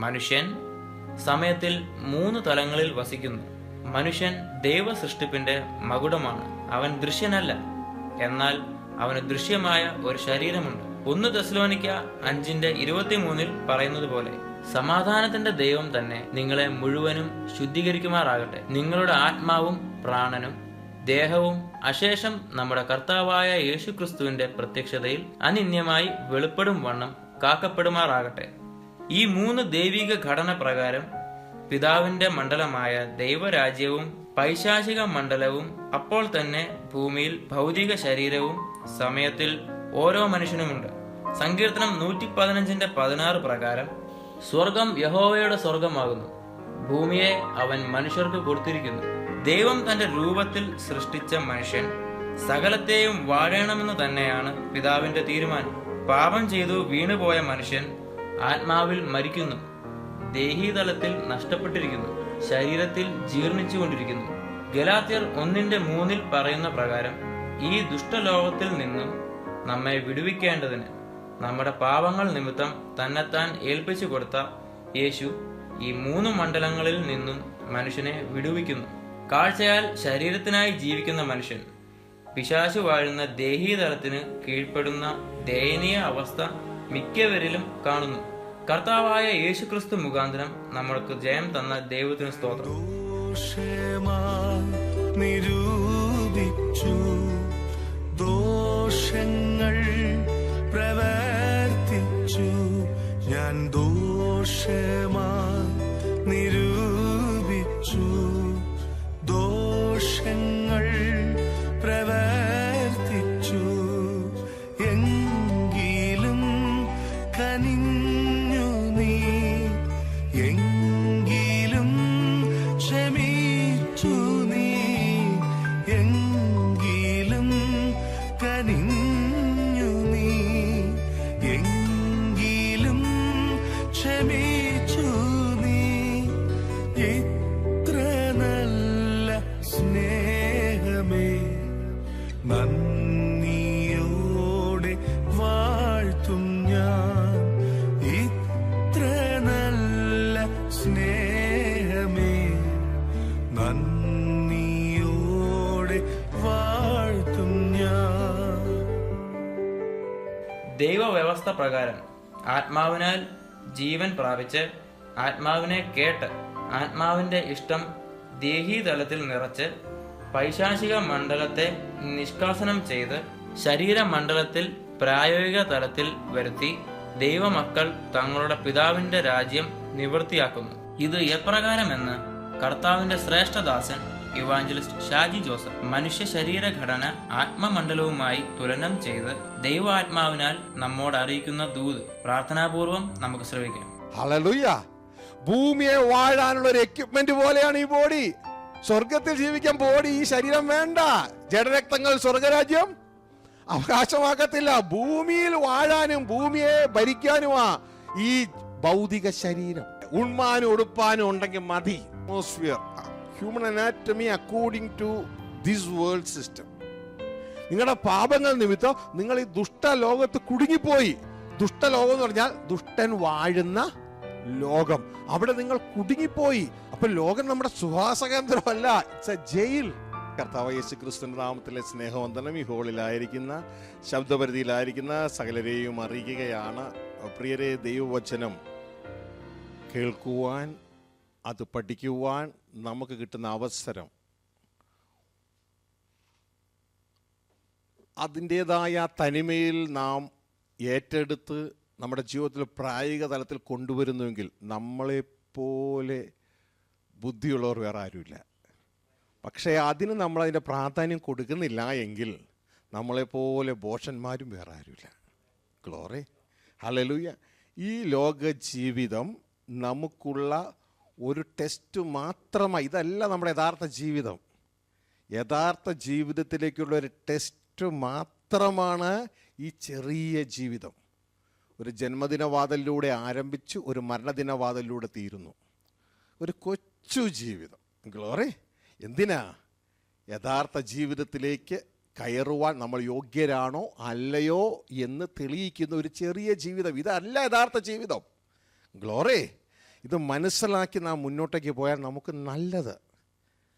മനുഷ്യൻ സമയത്തിൽ 3 തലങ്ങളിൽ വസിക്കുന്നു. മനുഷ്യൻ ദൈവ സൃഷ്ടിപ്പിന്റെ മകുടമാണ്. അവൻ ദൃശ്യനല്ല, എന്നാൽ അവന് ദൃശ്യമായ ഒരു ശരീരമുണ്ട്. 1 തെസ്സലോനിക്ക 5:23 പറയുന്നത് പോലെ, സമാധാനത്തിന്റെ ദൈവം തന്നെ നിങ്ങളെ മുഴുവനും ശുദ്ധീകരിക്കുമാറാകട്ടെ. നിങ്ങളുടെ ആത്മാവും പ്രാണനും ദേഹവും അശേഷം നമ്മുടെ കർത്താവായ യേശുക്രിസ്തുവിന്റെ പ്രത്യക്ഷതയിൽ അനിന്യമായി വെളിപ്പെടും വണ്ണം കാക്കപ്പെടുമാറാകട്ടെ. ഈ 3 ദൈവിക ഘടന പ്രകാരം പിതാവിന്റെ മണ്ഡലമായ ദൈവരാജ്യവും പൈശാചിക മണ്ഡലവും അപ്പോൾ തന്നെ ഭൂമിയിൽ ഭൗതിക ശരീരവും സമയത്തിൽ ഓരോ മനുഷ്യനുമുണ്ട്. സങ്കീർത്തനം 115:16 പ്രകാരം, സ്വർഗം യഹോവയുടെ സ്വർഗമാകുന്നു, ഭൂമിയെ അവൻ മനുഷ്യർക്ക് കൊടുത്തിരിക്കുന്നു. ദൈവം തന്റെ രൂപത്തിൽ സൃഷ്ടിച്ച മനുഷ്യൻ സകലത്തെയും വാഴണമെന്ന് തന്നെയാണ് പിതാവിന്റെ തീരുമാനം. പാപം ചെയ്തു വീണുപോയ മനുഷ്യൻ ആത്മാവിൽ മരിക്കുന്നു, ദേഹീതലത്തിൽ നഷ്ടപ്പെട്ടിരിക്കുന്നു, ശരീരത്തിൽ ജീർണിച്ചുകൊണ്ടിരിക്കുന്നു. ഗലാത്യർ 1:3 പറയുന്ന പ്രകാരം, ഈ ദുഷ്ടലോകത്തിൽ നിന്നും നമ്മെ വിടുവിക്കേണ്ടതിന് നമ്മുടെ പാപങ്ങൾ നിമിത്തം തന്നെത്താൻ ഏൽപ്പിച്ചു കൊടുത്ത യേശു ഈ 3 മണ്ഡലങ്ങളിൽ നിന്നും മനുഷ്യനെ വിടുവിക്കുന്നു. കാഴ്ചയാൽ ശരീരത്തിനായി ജീവിക്കുന്ന മനുഷ്യൻ പിശാചു വാഴുന്ന ദേഹീതലത്തിന് കീഴ്പ്പെടുന്ന ദയനീയ അവസ്ഥ മിക്കവരിലും കാണുന്നു. കർത്താവായ യേശുക്രിസ്തു മുഖാന്തരം നമ്മൾക്ക് ജയം തന്ന ദൈവത്തിന് സ്തോത്രം. നിരൂപിച്ചു ദോഷങ്ങൾ പ്രവർത്തിച്ചു ഞാൻ, ദോഷമായി നിരൂപിച്ചു ദോഷങ്ങൾ പ്രവർത്തിച്ചു, എങ്കിലും കനിഞ്ഞു നീ, എങ്കിലും ക്ഷമിച്ചു നീ, എങ്കിലും കനിഞ്ഞു നീ, എങ്കിലും ക്ഷമിച്ചു നീ. ഇത്ര നല്ല സ്നേഹമേ നന്ദിയോടെ വാഴ്ത്തും ഞാൻ. ഇത്ര നല്ല സ്നേഹമേ നന്ദിയോടെ വാഴ്ത്തും ഞാൻ. ദൈവവ്യവസ്ഥ പ്രകാരം ആത്മാവിനാൽ ജീവൻ പ്രാപിച്ച്, ആത്മാവിനെ കേട്ട്, ആത്മാവിന്റെ ഇഷ്ടം ദേഹീതലത്തിൽ നിറച്ച്, പൈശാചിക മണ്ഡലത്തെ നിഷ്കാസനം ചെയ്ത് ശരീരമണ്ഡലത്തിൽ പ്രായോഗിക തലത്തിൽ വരുത്തി ദൈവമക്കൾ തങ്ങളുടെ പിതാവിന്റെ രാജ്യം നിവൃത്തിയാക്കുന്നു. ഇത് എപ്രകാരമെന്ന് കർത്താവിന്റെ ശ്രേഷ്ഠദാസൻ ഇവാഞ്ചലിസ്റ്റ് ഷാജി ജോസഫ് മനുഷ്യ ശരീരഘടന ആത്മമണ്ഡലവുമായി തുലനം ചെയ്ത് ദൈവാത്മാവിനാൽ നമ്മോട് അറിയിക്കുന്ന ദൂത് പ്രാർത്ഥനാപൂർവം നമുക്ക് ശ്രവിക്കാം. ഹല്ലേലൂയ. ഭൂമിയെ വാഴാനുള്ള ഒരു എക്യുപ്മെന്റ് പോലെയാണ് ഈ ബോഡി. സ്വർഗത്തിൽ ജീവിക്കാൻ ബോഡി, ഈ ശരീരം വേണ്ട. ജഡരക്തങ്ങൾ സ്വർഗരാജ്യം അവകാശമാക്കത്തില്ല. ഭൂമിയിൽ വാഴാനും ഭൂമിയെ ഭരിക്കാനുമാ ഈ ഭൗതിക ശരീരം. ഉണ്മാനും ഉടുപ്പാനും ഉണ്ടെങ്കിൽ മതി. Atmosphere, human anatomy according to this world system. നിങ്ങളുടെ പാപങ്ങൾ നിമിത്തം നിങ്ങൾ ഈ ദുഷ്ടലോകത്ത് കുടുങ്ങിപ്പോയി. ദുഷ്ടലോകം എന്ന് പറഞ്ഞാൽ ദുഷ്ടൻ വാഴുന്ന ലോകം. അവിടെ നിങ്ങൾ കുടുങ്ങിപ്പോയി. അപ്പൊ ലോകം നമ്മുടെ സുഹാസകേന്ദ്രമല്ല, ഇറ്റ്സ് എ ജയിൽ. കർത്താവ് യേശുക്രിസ്തുവിന്റെ നാമത്തിലെ സ്നേഹവന്ദനം ഈ ഹോളിലായിരിക്കുന്ന, ശബ്ദപരിധിയിലായിരിക്കുന്ന സകലരെയും അറിയിക്കുകയാണ്. പ്രിയരെ, ദൈവവചനം കേൾക്കുവാൻ, അത് പഠിക്കുവാൻ നമുക്ക് കിട്ടുന്ന അവസരം അതിൻ്റെതായ തനിമയിൽ നാം ഏറ്റെടുത്ത് നമ്മുടെ ജീവിതത്തിൽ പ്രായോഗിക തലത്തിൽ കൊണ്ടുവരുന്നുവെങ്കിൽ നമ്മളെപ്പോലെ ബുദ്ധിയുള്ളവർ വേറെ ആരുമില്ല. പക്ഷേ അതിന് നമ്മളതിൻ്റെ പ്രാധാന്യം കൊടുക്കുന്നില്ല എങ്കിൽ നമ്മളെപ്പോലെ ഭോഷന്മാരും വേറെ ആരുമില്ല. Glory, hallelujah. ഈ ലോക ജീവിതം നമുക്കുള്ള ഒരു ടെസ്റ്റ് മാത്രമായി. ഇതല്ല നമ്മുടെ യഥാർത്ഥ ജീവിതം. യഥാർത്ഥ ജീവിതത്തിലേക്കുള്ള ഒരു ടെസ്റ്റ് മാത്രമാണ് ഈ ചെറിയ ജീവിതം. ഒരു ജന്മദിനവാതിലൂടെ ആരംഭിച്ചു ഒരു മരണദിനവാതിലൂടെ തീരുന്നു. ഒരു കൊച്ചു ജീവിതം. ഗ്ലോറി. എന്തിനാ? യഥാർത്ഥ ജീവിതത്തിലേക്ക് കയറുവാൻ നമ്മൾ യോഗ്യരാണോ അല്ലയോ എന്ന് തെളിയിക്കുന്ന ഒരു ചെറിയ ജീവിതം. ഇതല്ല യഥാർത്ഥ ജീവിതം. ഗ്ലോറി. ഇത് മനസ്സിലാക്കി നാം മുന്നോട്ടേക്ക് പോയാൽ നമുക്ക് നല്ലത്.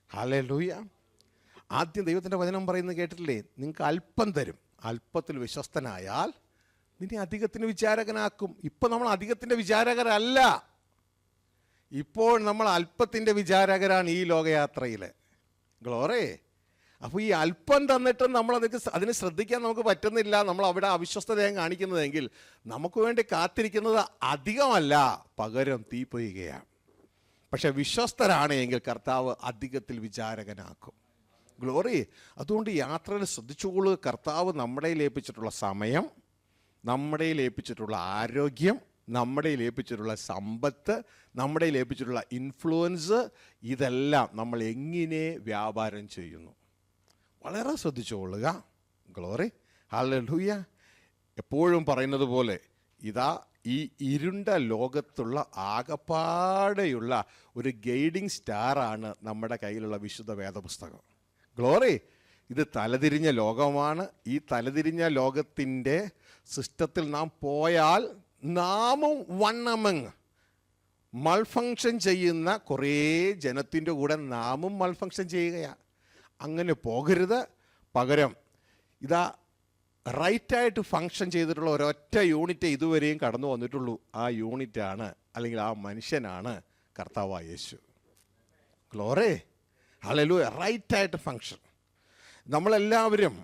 ഹല്ലേലൂയ. ആദ്യം ദൈവത്തിൻ്റെ വചനം പറയുന്നത് കേട്ടിട്ടില്ലേ? നിങ്ങൾക്ക് അല്പം തരും, അല്പത്തിൽ വിശ്വസ്തനായാൽ നിന്നെ അധികത്തിന് വിചാരകനാക്കും. ഇപ്പം നമ്മൾ അധികത്തിൻ്റെ വിചാരകരല്ല, ഇപ്പോൾ നമ്മൾ അല്പത്തിൻ്റെ വിചാരകരാണ് ഈ ലോകയാത്രയിൽ. ഗ്ലോറി. അപ്പോൾ ഈ അല്പം തന്നിട്ടും അതിന് ശ്രദ്ധിക്കാൻ നമുക്ക് പറ്റുന്നില്ല, നമ്മൾ അവിടെ അവിശ്വസ്തതയും കാണിക്കുന്നതെങ്കിൽ നമുക്ക് വേണ്ടി കാത്തിരിക്കുന്നത് അധികമല്ല, പകരം തീപ്പൊയ്കയാണ്. പക്ഷെ വിശ്വസ്തരാണ് എങ്കിൽ കർത്താവ് അധികത്തിൽ വിചാരകനാക്കും. ഗ്ലോറി. അതുകൊണ്ട് യാത്രയിൽ ശ്രദ്ധിച്ചുകൊള്ളുക. കർത്താവ് നമ്മുടെ ഏൽപ്പിച്ചിട്ടുള്ള സമയം, നമ്മുടെ ഏൽപ്പിച്ചിട്ടുള്ള ആരോഗ്യം, നമ്മുടെ ഏൽപ്പിച്ചിട്ടുള്ള സമ്പത്ത്, നമ്മുടെ ഏൽപ്പിച്ചിട്ടുള്ള ഇൻഫ്ലുവൻസ്, ഇതെല്ലാം നമ്മൾ എങ്ങനെ വ്യാപാരം ചെയ്യുന്നു, വളരെ ശ്രദ്ധിച്ചുകൊള്ളുക. ഗ്ലോറി. ഹല്ലേലൂയ. എപ്പോഴും പറയുന്നത് പോലെ ഇതാ ഈ ഇരുണ്ട ലോകത്തുള്ള ആകപ്പാടെയുള്ള ഒരു ഗൈഡിങ് സ്റ്റാറാണ് നമ്മുടെ കയ്യിലുള്ള വിശുദ്ധ വേദപുസ്തകം. ഗ്ലോറി. ഇത് തലതിരിഞ്ഞ ലോകമാണ്. ഈ തലതിരിഞ്ഞ ലോകത്തിൻ്റെ സിസ്റ്റത്തിൽ നാം പോയാൽ നാമും വണ്ണമങ്ങ് മൾഫങ്ഷൻ ചെയ്യുന്ന കുറേ ജനത്തിൻ്റെ കൂടെ നാമും മൾഫങ്ഷൻ ചെയ്യുകയാണ്. അങ്ങനെ പോകരുത്. പകരം ഇതാ റൈറ്റായിട്ട് ഫങ്ഷൻ ചെയ്തിട്ടുള്ള ഒരൊറ്റ യൂണിറ്റ് ഇതുവരെയും കടന്നു വന്നിട്ടുള്ളൂ. ആ യൂണിറ്റാണ്, അല്ലെങ്കിൽ ആ മനുഷ്യനാണ് കർത്താവായ യേശു. ഗ്ലോറി. ഹല്ലേലൂയ. റൈറ്റായിട്ട് ഫങ്ഷൻ. നമ്മളെല്ലാവരും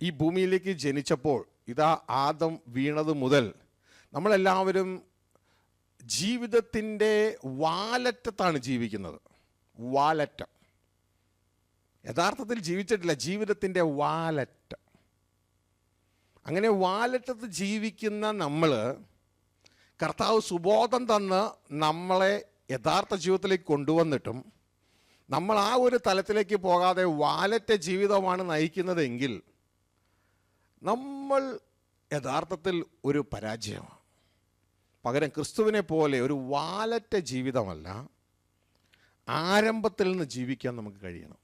ഈ ഭൂമിയിലേക്ക് ജനിച്ചപ്പോൾ, ഇതാ ആദം വീണത് മുതൽ നമ്മളെല്ലാവരും ജീവിതത്തിൻ്റെ വാലറ്റത്താണ് ജീവിക്കുന്നത്. വാലറ്റം. യഥാർത്ഥത്തിൽ ജീവിച്ചിട്ടില്ല, ജീവിതത്തിൻ്റെ വാലറ്റം. അങ്ങനെ വാലറ്റത്ത് ജീവിക്കുന്ന നമ്മൾ, കർത്താവ് സുബോധം തന്ന് നമ്മളെ യഥാർത്ഥ ജീവിതത്തിലേക്ക് കൊണ്ടുവന്നിട്ടും നമ്മൾ ആ ഒരു തലത്തിലേക്ക് പോകാതെ വാലറ്റ ജീവിതമാണ് നയിക്കുന്നതെങ്കിൽ നമ്മൾ യഥാർത്ഥത്തിൽ ഒരു പരാജയമാണ്. പകരം ക്രിസ്തുവിനെ പോലെ ഒരു വാലറ്റ ജീവിതമല്ല, ആരംഭത്തിൽ നിന്ന് ജീവിക്കാൻ നമുക്ക് കഴിയണം.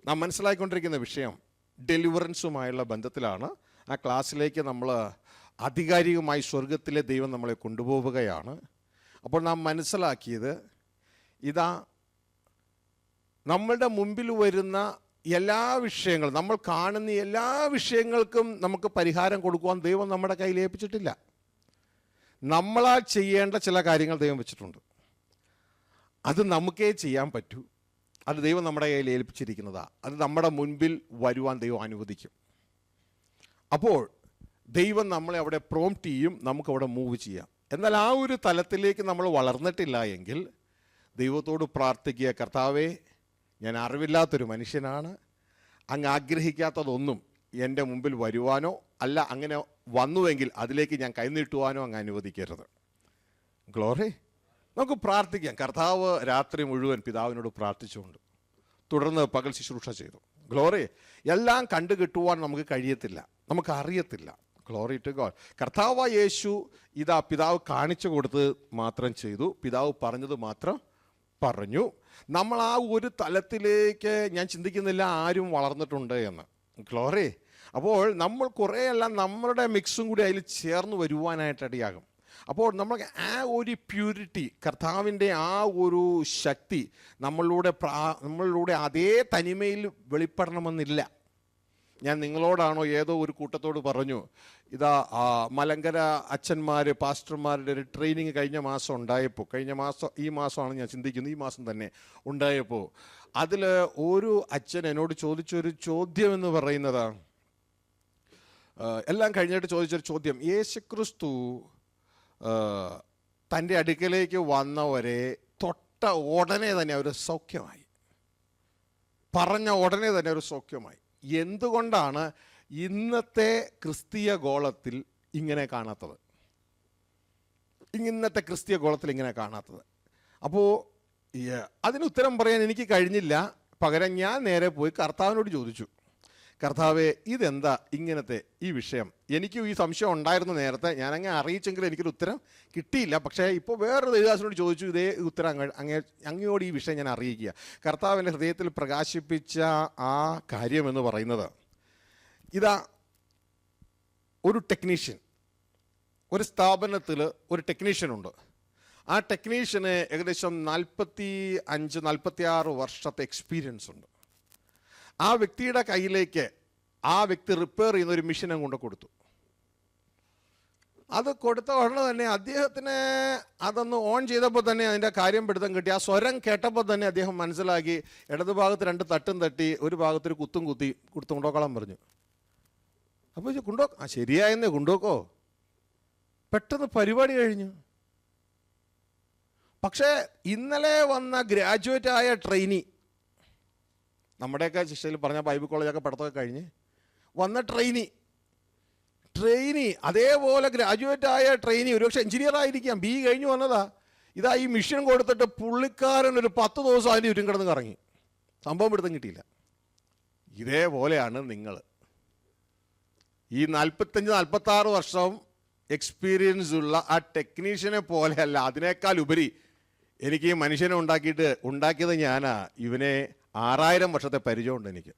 നാം മനസ്സിലാക്കിക്കൊണ്ടിരിക്കുന്ന വിഷയം ഡെലിവറൻസുമായുള്ള ബന്ധത്തിലാണ്. ആ ക്ലാസ്സിലേക്ക് നമ്മൾ ആധികാരികമായി സ്വർഗത്തിലെ ദൈവം നമ്മളെ കൊണ്ടുപോവുകയാണ്. അപ്പോൾ നാം മനസ്സിലാക്കിയത് ഇതാ നമ്മളുടെ മുമ്പിൽ വരുന്ന എല്ലാ വിഷയങ്ങളും, നമ്മൾ കാണുന്ന എല്ലാ വിഷയങ്ങൾക്കും നമുക്ക് പരിഹാരം കൊടുക്കുവാൻ ദൈവം നമ്മുടെ കയ്യിൽ ഏൽപ്പിച്ചിട്ടില്ല. നമ്മളാൽ ചെയ്യേണ്ട ചില കാര്യങ്ങൾ ദൈവം വെച്ചിട്ടുണ്ട്. അത് നമുക്കേ ചെയ്യാൻ പറ്റൂ. അത് ദൈവം നമ്മുടെ കയ്യിൽ ഏൽപ്പിച്ചിരിക്കുന്നതാണ്. അത് നമ്മുടെ മുൻപിൽ വരുവാൻ ദൈവം അനുവദിക്കും. അപ്പോൾ ദൈവം നമ്മളെ അവിടെ പ്രോംപ്റ്റ് ചെയ്യും, നമുക്കവിടെ മൂവ് ചെയ്യാം. എന്നാൽ ആ ഒരു തലത്തിലേക്ക് നമ്മൾ വളർന്നിട്ടില്ല എങ്കിൽ ദൈവത്തോട് പ്രാർത്ഥിക്കുക, കർത്താവേ, ഞാൻ അറിവില്ലാത്തൊരു മനുഷ്യനാണ്, അങ്ങ് ആഗ്രഹിക്കാത്തതൊന്നും എൻ്റെ മുമ്പിൽ വരുവാനോ അല്ല അങ്ങനെ വന്നുവെങ്കിൽ അതിലേക്ക് ഞാൻ കൈനീട്ടുവാനോ അങ്ങ് അനുവദിക്കരുത്. ഗ്ലോറി. നമുക്ക് പ്രാർത്ഥിക്കാം. കർത്താവ് രാത്രി മുഴുവൻ പിതാവിനോട് പ്രാർത്ഥിച്ചുകൊണ്ട് തുടർന്ന് പകൽ ശുശ്രൂഷ ചെയ്തു. ഗ്ലോറി. എല്ലാം കണ്ടു കിട്ടുവാൻ നമുക്ക് കഴിയത്തില്ല, നമുക്ക് അറിയത്തില്ല. Glory to God. കർത്താവ് യേശു ഇതാ പിതാവ് കാണിച്ചു കൊടുത്ത് മാത്രം ചെയ്തു, പിതാവ് പറഞ്ഞത് മാത്രം പറഞ്ഞു. നമ്മൾ ആ ഒരു തലത്തിലേക്ക് ഞാൻ ചിന്തിക്കുന്നില്ല ആരും വളർന്നിട്ടുണ്ട് എന്ന്. ഗ്ലോറി. അപ്പോൾ നമ്മൾ കുറേയെല്ലാം നമ്മളുടെ മിക്സും കൂടി അതിൽ ചേർന്ന് വരുവാനായിട്ട് ഇടയാകും. അപ്പോൾ നമുക്ക് ആ ഒരു പ്യൂരിറ്റി, കർത്താവിൻ്റെ ആ ഒരു ശക്തി നമ്മളിലൂടെ അതേ തനിമയിൽ വെളിപ്പെടണമെന്നില്ല. ഞാൻ നിങ്ങളോടാണോ ഏതോ ഒരു കൂട്ടത്തോട് പറഞ്ഞു, ഇതാ മലങ്കര അച്ഛന്മാർ പാസ്റ്റർമാരുടെ ഒരു ട്രെയിനിങ് കഴിഞ്ഞ മാസം ഉണ്ടായപ്പോൾ, ഈ മാസമാണ് ഞാൻ ചിന്തിക്കുന്നത്, ഈ മാസം തന്നെ ഉണ്ടായപ്പോൾ അതിൽ ഒരു അച്ഛൻ എന്നോട് ചോദിച്ചൊരു ചോദ്യം എന്ന് പറയുന്നത്, എല്ലാം കഴിഞ്ഞിട്ട് ചോദിച്ചൊരു ചോദ്യം, യേശുക്രിസ്തു തൻ്റെ അടുക്കലേക്ക് വന്നവരെ തൊട്ട ഉടനെ തന്നെ അവർ സൗഖ്യമായി, പറഞ്ഞ ഉടനെ തന്നെ ഒരു സൗഖ്യമായി. എന്തുകൊണ്ടാണ് ഇന്നത്തെ ക്രിസ്തീയ ഗോളത്തിൽ ഇങ്ങനെ കാണാത്തത്? ഇന്നത്തെ ക്രിസ്തീയ ഗോളത്തിൽ ഇങ്ങനെ കാണാത്തത്? അപ്പോൾ അതിന് ഉത്തരം പറയാൻ എനിക്ക് കഴിഞ്ഞില്ല. പകരം ഞാൻ നേരെ പോയി കർത്താവിനോട് ചോദിച്ചു, കർത്താവേ, ഇതെന്താ ഇങ്ങനത്തെ ഈ വിഷയം? എനിക്കും ഈ സംശയം ഉണ്ടായിരുന്നു നേരത്തെ, ഞാനങ്ങനെ അറിയിച്ചെങ്കിലും എനിക്കൊരു ഉത്തരം കിട്ടിയില്ല. പക്ഷേ ഇപ്പോൾ വേറൊരു ദേവദാസനോട് ചോദിച്ചു, ഇതേ ഉത്തരം അങ്ങയോട് ഈ വിഷയം ഞാൻ അറിയിക്കുക. കർത്താവിൻ്റെ ഹൃദയത്തിൽ പ്രകാശിപ്പിച്ച ആ കാര്യമെന്ന് പറയുന്നത്, ഇതാ ഒരു ടെക്നീഷ്യൻ ഒരു സ്ഥാപനത്തിൽ ഒരു ടെക്നീഷ്യനുണ്ട്. ആ ടെക്നീഷ്യന് ഏകദേശം 45-46 വർഷത്തെ എക്സ്പീരിയൻസ് ഉണ്ട്. ആ വ്യക്തിയുടെ കയ്യിലേക്ക് ആ വ്യക്തി റിപ്പയർ ചെയ്യുന്ന ഒരു മെഷീൻ കൊണ്ട് കൊടുത്തു. അത് കൊടുത്ത ഉടനെ തന്നെ അദ്ദേഹത്തിന് അതൊന്ന് ഓൺ ചെയ്തപ്പോൾ തന്നെ അതിൻ്റെ കാര്യം പിടുത്തം കിട്ടി. ആ സ്വരം കേട്ടപ്പോൾ തന്നെ അദ്ദേഹം മനസ്സിലാക്കി. ഇടതു ഭാഗത്ത് 2 തട്ടും തട്ടി, ഒരു ഭാഗത്തൊരു കുത്തും കുത്തി കൊടുത്ത് കൊണ്ടുപോക്കോളാൻ പറഞ്ഞു. അപ്പോൾ ശരിയായെന്നേ, കൊണ്ടുപോക്കോ. പെട്ടെന്ന് പരിപാടി കഴിഞ്ഞു. പക്ഷേ ഇന്നലെ വന്ന ഗ്രാജുവേറ്റ് ആയ ട്രെയിനി, നമ്മുടെയൊക്കെ ശിക്ഷയിൽ പറഞ്ഞ ബൈബിൾ കോളേജൊക്കെ പഠിത്തമൊക്കെ കഴിഞ്ഞ് വന്ന ട്രെയിനി അതേപോലെ ഗ്രാജുവേറ്റ് ആയ ട്രെയിനി, ഒരുപക്ഷെ എഞ്ചിനീയർ ആയിരിക്കാം, BE കഴിഞ്ഞ് വന്നതാ. ഇതാ ഈ മിഷൻ കൊടുത്തിട്ട് പുള്ളിക്കാരൻ ഒരു 10 ദിവസം അതിൻ്റെ ചുറ്റും കിടന്ന് കറങ്ങി. സംഭവം പിടുത്തം കിട്ടിയില്ല. ഇതേപോലെയാണ് നിങ്ങൾ. ഈ 45-46 വർഷം എക്സ്പീരിയൻസ് ഉള്ള ആ ടെക്നീഷ്യനെ പോലെയല്ല, അതിനേക്കാൾ ഉപരി എനിക്ക് ഈ മനുഷ്യനെ ഉണ്ടാക്കിയത് ഞാനാ. ഇവനെ 6000 വർഷത്തെ പരിചയമുണ്ട് എനിക്ക്.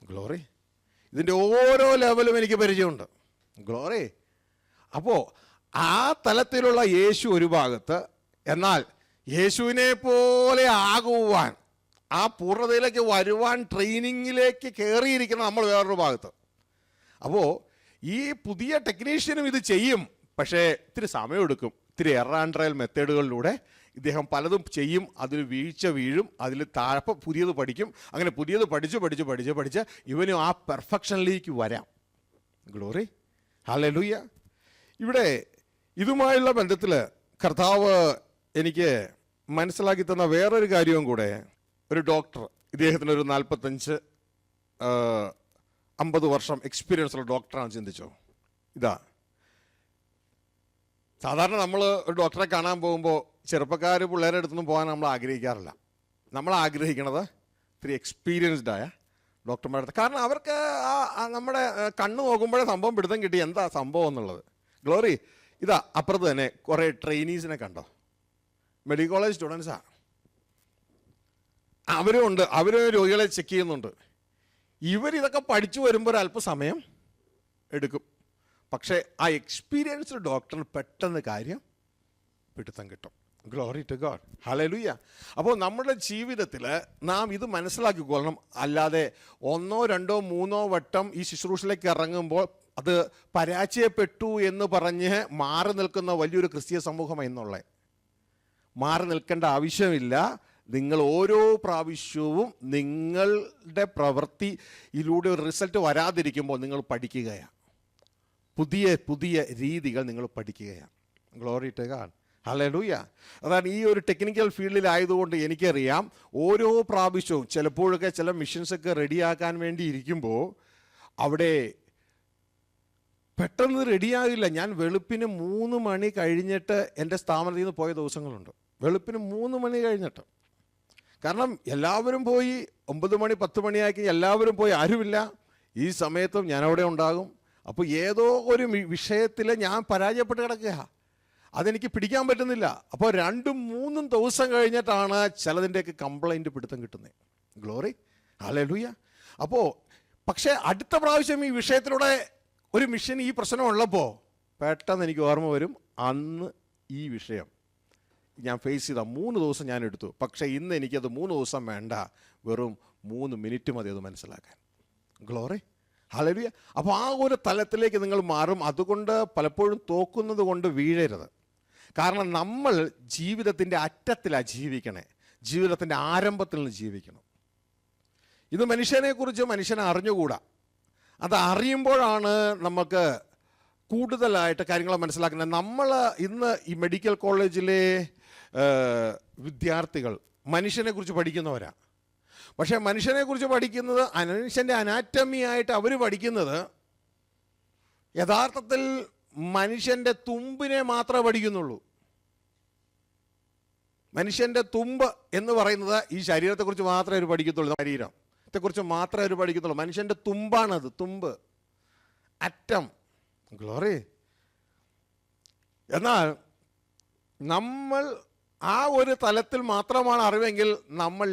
ഗ്ലോറി. ഇതിൻ്റെ ഓരോ ലെവലും എനിക്ക് പരിചയമുണ്ട്. ഗ്ലോറി. അപ്പോൾ ആ തലത്തിലുള്ള യേശു ഒരു ഭാഗത്ത്, എന്നാൽ യേശുവിനെ പോലെ ആകുവാൻ, ആ പൂർണ്ണതയിലേക്ക് വരുവാൻ ട്രെയിനിങ്ങിലേക്ക് കയറിയിരിക്കുന്ന നമ്മൾ വേറൊരു ഭാഗത്ത്. അപ്പോൾ ഈ പുതിയ ടെക്നീഷ്യനും ഇത് ചെയ്യും, പക്ഷേ ഇത്തിരി സമയമെടുക്കും. ഇത്തിരി എറാൻഡ്രയൽ മെത്തേഡുകളിലൂടെ ഇദ്ദേഹം പലതും ചെയ്യും. അതിൽ വീഴ്ച വീഴും, അതിൽ താഴെ പുതിയത് പഠിക്കും. അങ്ങനെ പുതിയത് പഠിച്ച് ഇവനും ആ പെർഫെക്ഷനിലേക്ക് വരാം. ഗ്ലോറി. ഹല്ലേലൂയ. ഇവിടെ ഇതുമായുള്ള ബന്ധത്തിൽ കർത്താവ് എനിക്ക് മനസ്സിലാക്കി തന്ന വേറൊരു കാര്യവും കൂടെ. ഒരു ഡോക്ടർ, ഇദ്ദേഹത്തിനൊരു 45-50 വർഷം എക്സ്പീരിയൻസ് ഉള്ള ഡോക്ടറാണ്. ചിന്തിച്ചോ. ഇതാ, സാധാരണ നമ്മൾ ഒരു ഡോക്ടറെ കാണാൻ പോകുമ്പോൾ ചെറുപ്പക്കാർ പിള്ളേരുടെ അടുത്തൊന്നും പോകാൻ നമ്മൾ ആഗ്രഹിക്കാറില്ല. നമ്മൾ ആഗ്രഹിക്കണത് ഇത്തിരി എക്സ്പീരിയൻസ്ഡ് ആയ ഡോക്ടർമാരുടെ അടുത്ത്. കാരണം അവർക്ക് നമ്മുടെ കണ്ണ് നോക്കുമ്പോഴേ സംഭവം പിടുത്തം കിട്ടി എന്താ സംഭവം എന്നുള്ളത്. ഗ്ലോറി. ഇതാ അപ്പുറത്ത് തന്നെ കുറേ ട്രെയിനീസിനെ കണ്ടോ? മെഡിക്കൽ കോളേജ് സ്റ്റുഡൻസാണ്. അവരും ഉണ്ട്, അവർ രോഗികളെ ചെക്ക് ചെയ്യുന്നുണ്ട്. ഇവരിതൊക്കെ പഠിച്ചു വരുമ്പോൾ ഒരല്പസമയം എടുക്കും. പക്ഷേ ആ എക്സ്പീരിയൻസ്ഡ് ഡോക്ടറിന് പെട്ടെന്ന് കാര്യം പിടുത്തം കിട്ടും. Glory to God. ഹല്ലേലൂയ. അപ്പോൾ നമ്മുടെ ജീവിതത്തിൽ നാം ഇത് മനസ്സിലാക്കിക്കൊള്ളണം. അല്ലാതെ 1, 2, 3 വട്ടം ഈ ശുശ്രൂഷയിലേക്ക് ഇറങ്ങുമ്പോൾ അത് പരാജയപ്പെട്ടു എന്ന് പറഞ്ഞ് മാറി നിൽക്കുന്ന വലിയൊരു ക്രിസ്തീയ സമൂഹം എന്നുള്ളത്. മാറി നിൽക്കേണ്ട ആവശ്യമില്ല. നിങ്ങൾ ഓരോ പ്രാവശ്യവും നിങ്ങളുടെ പ്രവൃത്തിയിലൂടെ ഒരു റിസൾട്ട് വരാതിരിക്കുമ്പോൾ നിങ്ങൾ പഠിക്കുകയാണ്. പുതിയ രീതികൾ നിങ്ങൾ പഠിക്കുകയാണ്. Glory to God. ഹല്ലേലൂയ. അതാണ് ഈ ഒരു ടെക്നിക്കൽ ഫീൽഡിലായതുകൊണ്ട് എനിക്കറിയാം, ഓരോ പ്രാവശ്യവും ചിലപ്പോഴൊക്കെ ചില മിഷൻസൊക്കെ റെഡിയാക്കാൻ വേണ്ടി ഇരിക്കുമ്പോൾ അവിടെ പെട്ടെന്ന് റെഡിയാകില്ല. ഞാൻ വെളുപ്പിന് 3 മണി കഴിഞ്ഞിട്ട് എൻ്റെ സ്ഥാപനത്തിൽ നിന്ന് പോയ ദിവസങ്ങളുണ്ട്. വെളുപ്പിന് 3 മണി കഴിഞ്ഞിട്ട്. കാരണം എല്ലാവരും പോയി 9 മണി 10 മണിയാക്കി എല്ലാവരും പോയി, ആരുമില്ല. ഈ സമയത്തും ഞാനവിടെ ഉണ്ടാകും. അപ്പോൾ ഏതോ ഒരു വിഷയത്തിൽ ഞാൻ പരാജയപ്പെട്ട് കിടക്കുക, അതെനിക്ക് പിടിക്കാൻ പറ്റുന്നില്ല. അപ്പോൾ 2-3 ദിവസം കഴിഞ്ഞിട്ടാണ് ചിലതിൻ്റെയൊക്കെ കംപ്ലൈൻറ്റ് പിടുത്തം കിട്ടുന്നത്. ഗ്ലോറി. ഹല്ലേലൂയ. അപ്പോൾ പക്ഷേ അടുത്ത പ്രാവശ്യം ഈ വിഷയത്തിലൂടെ ഒരു മിഷൻ ഈ പ്രശ്നം ഉള്ളപ്പോൾ പെട്ടെന്ന് എനിക്ക് ഓർമ്മ വരും, അന്ന് ഈ വിഷയം ഞാൻ ഫേസ് ചെയ്ത 3 ദിവസം ഞാൻ എടുത്തു. പക്ഷേ ഇന്ന് എനിക്കത് 3 ദിവസം വേണ്ട, വെറും 3 മിനിറ്റ് മതി അത് മനസ്സിലാക്കാൻ. ഗ്ലോറി. ഹല്ലേലൂയ. അപ്പോൾ ആ ഒരു തലത്തിലേക്ക് നിങ്ങൾ മാറും. അതുകൊണ്ട് പലപ്പോഴും തോക്കുന്നത് കൊണ്ട് വീഴരുത്. കാരണം നമ്മൾ ജീവിതത്തിൻ്റെ അറ്റത്തിലാണ് ജീവിക്കണേ, ജീവിതത്തിൻ്റെ ആരംഭത്തിൽ നിന്ന് ജീവിക്കണം. ഇത് മനുഷ്യനെക്കുറിച്ച് മനുഷ്യനെ അറിഞ്ഞുകൂടാ. അത് അറിയുമ്പോഴാണ് നമുക്ക് കൂടുതലായിട്ട് കാര്യങ്ങൾ മനസ്സിലാക്കുന്നത്. നമ്മൾ ഇന്ന് ഈ മെഡിക്കൽ കോളേജിലെ വിദ്യാർത്ഥികൾ മനുഷ്യനെക്കുറിച്ച് പഠിക്കുന്നവരാണ്. പക്ഷേ മനുഷ്യനെക്കുറിച്ച് പഠിക്കുന്നത്, മനുഷ്യൻ്റെ അനാറ്റമി ആയിട്ട് അവർ പഠിക്കുന്നത് യഥാർത്ഥത്തിൽ മനുഷ്യൻ്റെ തുമ്പിനെ മാത്രമേ പഠിക്കുന്നുള്ളൂ. മനുഷ്യൻ്റെ തുമ്പ് എന്ന് പറയുന്നത് ഈ ശരീരത്തെക്കുറിച്ച് മാത്രമേ അവർ പഠിക്കത്തുള്ളൂ. ശരീരത്തെക്കുറിച്ച് മാത്രമേ അവർ പഠിക്കത്തുള്ളൂ. മനുഷ്യൻ്റെ തുമ്പാണത്, തുമ്പ്, അറ്റം. ഗ്ലോറി. എന്നാൽ നമ്മൾ ആ ഒരു തലത്തിൽ മാത്രമാണ് അറിവെങ്കിൽ നമ്മൾ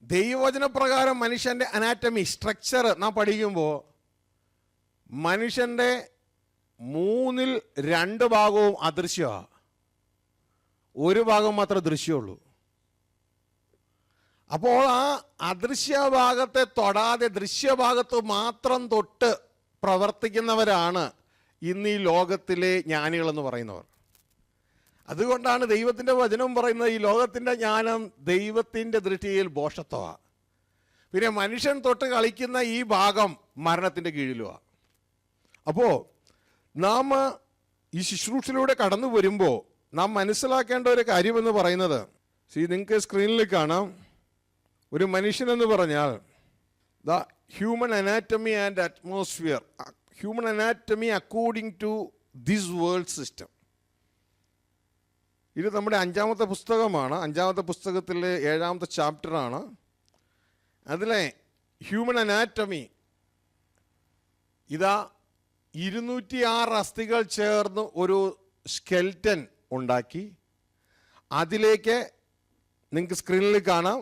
ദൈവവചനപ്രകാരം മനുഷ്യൻ്റെ അനാറ്റമി സ്ട്രക്ചർ നാം പഠിക്കുമ്പോൾ മനുഷ്യൻ്റെ 2/3 ഭാഗവും അദൃശ്യമാണ്, 1 ഭാഗം മാത്രമേ ദൃശ്യമുള്ളൂ. അപ്പോൾ ആ അദൃശ്യ ഭാഗത്തെ തൊടാതെ ദൃശ്യഭാഗത്ത് മാത്രം തൊട്ട് പ്രവർത്തിക്കുന്നവരാണ് ഇന്ന് ഈ ലോകത്തിലെ ജ്ഞാനികളെന്ന് പറയുന്നവർ. അതുകൊണ്ടാണ് ദൈവത്തിൻ്റെ വചനം പറയുന്നത് ഈ ലോകത്തിൻ്റെ ജ്ഞാനം ദൈവത്തിൻ്റെ ദൃഷ്ടിയിൽ ഭോഷത്വമാണ്. പിന്നെ മനുഷ്യൻ തൊട്ട് കളിക്കുന്ന ഈ ഭാഗം മരണത്തിൻ്റെ കീഴിലുമാണ്. അപ്പോൾ നാം ഈ ശുശ്രൂഷയിലൂടെ കടന്നു വരുമ്പോൾ നാം മനസ്സിലാക്കേണ്ട ഒരു കാര്യമെന്ന് പറയുന്നത്, നിങ്ങൾക്ക് സ്ക്രീനിൽ കാണാം, ഒരു മനുഷ്യനെന്ന് പറഞ്ഞാൽ the human anatomy and atmosphere, human anatomy according to this world system. ഇത് നമ്മുടെ 5-ാമത്തെ പുസ്തകമാണ്. 5-ാമത്തെ പുസ്തകത്തിലെ 7-ാമത്തെ ചാപ്റ്ററാണ്. അതിലെ ഹ്യൂമൻ അനാറ്റമി ഇതാ 206 അസ്ഥികൾ ചേർന്ന് ഒരു സ്കെൽറ്റൻ ഉണ്ടാക്കി. അതിലേക്ക് നിങ്ങൾക്ക് സ്ക്രീനിൽ കാണാം,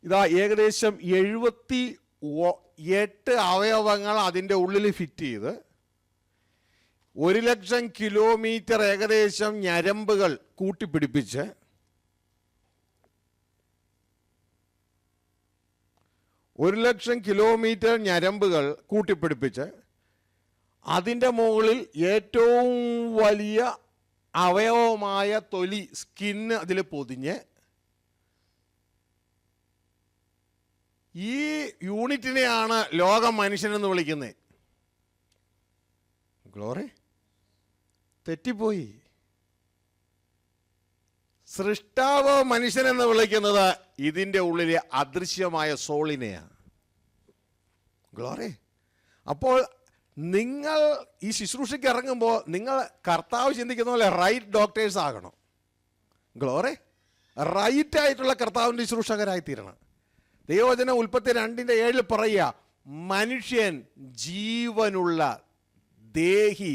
ഇതാ ഏകദേശം 78 അവയവങ്ങൾ അതിൻ്റെ ഉള്ളിൽ ഫിറ്റ് ചെയ്ത് 1,00,000 കിലോമീറ്റർ ഏകദേശം ഞരമ്പുകൾ കൂട്ടിപ്പിടിപ്പിച്ച് 1,00,000 കിലോമീറ്റർ ഞരമ്പുകൾ കൂട്ടിപ്പിടിപ്പിച്ച് അതിൻ്റെ മുകളിൽ ഏറ്റവും വലിയ അവയവമായ തൊലി സ്കിന്ന് അതിൽ പൊതിഞ്ഞ് ഈ യൂണിറ്റിനെയാണ് ലോക മനുഷ്യനെന്ന് വിളിക്കുന്നത്. ഗ്ലോറി, തെറ്റിപ്പോയി. സൃഷ്ടാവ് മനുഷ്യനെന്ന് വിളിക്കുന്നത് ഇതിൻ്റെ ഉള്ളിലെ അദൃശ്യമായ സോളിനെയാണ്. ഗ്ലോറി. അപ്പോൾ നിങ്ങൾ ഈ ശുശ്രൂഷയ്ക്ക് ഇറങ്ങുമ്പോൾ നിങ്ങൾ കർത്താവ് ചിന്തിക്കുന്ന പോലെ റൈറ്റ് ഡോക്ടേഴ്സ് ആകണം. ഗ്ലോറി. റൈറ്റായിട്ടുള്ള കർത്താവിൻ്റെ ശുശ്രൂഷകരായിത്തീരണം. ദൈവവചനം ഉൽപ്പത്തി 2:7 പറയുക, മനുഷ്യൻ ജീവനുള്ള ദേഹി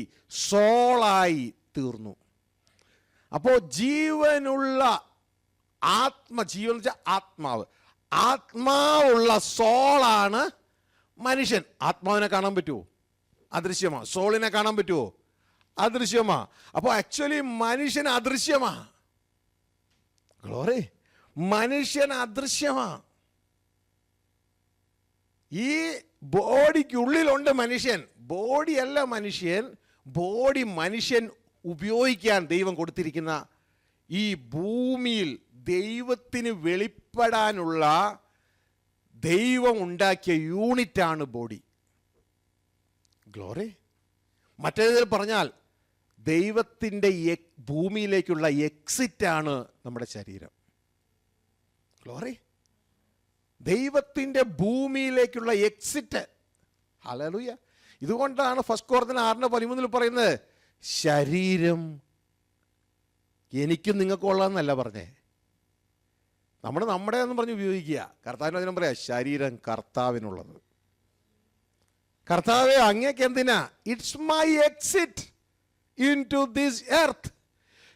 സോളായി തീർന്നു. അപ്പോൾ ജീവനുള്ള ജീവൻ എന്ന് വെച്ചാൽ ആത്മാവ്, ആത്മാവുള്ള സോളാണ് മനുഷ്യൻ. ആത്മാവിനെ കാണാൻ പറ്റുമോ? അദൃശ്യമാ. സോളിനെ കാണാൻ പറ്റുമോ? അദൃശ്യമാ. അപ്പോൾ ആക്ച്വലി മനുഷ്യൻ അദൃശ്യമാ. ഗ്ലോറി. മനുഷ്യൻ അദൃശ്യമാ. ഈ ബോഡിക്കുള്ളിലുണ്ട് മനുഷ്യൻ, ബോഡിയല്ല മനുഷ്യൻ. ബോഡി മനുഷ്യൻ ഉപയോഗിക്കാൻ ദൈവം കൊടുത്തിരിക്കുന്ന ഈ ഭൂമിയിൽ ദൈവത്തിന് വെളിപ്പെടാനുള്ള ദൈവം ഉണ്ടാക്കിയ യൂണിറ്റാണ് ബോഡി. ഗ്ലോറി. മറ്റേതിൽ പറഞ്ഞാൽ ദൈവത്തിൻ്റെ ഭൂമിയിലേക്കുള്ള എക്സിറ്റാണ് നമ്മുടെ ശരീരം. ഗ്ലോറി. ദൈവത്തിൻ്റെ ഭൂമിയിലേക്കുള്ള എക്സിറ്റ്. ഹല്ലേലൂയ. ഇതുകൊണ്ടാണ് 1 കൊരിന്ത്യർ 6:13 പറയുന്നത്, ശരീരം എനിക്കും നിങ്ങൾക്കുള്ളതെന്നല്ല പറഞ്ഞേ. നമ്മുടെ എന്ന് പറഞ്ഞ് ഉപയോഗിക്കുക. കർത്താവിൻ്റെ വചനം പറയാം, ശരീരം കർത്താവിനുള്ളത്. കർത്താവേ, അങ്ങേക്ക് എന്തിനാ? It's my exit into this earth.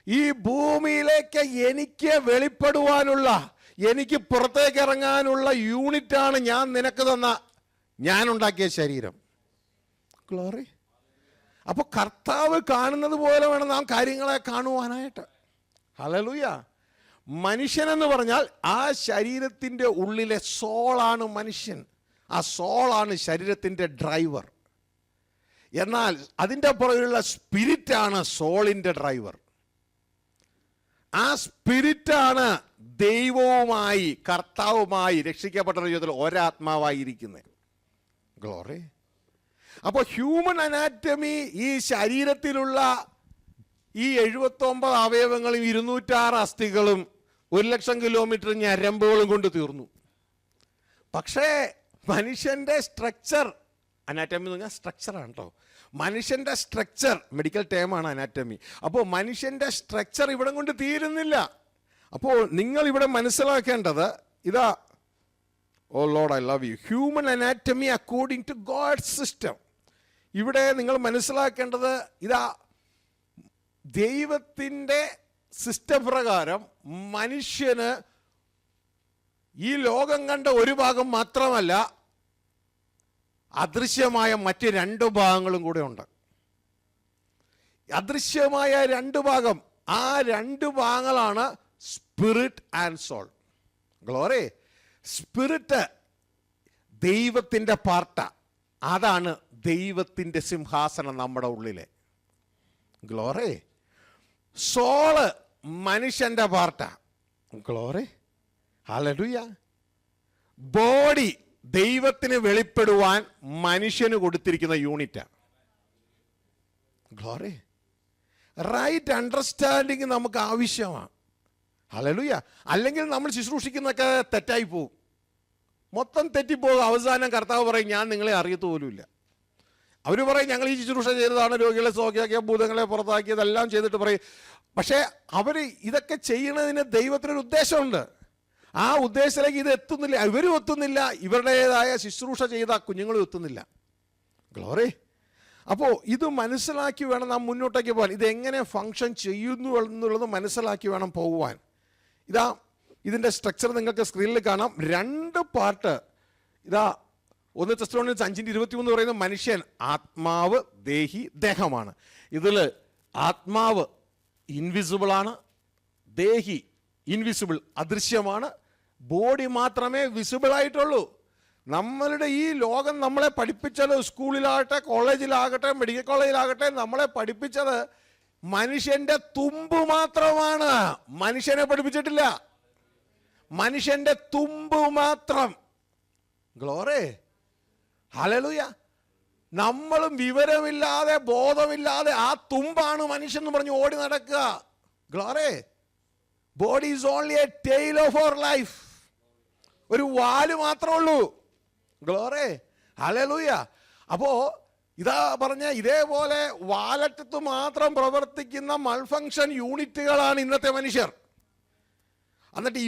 ഈ ഭൂമിയിലേക്ക് എനിക്ക് വെളിപ്പെടുവാനുള്ള, എനിക്ക് പുറത്തേക്ക് ഇറങ്ങാനുള്ള യൂണിറ്റാണ് ഞാൻ നിനക്ക് തന്ന, ഞാൻ ഉണ്ടാക്കിയ ശരീരം. ഗ്ലോറി. അപ്പോൾ കർത്താവ് കാണുന്നത് പോലെ വേണം നാം കാര്യങ്ങളെ കാണുവാനായിട്ട്. ഹല്ലേലൂയ. മനുഷ്യനെന്ന് പറഞ്ഞാൽ ആ ശരീരത്തിൻ്റെ ഉള്ളിലെ സോളാണ് മനുഷ്യൻ. ആ സോളാണ് ശരീരത്തിൻ്റെ ഡ്രൈവർ. എന്നാൽ അതിൻ്റെ പുറകിലുള്ള സ്പിരിറ്റാണ് സോളിൻ്റെ ഡ്രൈവർ. ആ സ്പിരിറ്റാണ് ദൈവവുമായി കർത്താവുമായി രക്ഷിക്കപ്പെട്ട ജീവിതത്തിൽ ഒരാത്മാവായിരിക്കുന്നത്. ഗ്ലോറി. അപ്പോൾ ഹ്യൂമൻ അനാറ്റമി ഈ ശരീരത്തിലുള്ള ഈ 79 അവയവങ്ങളും 206 അസ്ഥികളും 1,00,000 കിലോമീറ്റർ ഞരമ്പുകളും കൊണ്ട് തീർന്നു. പക്ഷേ മനുഷ്യൻ്റെ സ്ട്രക്ചർ, അനാറ്റമി എന്ന് പറഞ്ഞാൽ സ്ട്രക്ചറാണ് കേട്ടോ. മനുഷ്യൻ്റെ സ്ട്രക്ചർ മെഡിക്കൽ ടേമാണ് അനാറ്റമി. അപ്പോൾ മനുഷ്യൻ്റെ സ്ട്രക്ചർ ഇവിടെ കൊണ്ട് തീരുന്നില്ല. അപ്പോൾ നിങ്ങൾ ഇവിടെ മനസ്സിലാക്കേണ്ടത് ഇതാ, oh lord I love you, human anatomy according to god's system. ഇവിടെ നിങ്ങൾ മനസ്സിലാക്കേണ്ടത് ഇതാ, ദൈവത്തിൻ്റെ സിസ്റ്റം പ്രകാരം മനുഷ്യന് ഈ ലോകം കണ്ട ഒരു ഭാഗം മാത്രമല്ല, അദൃശ്യമായ മറ്റ് 2 ഭാഗങ്ങളും കൂടെ ഉണ്ട്. അദൃശ്യമായ 2 ഭാഗം, ആ 2 ഭാഗങ്ങളാണ് spirit and soul. Glory. Spirit ദൈവത്തിൻ്റെ പാർട്ട, അതാണ് ദൈവത്തിൻ്റെ സിംഹാസനം നമ്മുടെ ഉള്ളിലെ. ഗ്ലോറി. സോള് മനുഷ്യൻ്റെ പാർട്ട. ഗ്ലോറി. ഹല്ലേലൂയ. ബോഡി ദൈവത്തിന് വെളിപ്പെടുവാൻ മനുഷ്യന് കൊടുത്തിരിക്കുന്ന യൂണിറ്റാണ്. ഗ്ലോറി. റൈറ്റ് അണ്ടർസ്റ്റാൻഡിങ് നമുക്ക് ആവശ്യമാണ്. ഹല്ലേലൂയ. അല്ലെങ്കിൽ നമ്മൾ ശുശ്രൂഷിക്കുന്നതൊക്കെ തെറ്റായി പോകും, മൊത്തം തെറ്റിപ്പോകും. അവസാനം കർത്താവ് പറയും, ഞാൻ നിങ്ങളെ അറിയത്തു പോലുമില്ല. അവർ പറയും, ഞങ്ങൾ ഈ ശുശ്രൂഷ ചെയ്തതാണ്, രോഗികളെ സൗഖ്യമാക്കിയ, ഭൂതങ്ങളെ പുറത്താക്കിയതെല്ലാം ചെയ്തിട്ട് പറയും. പക്ഷേ അവർ ഇതൊക്കെ ചെയ്യണതിന് ദൈവത്തിനൊരു ഉദ്ദേശമുണ്ട്. ആ ഉദ്ദേശത്തിലേക്ക് ഇത് എത്തുന്നില്ല, ഇവരും എത്തുന്നില്ല, ഇവരുടേതായ ശുശ്രൂഷ ചെയ്ത കുഞ്ഞുങ്ങളും എത്തുന്നില്ല. ഗ്ലോറി. അപ്പോൾ ഇത് മനസ്സിലാക്കി വേണം നാം മുന്നോട്ടേക്ക് പോകാൻ. ഇതെങ്ങനെ ഫങ്ഷൻ ചെയ്യുന്നു എന്നുള്ളത് മനസ്സിലാക്കി വേണം പോകുവാൻ. ഇതാ ഇതിൻ്റെ സ്ട്രക്ചർ നിങ്ങൾക്ക് സ്ക്രീനിൽ കാണാം. 2 പാർട്ട്. ഇതാ 1 തെസ്സലോനിക്കർ 5:23 പറയുന്ന മനുഷ്യൻ ആത്മാവ്, ദേഹി, ദേഹമാണ്. ഇതിൽ ആത്മാവ് ഇൻവിസിബിളാണ്, ദേഹി ഇൻവിസിബിൾ അദൃശ്യമാണ്, ബോഡി മാത്രമേ വിസിബിൾ ആയിട്ടുള്ളൂ. നമ്മളുടെ ഈ ലോകം നമ്മളെ പഠിപ്പിച്ചത്, സ്കൂളിലാകട്ടെ, കോളേജിലാകട്ടെ, മെഡിക്കൽ കോളേജിലാകട്ടെ, നമ്മളെ പഠിപ്പിച്ചത് മനുഷ്യന്റെ തുമ്പ് മാത്രമാണ്. മനുഷ്യനെ പഠിപ്പിച്ചിട്ടില്ല, മനുഷ്യന്റെ തുമ്പ് മാത്രം. ഗ്ലോറി. ഹല്ലേലൂയ. നമ്മളും വിവരമില്ലാതെ, ബോധമില്ലാതെ ആ തുമ്പാണ് മനുഷ്യൻ എന്ന് പറഞ്ഞ് ഓടി നടക്കുക. Glory. Body is only a tail of our life. ഒരു വാല് മാത്രമേ ഉള്ളൂ. ഗ്ലോറി. ഹല്ലേലൂയ. അപ്പോ ഇതാ പറഞ്ഞ ഇതേപോലെ വാലറ്റത്ത് മാത്രം പ്രവർത്തിക്കുന്ന മൾഫങ്ഷൻ യൂണിറ്റുകളാണ് ഇന്നത്തെ മനുഷ്യർ. എന്നിട്ട്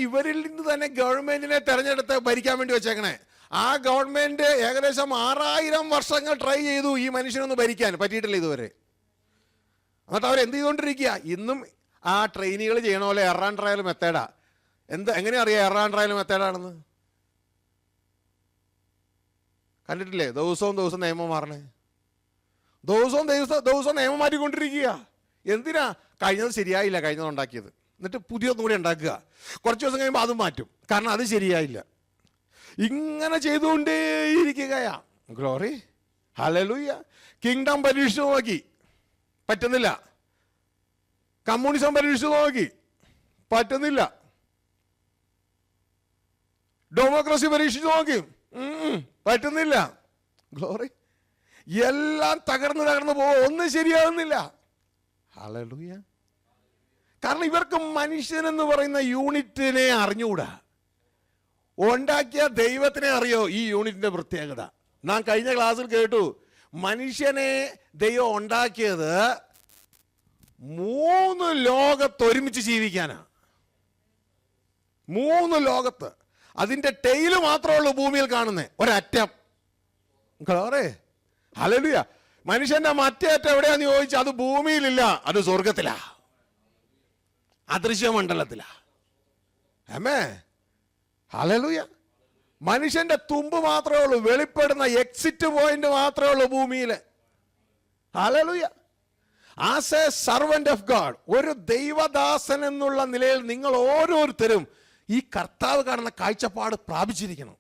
ഇവരിൽ നിന്ന് തന്നെ ഗവൺമെന്റിനെ തെരഞ്ഞെടുത്ത് ഭരിക്കാൻ വേണ്ടി വെച്ചേക്കണേ. ആ ഗവൺമെന്റ് ഏകദേശം 6000 വർഷങ്ങൾ ട്രൈ ചെയ്തു ഈ മനുഷ്യനൊന്ന് ഭരിക്കാൻ, പറ്റിയിട്ടില്ല ഇതുവരെ. എന്നിട്ട് അവരെന്ത് ചെയ്തുകൊണ്ടിരിക്കുക? ഇന്നും ആ ട്രെയിനികൾ ചെയ്യണ പോലെ എറാൻ ട്രയൽ മെത്തേഡാ. എങ്ങനെ അറിയാം എറാൻ ട്രയൽ മെത്തേഡാണെന്ന്? കണ്ടിട്ടില്ലേ? ദിവസവും നിയമം മാറണേ, ദിവസവും നിയമം മാറ്റിക്കൊണ്ടിരിക്കുക. എന്തിനാ? കഴിഞ്ഞത് ശരിയായില്ല, കഴിഞ്ഞത് ഉണ്ടാക്കിയത്, എന്നിട്ട് പുതിയൊന്നും കൂടി ഉണ്ടാക്കുക. കുറച്ച് ദിവസം കഴിയുമ്പോൾ അതും മാറ്റും, കാരണം അത് ശരിയായില്ല. ഇങ്ങനെ ചെയ്തുകൊണ്ടേയിരിക്കുകയാ. ഗ്ലോറി. ഹല്ലേലൂയ. കിങ്ഡം പരീക്ഷിച്ചു നോക്കി, പറ്റുന്നില്ല. കമ്മ്യൂണിസം പരീക്ഷിച്ചു നോക്കി, പറ്റുന്നില്ല. ഡെമോക്രസി പരീക്ഷിച്ചു നോക്കി, പറ്റുന്നില്ല. ഗ്ലോറി. എല്ലാം തകർന്ന് പോകും, ഒന്നും ശരിയാകുന്നില്ല. ഹല്ലേലൂയ. കാരണം ഇവർക്ക് മനുഷ്യനെന്ന് പറയുന്ന യൂണിറ്റിനെ അറിഞ്ഞുകൂടാ. ഉണ്ടാക്കിയ ദൈവത്തിനെ അറിയോ ഈ യൂണിറ്റിന്റെ പ്രത്യേകത? നാം കഴിഞ്ഞ ക്ലാസ്സിൽ കേട്ടു, മനുഷ്യനെ ദൈവം ഉണ്ടാക്കിയത് 3 ലോകത്ത് ഒരുമിച്ച് ജീവിക്കാനാണ്. 3 ലോകത്ത്. അതിന്റെ ടെയില് മാത്രമേ ഉള്ളൂ ഭൂമിയിൽ കാണുന്നേ, ഒരറ്റം. ഗ്ലോറി. ഹല്ലേലൂയ. മനുഷ്യന്റെ മറ്റേ അറ്റം എവിടെയാന്ന് ചോദിച്ചാൽ അത് ഭൂമിയിലില്ല, അത് സ്വർഗത്തിലാ, അദൃശ്യമണ്ഡലത്തിലാ. ആമേ. ഹല്ലേലൂയ. മനുഷ്യന്റെ തുമ്പ് മാത്രമേ ഉള്ളൂ, വെളിപ്പെടുന്ന എക്സിറ്റ് പോയിന്റ് മാത്രമേ ഉള്ളൂ ഭൂമിയിൽ. Hallelujah. As A servant of God, ഒരു ദൈവദാസൻ എന്നുള്ള നിലയിൽ നിങ്ങൾ ഓരോരുത്തരും ഈ കർത്താവ് കാണുന്ന കാഴ്ചപ്പാട് പ്രാപിച്ചിരിക്കണം.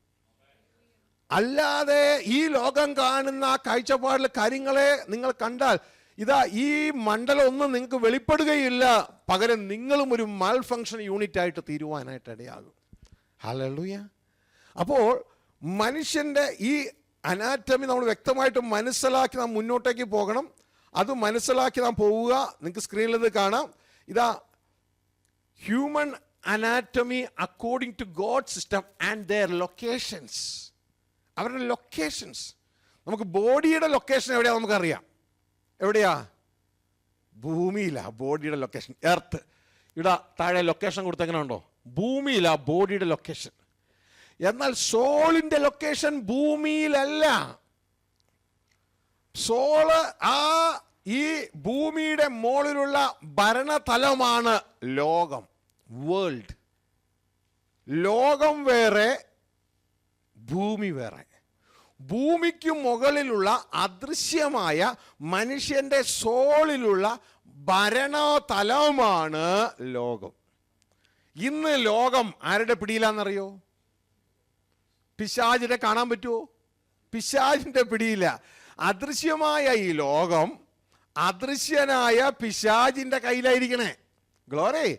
അല്ലാതെ ഈ ലോകം കാണുന്ന കാഴ്ചപ്പാടിലെ കാര്യങ്ങളെ നിങ്ങൾ കണ്ടാൽ ഇതാ ഈ മണ്ഡലം ഒന്നും നിങ്ങൾക്ക് വെളിപ്പെടുകയില്ല. പകരം നിങ്ങളും ഒരു മാൽ ഫങ്ഷൻ യൂണിറ്റ് ആയിട്ട് തീരുവാനായിട്ട് ഇടയാകും. ഹല്ലേലൂയ. അപ്പോൾ മനുഷ്യൻ്റെ ഈ അനാറ്റമി നമ്മൾ വ്യക്തമായിട്ട് മനസ്സിലാക്കി നാം മുന്നോട്ടേക്ക് പോകണം. അത് മനസ്സിലാക്കി നാം പോവുക. നിങ്ങൾക്ക് സ്ക്രീനിൽ ഇത് കാണാം. ഇതാ human anatomy according to God system and their locations. അവരുടെ ലൊക്കേഷൻസ്. നമുക്ക് ബോഡിയുടെ ലൊക്കേഷൻ എവിടെയാ നമുക്കറിയാം. എവിടെയാ? ഭൂമിയിലാ ബോഡിയുടെ ലൊക്കേഷൻ. എർത്ത്. ഇവിടെ താഴെ ലൊക്കേഷൻ കൊടുത്തെങ്ങനെ ഉണ്ടോ? ഭൂമിയിലാ ബോഡിയുടെ ലൊക്കേഷൻ. എന്നാൽ സോളിന്റെ ലൊക്കേഷൻ ഭൂമിയിലല്ല. സോള് ഈ ഭൂമിയുടെ മുകളിലുള്ള ഭരണതലമാണ് ലോകം, വേൾഡ്. ലോകം വേറെ, ഭൂമി വേറെ. ഭൂമിക്ക് മുകളിലുള്ള അദൃശ്യമായ മനുഷ്യന്റെ സോളിലുള്ള ഭരണതലമാണ് ലോകം. ഇന്ന് ലോകം ആരുടെ പിടിയിലാണെന്നറിയോ? പിശാചിനെ കാണാൻ പറ്റുമോ? പിശാചിന്റെ പിടിയില്ല. അദൃശ്യമായ ഈ ലോകം അദൃശ്യനായ പിശാചിന്റെ കയ്യിലായിരിക്കണേ. ഗ്ലോറി.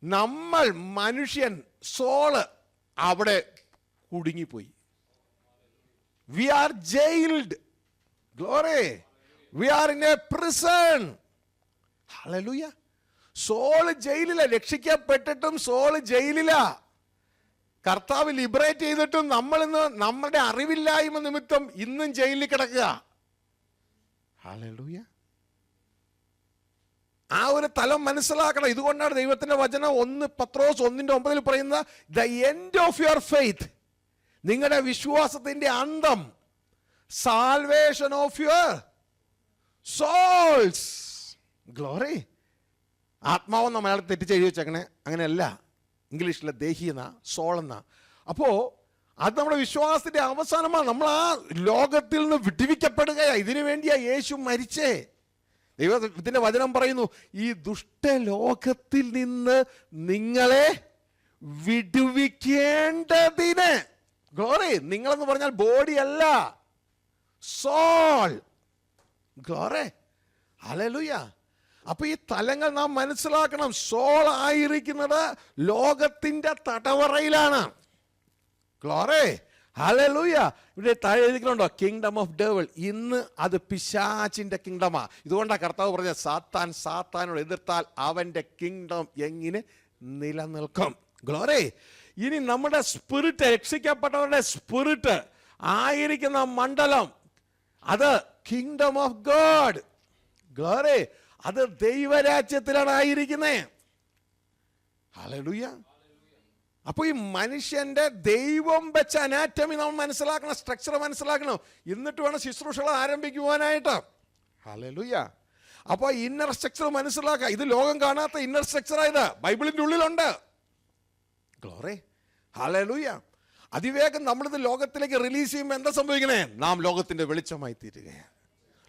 നമ്മൾ മനുഷ്യൻ സോള് അവിടെ കുടുങ്ങിപ്പോയി. We are jailed. Glory. We are in a prison. Hallelujah. Soul ജയിലില. രക്ഷിക്കപ്പെട്ടിട്ടും സോള് ജയിലില. കർത്താവ് ലിബറേറ്റ് ചെയ്തിട്ടും നമ്മളിന്ന് നമ്മുടെ അറിവില്ലായ്മ നിമിത്തം ഇന്നും ജയിലിൽ കിടക്കുക. ഹല്ലേലൂയ. ആ ഒരു തലം മനസ്സിലാക്കണം. ഇതുകൊണ്ടാണ് ദൈവത്തിന്റെ വചനം 1 പത്രോസ് 1:9 പറയുന്നത്, the end of your faith, നിങ്ങളുടെ വിശ്വാസത്തിന്റെ അന്തം, salvation of your souls. Glory. ആത്മാവെന്ന മലയാളത്തിൽ തെറ്റിച്ച് എഴുതി വെച്ചേക്കണേ, അങ്ങനെയല്ല. ഇംഗ്ലീഷിലെ ദേഹി എന്നാ, സോൾ എന്നാ. അപ്പോ അത് നമ്മുടെ വിശ്വാസത്തിന്റെ അവസാനമാണ്. നമ്മൾ ആ ലോകത്തിൽ നിന്ന് വിടുവിക്കപ്പെടുകയാ. ഇതിനു വേണ്ടിയാ യേശു മരിച്ചേ. ദൈവത്തിന്റെ വചനം പറയുന്നു, ഈ ദുഷ്ടലോകത്തിൽ നിന്ന് നിങ്ങളെ വിടുവിക്കേണ്ടതിന്. ഗ്ലോറി. നിങ്ങളെന്ന് പറഞ്ഞാൽ ബോഡി അല്ല, സോൾ. ഗ്ലോറി. ഹല്ലേലൂയ. അപ്പൊ ഈ തലങ്ങൾ നാം മനസ്സിലാക്കണം. സോൾ ആയിരിക്കുന്നത് ലോകത്തിന്റെ തടവറയിലാണ്. ഗ്ലോറി. ഹല്ലേലൂയ. ഇവിടെ താഴെ എഴുതിക്കണുണ്ടോ, കിങ്ഡം ഓഫ് ഡെവിൾ. ഇന്ന് അത് പിശാചിന്റെ കിങ്ഡമാ. ഇതുകൊണ്ടാണ് കർത്താവ് പറഞ്ഞ, സാത്താനോട് എതിർത്താൽ അവന്റെ കിങ്ഡം എങ്ങനെ നിലനിൽക്കും. ഗ്ലോറി. ഇനി നമ്മുടെ സ്പിരിറ്റ്, രക്ഷിക്കപ്പെട്ടവരുടെ സ്പിരിറ്റ് ആയിരിക്കുന്ന മണ്ഡലം, അത് കിങ്ഡം ഓഫ് ഗോഡ്. ഗ്ലോറി. അത് ദൈവരാജ്യത്തിലാണ് ആയിരിക്കുന്നത്. ഹല്ലേലൂയ. അപ്പൊ ഈ മനുഷ്യന്റെ ദൈവം വെച്ച അനാറ്റമി നമ്മൾ മനസ്സിലാക്കണം, സ്ട്രക്ചർ മനസ്സിലാക്കണം. എന്നിട്ട് വേണം ശുശ്രൂഷകൾ ആരംഭിക്കുവാനായിട്ട്. ഹല്ലേലൂയ. അപ്പൊ ഇന്നർ സ്ട്രക്ചർ മനസ്സിലാക്കുക. ഇത് ലോകം കാണാത്ത ഇന്നർ സ്ട്രക്ചറായത് ബൈബിളിന്റെ ഉള്ളിലുണ്ട്. ഗ്ലോറി. ഹല്ലേലൂയ. അതിവേഗം നമ്മളിത് ലോകത്തിലേക്ക് റിലീസ് ചെയ്യുമ്പോൾ എന്താ സംഭവിക്കണേ? നാം ലോകത്തിന്റെ വെളിച്ചമായി തീരുകയാണ്.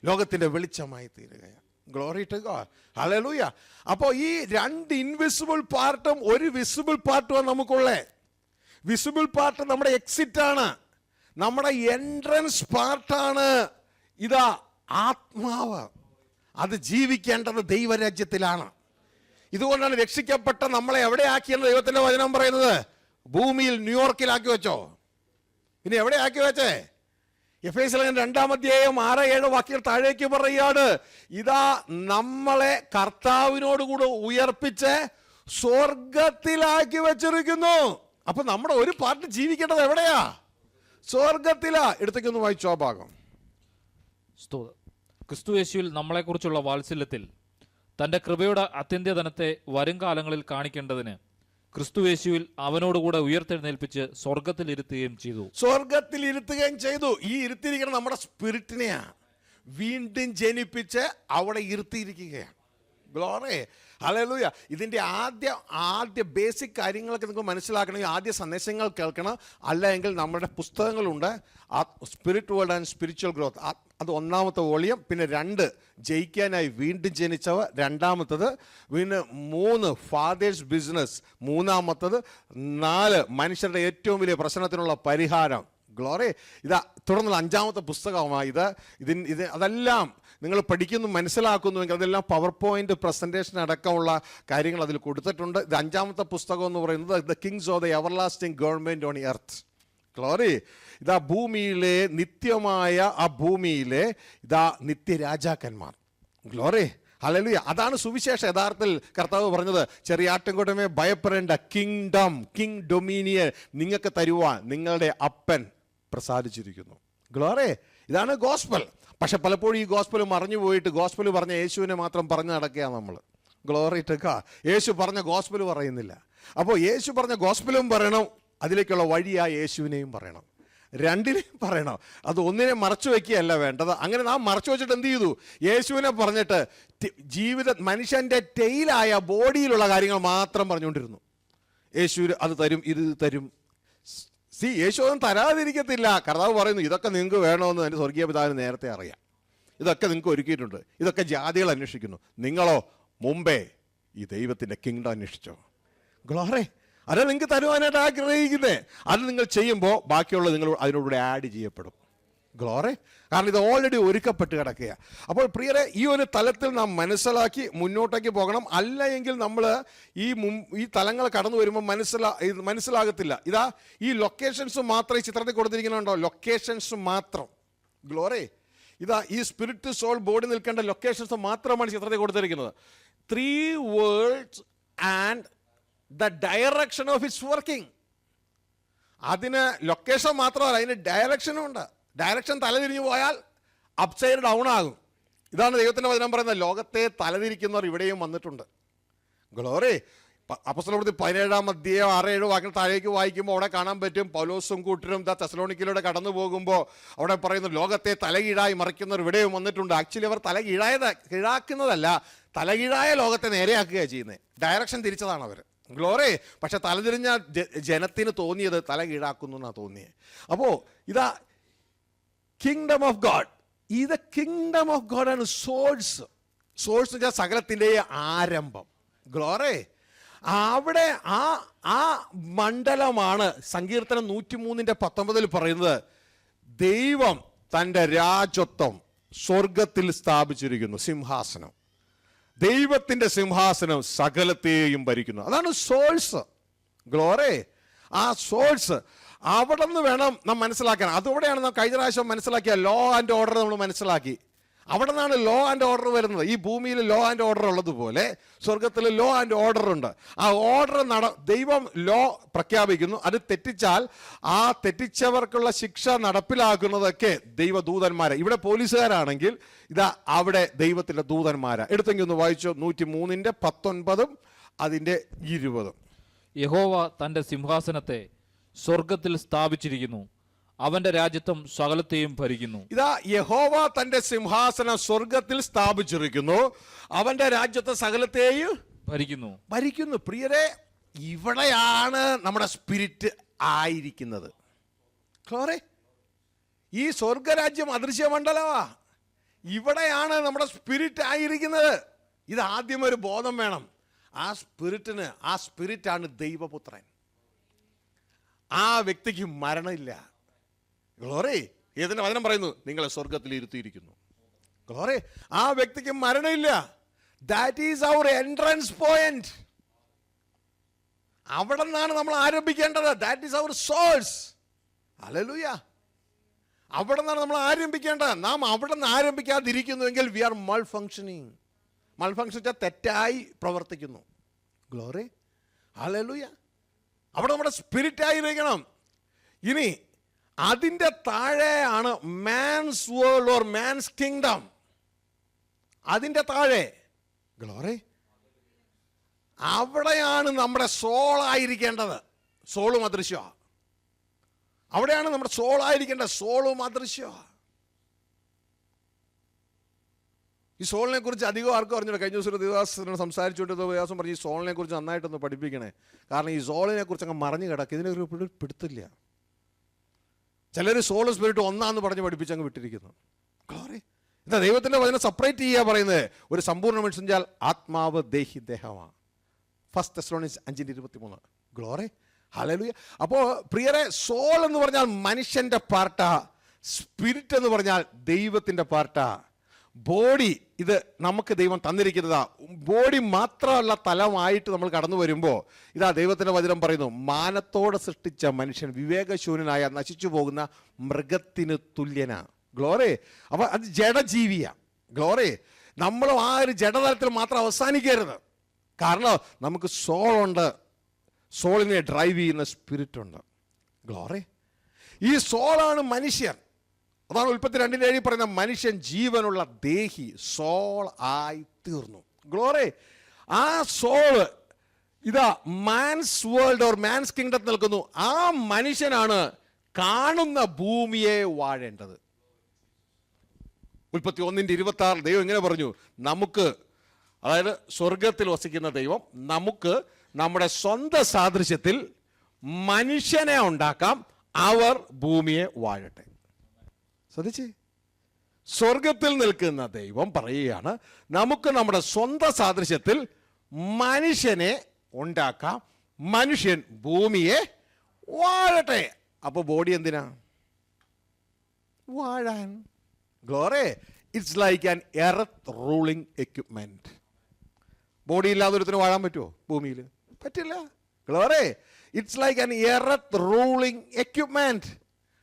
ലോകത്തിന്റെ വെളിച്ചമായി തീരുകയാണ്. Glory to God. ഹല്ലേലൂയ. അപ്പോൾ ഈ 2 ഇൻവിസിബിൾ പാർട്ടും ഒരു വിസിബിൾ പാർട്ടുമാണ് നമുക്കുള്ളേ. വിസിബിൾ പാർട്ട് നമ്മുടെ എക്സിറ്റ് ആണ്, നമ്മുടെ എൻട്രൻസ് പാർട്ടാണ്. ഇതാ ആത്മാവ്. അത് ജീവിക്കേണ്ടത് ദൈവരാജ്യത്തിലാണ്. ഇതുകൊണ്ടാണ് രക്ഷിക്കപ്പെട്ട നമ്മളെ എവിടെ ആക്കിയെന്ന് ദൈവത്തിന്റെ വചനം പറയുന്നത്. ഭൂമിയിൽ ന്യൂയോർക്കിലാക്കി വെച്ചോ. ഇനി എവിടെ ആക്കി വെച്ചേ? എഫേസ്യർ 2-6-7 വാക്യങ്ങൾ താഴേക്ക് പറയുകയാണ്, ഇതാ നമ്മളെ കർത്താവിനോടുകൂടെ ഉയർപ്പിച്ച് സ്വർഗത്തിലാക്കി വെച്ചിരിക്കുന്നു. അപ്പൊ നമ്മുടെ ഒരു പാർട്ട് ജീവിക്കേണ്ടത് എവിടെയാ? സ്വർഗത്തിലാ. എടുത്തേക്കൊന്ന് വായിച്ചോ ആ ഭാഗം. ക്രിസ്തുയേശുവിൽ നമ്മളെക്കുറിച്ചുള്ള വാത്സല്യത്തിൽ തന്റെ കൃപയുടെ അത്യന്ത്യധനത്തെ വരും കാലങ്ങളിൽ കാണിക്കേണ്ടതിന് ക്രിസ്തുയേശുവിൽ അവനോടുകൂടെ ഉയർത്തെഴുന്നേൽപ്പിച്ച് സ്വർഗത്തിൽ ഇരുത്തുകയും ചെയ്തു. സ്വർഗത്തിൽ ഇരുത്തുകയും ചെയ്തു. ഈ ഇരുത്തിയിരിക്കണം നമ്മുടെ സ്പിരിറ്റിനെയാ. വീണ്ടും ജനിപ്പിച്ച് അവിടെ ഇരുത്തിയിരിക്കുകയാണ്. ഗ്ലോറി. ഹല്ലേലൂയ. ഇതിൻ്റെ ആദ്യ ബേസിക് കാര്യങ്ങളൊക്കെ നിങ്ങൾക്ക് മനസ്സിലാക്കണമെങ്കിൽ ആദ്യ സന്ദേശങ്ങൾ കേൾക്കണം. അല്ലെങ്കിൽ നമ്മുടെ പുസ്തകങ്ങളുണ്ട്, spirit world and spiritual growth. അത് 1ാമത്തെ വോളിയം. പിന്നെ 2 ജയിക്കാനായി വീണ്ടും ജനിച്ചവർ, 2ാമത്തത്. പിന്നെ 3 ഫാദേഴ്സ് ബിസിനസ്, 3ാമത്തത്. 4 മനുഷ്യരുടെ ഏറ്റവും വലിയ പ്രശ്നത്തിനുള്ള പരിഹാരം. ഗ്ലോറി. ഇതാ തുടർന്നുള്ള 5ാമത്തെ പുസ്തകമാണ് ഇത്. അതെല്ലാം നിങ്ങൾ പഠിക്കുന്നു, മനസ്സിലാക്കുന്നുവെങ്കിൽ അതെല്ലാം പവർ പോയിന്റ് പ്രസന്റേഷൻ അടക്കമുള്ള കാര്യങ്ങൾ അതിൽ കൊടുത്തിട്ടുണ്ട്. ഇത് 5ാമത്തെ പുസ്തകം എന്ന് പറയുന്നത് the Kings of the everlasting government on earth. Glory. ഇതാ ഭൂമിയിലെ നിത്യമായ ആ ഭൂമിയിലെ ഇതാ നിത്യരാജാക്കന്മാർ. ഗ്ലോറി. ഹല്ലേലൂയ. അതാണ് സുവിശേഷം. യഥാർത്ഥത്തിൽ കർത്താവ് പറഞ്ഞത്, ചെറിയാട്ടിൻകൂട്ടമേ ഭയപ്പെടേണ്ട, കിങ് ഡൊമീനിയൻ നിങ്ങൾക്ക് തരുവാൻ നിങ്ങളുടെ അപ്പൻ പ്രസാദിച്ചിരിക്കുന്നു. ഗ്ലോറി. ഇതാണ് ഗോസ്പൽ. പക്ഷെ പലപ്പോഴും ഈ ഗോസ്പൽ മറഞ്ഞു പോയിട്ട് ഗോസ്പൽ പറഞ്ഞ യേശുവിനെ മാത്രം പറഞ്ഞു നടക്കുക നമ്മൾ. Glory to God. യേശു പറഞ്ഞ ഗോസ്പൽ പറയുന്നില്ല. അപ്പോൾ യേശു പറഞ്ഞ ഗോസ്പലും പറയണം, അതിലേക്കുള്ള വഴിയായ യേശുവിനെയും പറയണം. 2നെയും പറയണം. അത് ഒന്നിനെ മറച്ചു വയ്ക്കുകയല്ല വേണ്ടത്. അങ്ങനെ നാം മറച്ചു വെച്ചിട്ട് എന്ത് ചെയ്തു? യേശുവിനെ പറഞ്ഞിട്ട് മനുഷ്യന്റെ ടെയിലായ ബോഡിയിലുള്ള കാര്യങ്ങൾ മാത്രം പറഞ്ഞുകൊണ്ടിരുന്നു. യേശു അത് തരും, ഇത് തരും. യേശു ഒന്നും തരാതിരിക്കത്തില്ല. കർത്താവ് പറയുന്നു, ഇതൊക്കെ നിങ്ങൾക്ക് വേണമെന്ന് എൻ്റെ സ്വർഗീയ പിതാവിന് നേരത്തെ അറിയാം. ഇതൊക്കെ നിങ്ങൾക്ക് ഒരുക്കിയിട്ടുണ്ട്. ഇതൊക്കെ ജാതികൾ അന്വേഷിക്കുന്നു. നിങ്ങളോ മുമ്പേ ഈ ദൈവത്തിൻ്റെ കിങ്ഡം അന്വേഷിച്ചോ. ഗ്ലോറി, അത് നിങ്ങൾക്ക് തരുവാനായിട്ട് ആഗ്രഹിക്കുന്നേ. അത് നിങ്ങൾ ചെയ്യുമ്പോൾ ബാക്കിയുള്ളത് നിങ്ങൾ അതിനോടുകൂടെ ആഡ് ചെയ്യപ്പെടും. ഗ്ലോറി, കാരണം ഇത് ഓൾറെഡി ഒരുക്കപ്പെട്ട് കിടക്കുക. അപ്പോൾ പ്രിയരെ, ഈ ഒരു തലത്തിൽ നാം മനസ്സിലാക്കി മുന്നോട്ടേക്ക് പോകണം. അല്ല എങ്കിൽ നമ്മൾ ഈ തലങ്ങൾ കടന്നു വരുമ്പോൾ മനസ്സിലാകത്തില്ല. ഇതാ ഈ ലൊക്കേഷൻസ് മാത്രം ഈ ചിത്രത്തിൽ കൊടുത്തിരിക്കുന്നുണ്ടോ, ലൊക്കേഷൻസ് മാത്രം. ഗ്ലോറി, ഇതാ ഈ സ്പിരിറ്റ്, സോൾ, ബോഡി നിൽക്കേണ്ട ലൊക്കേഷൻസ് മാത്രമാണ് ചിത്രത്തിൽ കൊടുത്തിരിക്കുന്നത്. 3 worlds and the direction of its working. അതിന് ലൊക്കേഷൻ മാത്രമല്ല, അതിന് ഡയറക്ഷനും ഉണ്ട്. ഡയറക്ഷൻ തലതിരിഞ്ഞു പോയാൽ അപ്സൈഡ് ഡൗൺ ആകും. ഇതാണ് ദൈവത്തിൻ്റെ വചനം പറയുന്നത്. ലോകത്തെ തലതിരിക്കുന്നവർ ഇവിടെയും വന്നിട്ടുണ്ട്. ഗ്ലോറി, അപ്പോസ്തലപ്രവൃത്തി 17-ാം അധ്യായം 6-7 വാക്യം താഴേക്ക് വായിക്കുമ്പോൾ അവിടെ കാണാൻ പറ്റും. പൗലോസും കൂട്ടരും തെസ്സലോനിക്കയിലൂടെ കടന്നു പോകുമ്പോൾ അവിടെ പറയുന്നു, ലോകത്തെ തലകീഴായി മറിക്കുന്നവർ ഇവിടെയും വന്നിട്ടുണ്ട്. ആക്ച്വലി അവർ കീഴാക്കുന്നതല്ല, തലകീഴായ ലോകത്തെ നേരെയാക്കുകയാണ് ചെയ്യുന്നത്. ഡയറക്ഷൻ തിരിച്ചതാണ് അവർ. ഗ്ലോറി, പക്ഷെ തലതിരിഞ്ഞ ജനത്തിന് തോന്നിയത് തല കീഴാക്കുന്നു എന്നാണ് തോന്നിയത്. അപ്പോൾ ഇതാ കിങ്ഡം ഓഫ് ഗോഡ്. ഇത് കിങ്ഡം ഓഫ് ഗോഡ് ആണ്. സോഴ്സ് എന്ന് വെച്ചാൽ സകലത്തിൻ്റെ ആരംഭം. ഗ്ലോറി, അവിടെ ആ മണ്ഡലമാണ് സങ്കീർത്തനം 103:19 പറയുന്നത്, ദൈവം തൻ്റെ രാജത്വം സ്വർഗത്തിൽ സ്ഥാപിച്ചിരിക്കുന്നു. സിംഹാസനം, ദൈവത്തിൻ്റെ സിംഹാസനം സകലത്തെയും ഭരിക്കുന്നു. അതാണ് സോഴ്സ്. ഗ്ലോറി, ആ സോഴ്സ് അവിടെ നിന്ന് വേണം നാം മനസ്സിലാക്കാൻ. അതോടെയാണ് നാം കഴിഞ്ഞ പ്രാവശ്യം മനസ്സിലാക്കിയ ലോ ആൻഡ് ഓർഡർ നമ്മൾ മനസ്സിലാക്കി. അവിടെ നിന്നാണ് ലോ ആൻഡ് ഓർഡർ വരുന്നത്. ഈ ഭൂമിയിൽ ലോ ആൻഡ് ഓർഡർ ഉള്ളതുപോലെ സ്വർഗത്തിൽ ലോ ആൻഡ് ഓർഡർ ഉണ്ട്. ആ ഓർഡർ ദൈവം ലോ പ്രഖ്യാപിക്കുന്നു. അത് തെറ്റിച്ചാൽ ആ തെറ്റിച്ചവർക്കുള്ള ശിക്ഷ നടപ്പിലാക്കുന്നതൊക്കെ ദൈവദൂതന്മാരെ. ഇവിടെ പോലീസുകാരാണെങ്കിൽ ഇതാ അവിടെ ദൈവത്തിൻ്റെ ദൂതന്മാരാ. എടുത്തെങ്കിൽ ഒന്ന് വായിച്ചോ, 103:19 അതിൻ്റെ 20. യഹോവ തന്റെ സിംഹാസനത്തെ സ്വർഗത്തിൽ സ്ഥാപിച്ചിരിക്കുന്നു, അവന്റെ രാജ്യത്വം സകലത്തെയും ഭരിക്കുന്നു. ഇതാ യഹോവ തന്റെ സിംഹാസനം സ്വർഗത്തിൽ സ്ഥാപിച്ചിരിക്കുന്നു, അവന്റെ രാജ്യത്തെ സകലത്തെയും ഭരിക്കുന്നു. പ്രിയരെ, ഇവിടെയാണ് നമ്മുടെ സ്പിരിറ്റ് ആയിരിക്കുന്നത്. ക്ലോറെ, ഈ സ്വർഗരാജ്യം അദൃശ്യമണ്ഡലമാ. ഇവിടെയാണ് നമ്മുടെ സ്പിരിറ്റ് ആയിരിക്കുന്നത്. ഇത് ആദ്യം ഒരു ബോധം വേണം. ആ സ്പിരിറ്റാണ് ദൈവപുത്രൻ. ആ വ്യക്തിക്ക് മരണമില്ല. ഗ്ലോറി, ഏതിന്റെ വചനം പറയുന്നു, നിങ്ങളെ സ്വർഗത്തിൽ ഇരുത്തിയിരിക്കുന്നു. ഗ്ലോറി, ആ വ്യക്തിക്ക് മരണമില്ല. That is our entrance point. അവിടെ നിന്നാണ് നമ്മൾ ആരംഭിക്കേണ്ടത്. That is our source. Hallelujah. അവിടെ നിന്നാണ് നമ്മൾ ആരംഭിക്കേണ്ടത്. നാം അവിടെ നിന്ന് ആരംഭിക്കാതിരിക്കുന്നുവെങ്കിൽ we are malfunctioning. Malfunction വെച്ചാൽ തെറ്റായി പ്രവർത്തിക്കുന്നു. Glory, hallelujah. അവിടെ നമ്മുടെ സ്പിരിറ്റ് ആയിരിക്കണം. ഇനി അതിൻ്റെ താഴെയാണ് man's world or man's kingdom. അതിൻ്റെ താഴെ ഗ്ലോറി, അവിടെയാണ് നമ്മുടെ സോൾ ആയിരിക്കേണ്ടത്. സോളും അദൃശ്യമാണ്. അവിടെയാണ് നമ്മുടെ സോൾ ആയിരിക്കേണ്ടത്. സോളും അദൃശ്യമാണ്. ഈ സോളിനെ കുറിച്ച് അധികം ആർക്കും അറിഞ്ഞില്ല. കഴിഞ്ഞ ദിവസം ദേവദാസനോട് സംസാരിച്ചുകൊണ്ട് ദേവദാസൻ പറഞ്ഞു, ഈ സോളിനെ കുറിച്ച് നന്നായിട്ടൊന്ന് പഠിപ്പിക്കണേ. കാരണം ഈ സോളിനെ കുറിച്ച് അങ്ങ് മറിഞ്ഞു കിടക്കുക. ഇതിനൊരു പിടുത്തില്ല. ചിലർ സോൾ സ്പിരിറ്റ് ഒന്നാന്ന് പറഞ്ഞ് പഠിപ്പിച്ചങ്ങ് വിട്ടിരിക്കുന്നു. ഗ്ലോറി, എന്താ ദൈവത്തിൻ്റെ വചനം സെപ്പറേറ്റ് ചെയ്യുക പറയുന്നത്. ഒരു സമ്പൂർണ്ണ മനുഷ്യൻ വെച്ചാൽ ആത്മാവ് ദേഹി ദേഹമാണ്. 1 തെസ്സലോനിക്കൻസ് 5:23. Glory, hallelujah. അപ്പോൾ പ്രിയരെ, സോൾ എന്ന് പറഞ്ഞാൽ മനുഷ്യൻ്റെ പാർട്ടാ. സ്പിരിറ്റ് എന്ന് പറഞ്ഞാൽ ദൈവത്തിൻ്റെ പാർട്ടാ. ബോഡി ഇത് നമുക്ക് ദൈവം തന്നിരിക്കുന്നതാ. ബോഡി മാത്രമല്ല, തലമായിട്ട് നമ്മൾ കടന്നു വരുമ്പോൾ ഇതാ ദൈവത്തിൻ്റെ വചനം പറയുന്നു, മാനത്തോടെ സൃഷ്ടിച്ച മനുഷ്യൻ വിവേകശൂന്യനായ നശിച്ചു പോകുന്ന മൃഗത്തിന് തുല്യനാ. ഗ്ലോറി, അപ്പോൾ അത് ജഡജീവിയാ. ഗ്ലോറി, നമ്മൾ ആ ഒരു ജഡതലത്തിൽ മാത്രം അവസാനിക്കരുത്. കാരണം നമുക്ക് സോളുണ്ട്. സോളിനെ ഡ്രൈവ് ചെയ്യുന്ന സ്പിരിറ്റ് ഉണ്ട്. ഗ്ലോറി, ഈ സോളാണ് മനുഷ്യൻ. അതാണ് ഉൽപ്പത്തി 2:7 പറയുന്ന മനുഷ്യൻ ജീവനുള്ള ദേഹി സോൾ ആയി തീർന്നു. ഗ്ലോറി, ആ സോള് ഇതാ മാൻസ് വേൾഡ് ഓർ മാൻസ് കിങ്ഡത്തിൽ നിൽക്കുന്നു. ആ മനുഷ്യനാണ് കാണുന്ന ഭൂമിയെ വാഴേണ്ടത്. ഉൽപ്പത്തി 1:26 ദൈവം ഇങ്ങനെ പറഞ്ഞു, നമുക്ക്, അതായത് സ്വർഗത്തിൽ വസിക്കുന്ന ദൈവം നമുക്ക് നമ്മുടെ സ്വന്തം സാദൃശ്യത്തിൽ മനുഷ്യനെ ഉണ്ടാക്കാം, അവർ ഭൂമിയെ വാഴട്ടെ. ശ്രദ്ധിച്ചേ, സ്വർഗത്തിൽ നിൽക്കുന്ന ദൈവം പറയുകയാണ്, നമുക്ക് നമ്മുടെ സ്വന്തം സാദൃശ്യത്തിൽ മനുഷ്യനെ ഉണ്ടാക്കാം, മനുഷ്യൻ ഭൂമിയെ വാഴട്ടെ. അപ്പൊ ബോഡി എന്തിനാ? വാഴാൻ. Glory, it's like an earth ruling equipment. Body ഇല്ലാതെ ഒരുത്തിന് വാഴാൻ പറ്റുമോ ഭൂമിയിൽ? പറ്റില്ല. Glory, it's like an earth ruling equipment.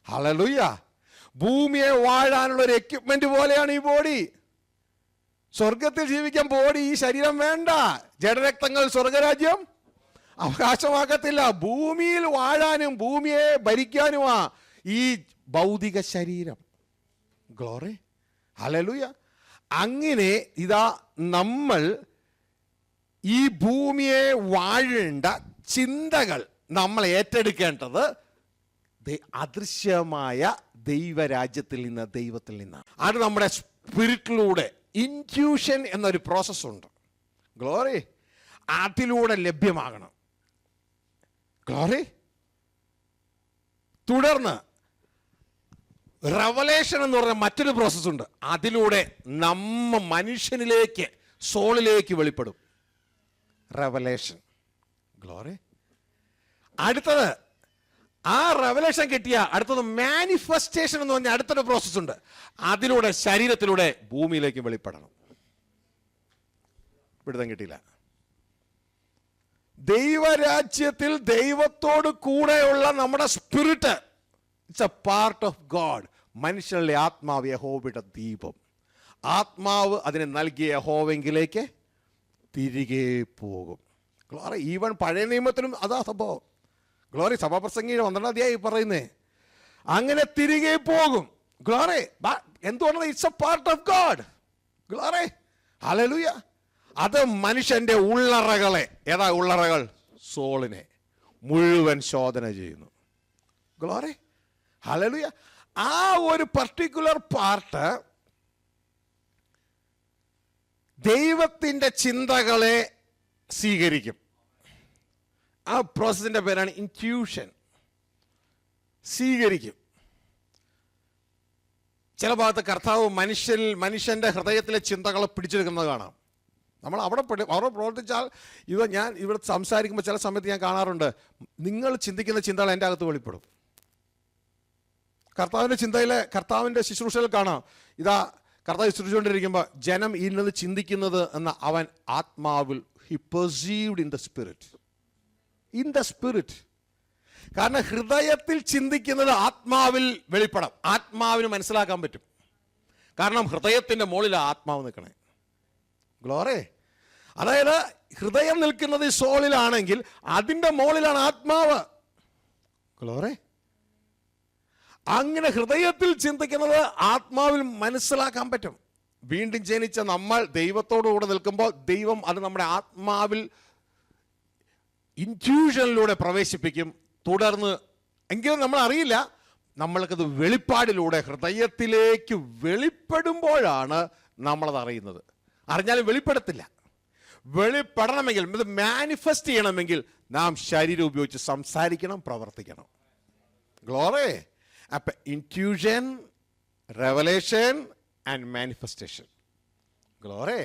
Hallelujah. ഭൂമിയെ വാഴാനുള്ള ഒരു എക്യുപ്മെന്റ് പോലെയാണ് ഈ ബോഡി. സ്വർഗത്തിൽ ജീവിക്കാൻ ബോഡി, ഈ ശരീരം വേണ്ട. ജഡരക്തങ്ങൾ സ്വർഗരാജ്യം അവകാശമാക്കത്തില്ല. ഭൂമിയിൽ വാഴാനും ഭൂമിയെ ഭരിക്കാനുമാ ഈ ഭൗതിക ശരീരം. Glory, hallelujah. അങ്ങനെ ഇതാ നമ്മൾ ഈ ഭൂമിയെ വാഴേണ്ട ചിന്തകൾ നമ്മൾ ഏറ്റെടുക്കേണ്ടത് അദൃശ്യമായ ദൈവരാജ്യത്തിൽ നിന്ന്, ദൈവത്തിൽ നിന്നാണ്. അത് നമ്മുടെ സ്പിരിറ്റിലൂടെ ഇൻറ്റ്യൂഷൻ എന്നൊരു പ്രോസസ്സുണ്ട്. ഗ്ലോറി, അതിലൂടെ ലഭ്യമാകണം. ഗ്ലോറി. തുടർന്ന് റെവലേഷൻ എന്ന് പറഞ്ഞ മറ്റൊരു പ്രോസസ്സുണ്ട്. അതിലൂടെ മനുഷ്യനിലേക്ക്, സോളിലേക്ക് വെളിപ്പെടും റെവലേഷൻ. ഗ്ലോറി. അടുത്തത്, ആ റെവലേഷൻ കിട്ടിയ അടുത്തത് മാനിഫെസ്റ്റേഷൻ എന്ന് പറഞ്ഞ അടുത്തൊരു പ്രോസസ് ഉണ്ട്. അതിലൂടെ ശരീരത്തിലൂടെ ഭൂമിയിലേക്ക് വെളിപ്പെടണം. പിടുത്തം കിട്ടിയില്ല. ദൈവരാജ്യത്തിൽ ദൈവത്തോട് കൂടെയുള്ള നമ്മുടെ spirit, it's A part of God. മനുഷ്യരുടെ ആത്മാവ് യഹോവയുടെ ദീപം. ആത്മാവ് അതിനെ നൽകിയ യഹോവെങ്കിലേക്ക് തിരികെ പോകും. ഗ്ലോറി. ഈവൻ പഴയ നിയമത്തിലും അതാ സംഭവം. ഗ്ലോറി, സഭാപ്രസംഗി 12 അധ്യായം പറയുന്നേ, അങ്ങനെ തിരികെ പോകും. ഗ്ലോറി. എന്തുകൊണ്ടാണ്? It's A part of God. Glory, hallelujah. അത് മനുഷ്യന്റെ ഉള്ളറകളെ, ഏതാ ഉള്ളറകൾ? സോളിനെ മുഴുവൻ ശോധന ചെയ്യുന്നു. Glory, hallelujah. ആ ഒരു പർട്ടിക്കുലർ പാർട്ട് ദൈവത്തിൻ്റെ ചിന്തകളെ സ്വീകരിക്കും. ആ പ്രോസസ്സിൻ്റെ പേരാണ് ഇൻറ്റ്യൂഷൻ. സ്വീകരിക്കും. ചില ഭാഗത്ത് കർത്താവ് മനുഷ്യൻ്റെ ഹൃദയത്തിലെ ചിന്തകളെ പിടിച്ചെടുക്കുന്നത് കാണാം. നമ്മൾ അവിടെ പ്രവർത്തിച്ചാൽ ഞാൻ ഇവിടെ സംസാരിക്കുമ്പോൾ ചില സമയത്ത് ഞാൻ കാണാറുണ്ട്, നിങ്ങൾ ചിന്തിക്കുന്ന ചിന്തകൾ എൻ്റെ അകത്ത് വെളിപ്പെടും. കർത്താവിൻ്റെ ശുശ്രൂഷയിൽ കാണാം, ഇതാ കർത്താവ് ശുശ്രൂഷിച്ചുകൊണ്ടിരിക്കുമ്പോൾ ജനം ഇന്നത് ചിന്തിക്കുന്നത് എന്ന അവൻ ആത്മാവിൽ, he perceived in the spirit. In the spirit. കാരണം ഹൃദയത്തിൽ ചിന്തിക്കുന്നത് ആത്മാവിൽ വെളിപ്പെടാം. ആത്മാവിന് മനസ്സിലാക്കാൻ പറ്റും. കാരണം ഹൃദയത്തിൻ്റെ മുകളിലാണ് ആത്മാവ് നിൽക്കണേ. ഗ്ലോറി. അതായത് ഹൃദയം നിൽക്കുന്നത് ഈ സോളിലാണെങ്കിൽ അതിൻ്റെ മുകളിലാണ് ആത്മാവ്. ഗ്ലോറി. അങ്ങനെ ഹൃദയത്തിൽ ചിന്തിക്കുന്നത് ആത്മാവിൽ മനസ്സിലാക്കാൻ പറ്റും. വീണ്ടും ജനിച്ച നമ്മൾ ദൈവത്തോടുകൂടെ നിൽക്കുമ്പോൾ ദൈവം അത് നമ്മുടെ ആത്മാവിൽ ഇൻറ്റ്യൂഷനിലൂടെ പ്രവേശിപ്പിക്കും. തുടർന്ന് എങ്കിലും നമ്മൾ അറിയില്ല, നമ്മൾക്കത് വെളിപ്പാടിലൂടെ ഹൃദയത്തിലേക്ക് വെളിപ്പെടുമ്പോഴാണ് നമ്മളത് അറിയുന്നത്. അറിഞ്ഞാലും വെളിപ്പെടത്തില്ല. വെളിപ്പെടണമെങ്കിൽ, ഇത് മാനിഫെസ്റ്റ് ചെയ്യണമെങ്കിൽ നാം ശരീരം ഉപയോഗിച്ച് സംസാരിക്കണം, പ്രവർത്തിക്കണം. ഗ്ലോറി. അപ്പം intuition, revelation and manifestation. Glory.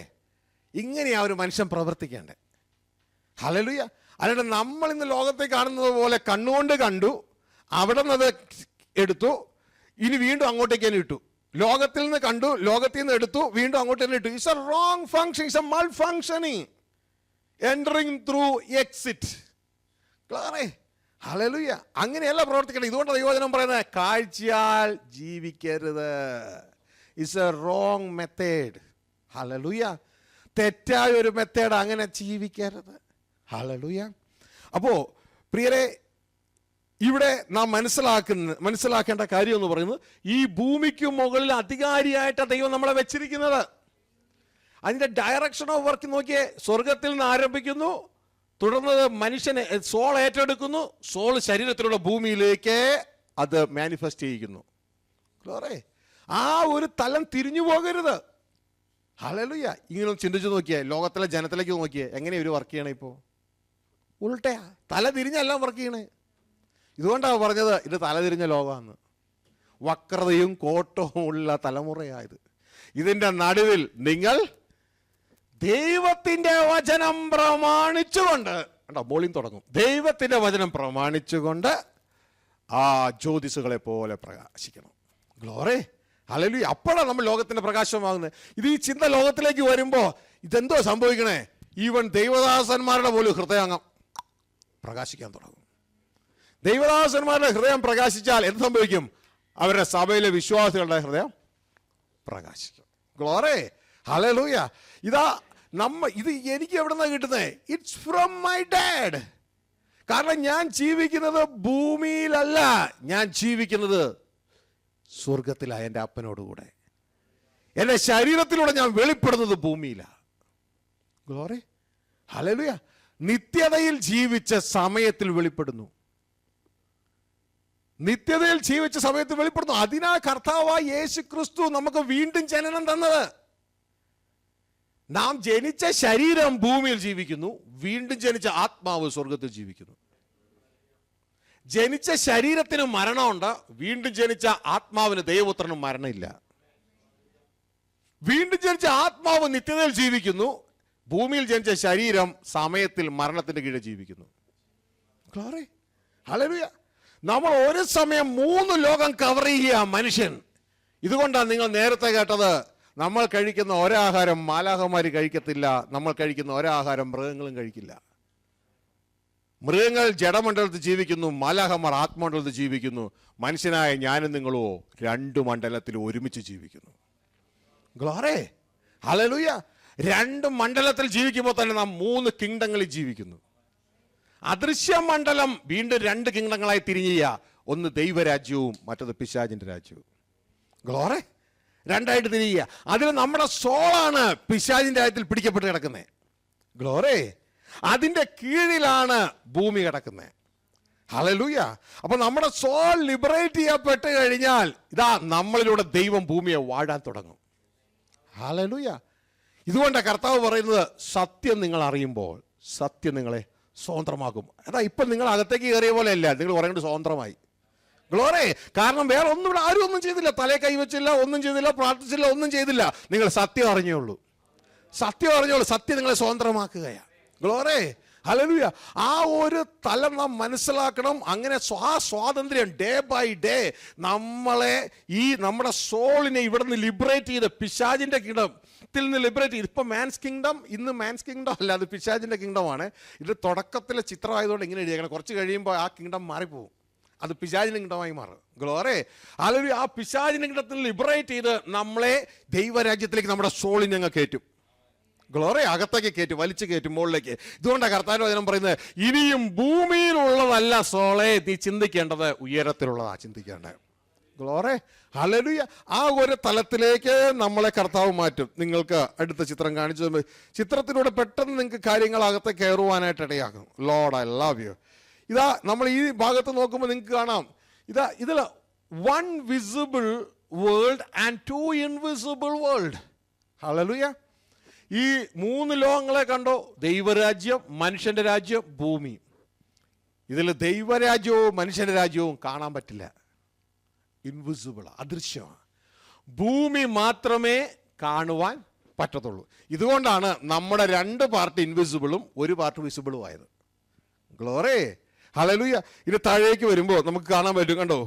ഇങ്ങനെയാ ഒരു മനുഷ്യൻ പ്രവർത്തിക്കേണ്ടത്. ഹല്ലേലൂയ. അല്ലാണ്ട് നമ്മൾ ഇന്ന് ലോകത്തെ കാണുന്നത് പോലെ കണ്ണുകൊണ്ട് കണ്ടു, അവിടെ നിന്നത് എടുത്തു, ഇനി വീണ്ടും അങ്ങോട്ടേക്ക് തന്നെ ഇട്ടു. ലോകത്തിൽ നിന്ന് കണ്ടു, ലോകത്തിൽ നിന്ന് എടുത്തു, വീണ്ടും അങ്ങോട്ട് തന്നെ ഇട്ടു. It's a wrong function. It's a malfunctioning. Entering through exit. ക്ലിയറേ? ഹല്ലേലൂയ. അങ്ങനെയല്ല പ്രവർത്തിക്കണം. ഇതുകൊണ്ട് ദൈവവചനം പറയുന്നത് കാഴ്ചയാൽ ജീവിക്കരുത്. It's a wrong method. Hallelujah. തെറ്റായ ഒരു മെത്തേഡ്. അങ്ങനെ ജീവിക്കരുത്. ഹല്ലേലൂയ. അപ്പോൾ പ്രിയരെ, ഇവിടെ നാം മനസ്സിലാക്കേണ്ട കാര്യം എന്ന് പറയുന്നത്, ഈ ഭൂമിക്ക് മുകളിൽ അധികാരിയായിട്ടാണ് ദൈവം നമ്മളെ വെച്ചിരിക്കുന്നത്. അതിൻ്റെ ഡയറക്ഷൻ ഓഫ് വർക്ക് നോക്കിയേ. സ്വർഗത്തിൽ നിന്ന് ആരംഭിക്കുന്നു, തുടർന്ന് മനുഷ്യനെ സോൾ ഏറ്റെടുക്കുന്നു, സോൾ ശരീരത്തിലുള്ള ഭൂമിയിലേക്ക് അത് മാനിഫെസ്റ്റ് ചെയ്യിക്കുന്നു. ക്ലിയറേ? ആ ഒരു തലം തിരിഞ്ഞു പോകരുത്. ഹല്ലേലൂയ. ഇങ്ങനെ ചിന്തിച്ചു നോക്കിയേ, ലോകത്തിലെ ജനത്തിലേക്ക് നോക്കിയേ, എങ്ങനെയാണ് ഇവർ വർക്ക് ചെയ്യണം ഇപ്പോൾ? ഉൾട്ടയാ, തല തിരിഞ്ഞെല്ലാം വർക്ക് ചെയ്യണേ. ഇതുകൊണ്ടാണ് പറഞ്ഞത് ഇത് തലതിരിഞ്ഞ ലോകമാണ്. വക്രതയും കോട്ടവും ഉള്ള തലമുറയായത്. ഇതിൻ്റെ നടുവിൽ നിങ്ങൾ ദൈവത്തിൻ്റെ വചനം പ്രമാണിച്ചുകൊണ്ട്, ബോളിംഗ് തുടങ്ങും, ദൈവത്തിൻ്റെ വചനം പ്രമാണിച്ചുകൊണ്ട് ആ ജ്യോതിസുകളെ പോലെ പ്രകാശിക്കണം. Glory, hallelujah. അപ്പോഴാണ് നമ്മൾ ലോകത്തിൻ്റെ പ്രകാശമാകുന്നത്. ഇത് ഈ ചിന്ത ലോകത്തിലേക്ക് വരുമ്പോൾ ഇതെന്തോ സംഭവിക്കണേ, ഈവൻ ദൈവദാസന്മാരുടെ പോലും ഹൃദയം പ്രകാശിക്കാൻ തുടങ്ങും. ദൈവദാസന്മാരുടെ ഹൃദയം പ്രകാശിച്ചാൽ എന്ത് സംഭവിക്കും? അവരുടെ സഭയിലെ വിശ്വാസികളുടെ ഹൃദയം പ്രകാശിക്കും. Glory, hallelujah. ഇത് എനിക്ക് എവിടെ നിന്നാണ് കിട്ടുന്നത്? It's from my dad. കാരണം ഞാൻ ജീവിക്കുന്നത് ഭൂമിയിലല്ല, ഞാൻ ജീവിക്കുന്നത് സ്വർഗത്തിലാണ്, എൻ്റെ അപ്പനോടുകൂടെ. എൻ്റെ ശരീരത്തിലൂടെ ഞാൻ വെളിപ്പെടുന്നത് ഭൂമിയിലാണ്. Glory, hallelujah. നിത്യതയിൽ ജീവിച്ച സമയത്തിൽ വെളിപ്പെടുന്നു. നിത്യതയിൽ ജീവിച്ച സമയത്ത് വെളിപ്പെടുന്നു. അതിനാ കർത്താവായ യേശു ക്രിസ്തു നമുക്ക് വീണ്ടും ജനനം തന്നത്. നാം ജനിച്ച ശരീരം ഭൂമിയിൽ ജീവിക്കുന്നു, വീണ്ടും ജനിച്ച ആത്മാവ് സ്വർഗത്തിൽ ജീവിക്കുന്നു. ജനിച്ച ശരീരത്തിന് മരണമുണ്ട്, വീണ്ടും ജനിച്ച ആത്മാവിന് ദൈവപുത്രനും മരണമില്ല. വീണ്ടും ജനിച്ച ആത്മാവ് നിത്യതയിൽ ജീവിക്കുന്നു, ഭൂമിയിൽ ജനിച്ച ശരീരം സമയത്തിൽ മരണത്തിന്റെ കീഴിൽ ജീവിക്കുന്നു. Glory, hallelujah. നമ്മൾ ഒരു സമയം 3 ലോകം കവർ ചെയ്യുക മനുഷ്യൻ. ഇതുകൊണ്ടാണ് നിങ്ങൾ നേരത്തെ കേട്ടത്, നമ്മൾ കഴിക്കുന്ന ഒരാഹാരം മാലാഖമാര് കഴിക്കത്തില്ല, നമ്മൾ കഴിക്കുന്ന ഒരാഹാരം മൃഗങ്ങളും കഴിക്കില്ല. മൃഗങ്ങൾ ജഡമണ്ഡലത്തിൽ ജീവിക്കുന്നു, മാലാഖമാർ ആത്മമണ്ഡലത്തിൽ ജീവിക്കുന്നു. മനുഷ്യനായ ഞാനും നിങ്ങളോ 2 മണ്ഡലത്തിൽ ഒരുമിച്ച് ജീവിക്കുന്നു. Glory, hallelujah. 2 മണ്ഡലത്തിൽ ജീവിക്കുമ്പോൾ തന്നെ നാം 3 കിങ്ഡങ്ങളിൽ ജീവിക്കുന്നു. അദൃശ്യ മണ്ഡലം വീണ്ടും 2 കിങ്ഡങ്ങളായി തിരിഞ്ഞുക. ഒന്ന് ദൈവരാജ്യവും മറ്റത് പിശാചിന്റെ രാജ്യവും. ഗ്ലോറി, 2ആയിട്ട് തിരിയുക. അതിൽ നമ്മുടെ സോളാണ് പിശാചിന്റെ രാജ്യത്തിൽ പിടിക്കപ്പെട്ട് കിടക്കുന്നത്. ഗ്ലോറി, അതിൻ്റെ കീഴിലാണ് ഭൂമി കിടക്കുന്നത്. ഹല്ലേലൂയ. അപ്പൊ നമ്മുടെ സോൾ ലിബറേറ്റ് ചെയ്യപ്പെട്ട് കഴിഞ്ഞാൽ ഇതാ നമ്മളിലൂടെ ദൈവം ഭൂമിയെ വാഴാൻ തുടങ്ങും. ഹല്ലേലൂയ. ഇതുകൊണ്ട് കർത്താവ് പറയുന്നത്, സത്യം നിങ്ങൾ അറിയുമ്പോൾ സത്യം നിങ്ങളെ സ്വതന്ത്രമാക്കും. അതാ ഇപ്പം നിങ്ങൾ അകത്തേക്ക് കയറിയ പോലെ അല്ല, നിങ്ങൾ പറയുന്നത് സ്വതന്ത്രമായി. ഗ്ലോറി, കാരണം വേറെ ഒന്നും ഇവിടെ ആരും ഒന്നും ചെയ്തില്ല, തലേ കൈവച്ചില്ല, ഒന്നും ചെയ്തില്ല, പ്രാർത്ഥിച്ചില്ല, ഒന്നും ചെയ്തില്ല. നിങ്ങൾ സത്യം അറിഞ്ഞുള്ളൂ. സത്യം അറിഞ്ഞോളൂ, സത്യം നിങ്ങളെ സ്വതന്ത്രമാക്കുകയാണ്. Glory, hallelujah. ആ ഒരു തലം നാം മനസ്സിലാക്കണം. അങ്ങനെ ആ സ്വാതന്ത്ര്യം ഡേ ബൈ ഡേ നമ്മളെ നമ്മുടെ സോളിനെ ഇവിടെ നിന്ന് ലിബറേറ്റ് ചെയ്ത് പിശാചിന്റെ കിങ്ഡത്തിൽ നിന്ന് ലിബറേറ്റ് ചെയ്ത്. ഇപ്പം മാൻസ് കിങ്ഡം, ഇന്ന് മാൻസ് കിങ്ഡം അല്ല, അത് പിശാചിന്റെ കിങ്ഡമാണ്. ഇത് തുടക്കത്തിലെ ചിത്രമായതുകൊണ്ട് ഇങ്ങനെ എഴുതിയേക്കണം. കുറച്ച് കഴിയുമ്പോൾ ആ കിങ്ഡം മാറിപ്പോവും, അത് പിശാചിന്റെ കിങ്ഡമായി മാറും. Glory, hallelujah. ആ പിശാചിന്റെ കിങ്ഡത്തിൽ ലിബറേറ്റ് ചെയ്ത് നമ്മളെ ദൈവരാജ്യത്തിലേക്ക് നമ്മുടെ സോളിനെ അങ്ങ് കയറ്റും. ഗ്ലോറി, അകത്തേക്ക് കയറ്റും, വലിച്ചു കയറ്റും മുകളിലേക്ക്. ഇതുകൊണ്ടാണ് കർത്താവിന്റെ വചനം പറയുന്നത്, ഇനിയും ഭൂമിയിലുള്ളതല്ല സോളെ നീ ചിന്തിക്കേണ്ടത്, ഉയരത്തിലുള്ളതാ ചിന്തിക്കേണ്ടത്. Glory, hallelujah. ആ ഒരു തലത്തിലേക്ക് നമ്മളെ കർത്താവ് മാറ്റും. നിങ്ങൾക്ക് അടുത്ത ചിത്രം കാണിച്ചു, ചിത്രത്തിലൂടെ പെട്ടെന്ന് നിങ്ങൾക്ക് കാര്യങ്ങൾ അകത്തെ കയറുവാനായിട്ട് ഇടയാക്കും. Lord, I love U. ഇതാ നമ്മൾ ഈ ഭാഗത്ത് നോക്കുമ്പോൾ നിങ്ങൾക്ക് കാണാം, ഇതിൽ 1 visible world and 2 invisible world. Hallelujah. ഈ 3 ലോകങ്ങളെ കണ്ടോ? ദൈവരാജ്യം, മനുഷ്യന്റെ രാജ്യം, ഭൂമി. ഇതിൽ ദൈവരാജ്യവും മനുഷ്യന്റെ രാജ്യവും കാണാൻ പറ്റില്ല, ഇൻവിസിബിൾ, അദൃശ്യമാണ്. ഭൂമി മാത്രമേ കാണുവാൻ പറ്റത്തുള്ളൂ. ഇതുകൊണ്ടാണ് നമ്മുടെ 2 പാർട്ട് ഇൻവിസിബിളും 1 പാർട്ട് വിസിബിളും ആയത്. Glory, hallelujah. ഇത് താഴേക്ക് വരുമ്പോൾ നമുക്ക് കാണാൻ പറ്റും, കണ്ടോ?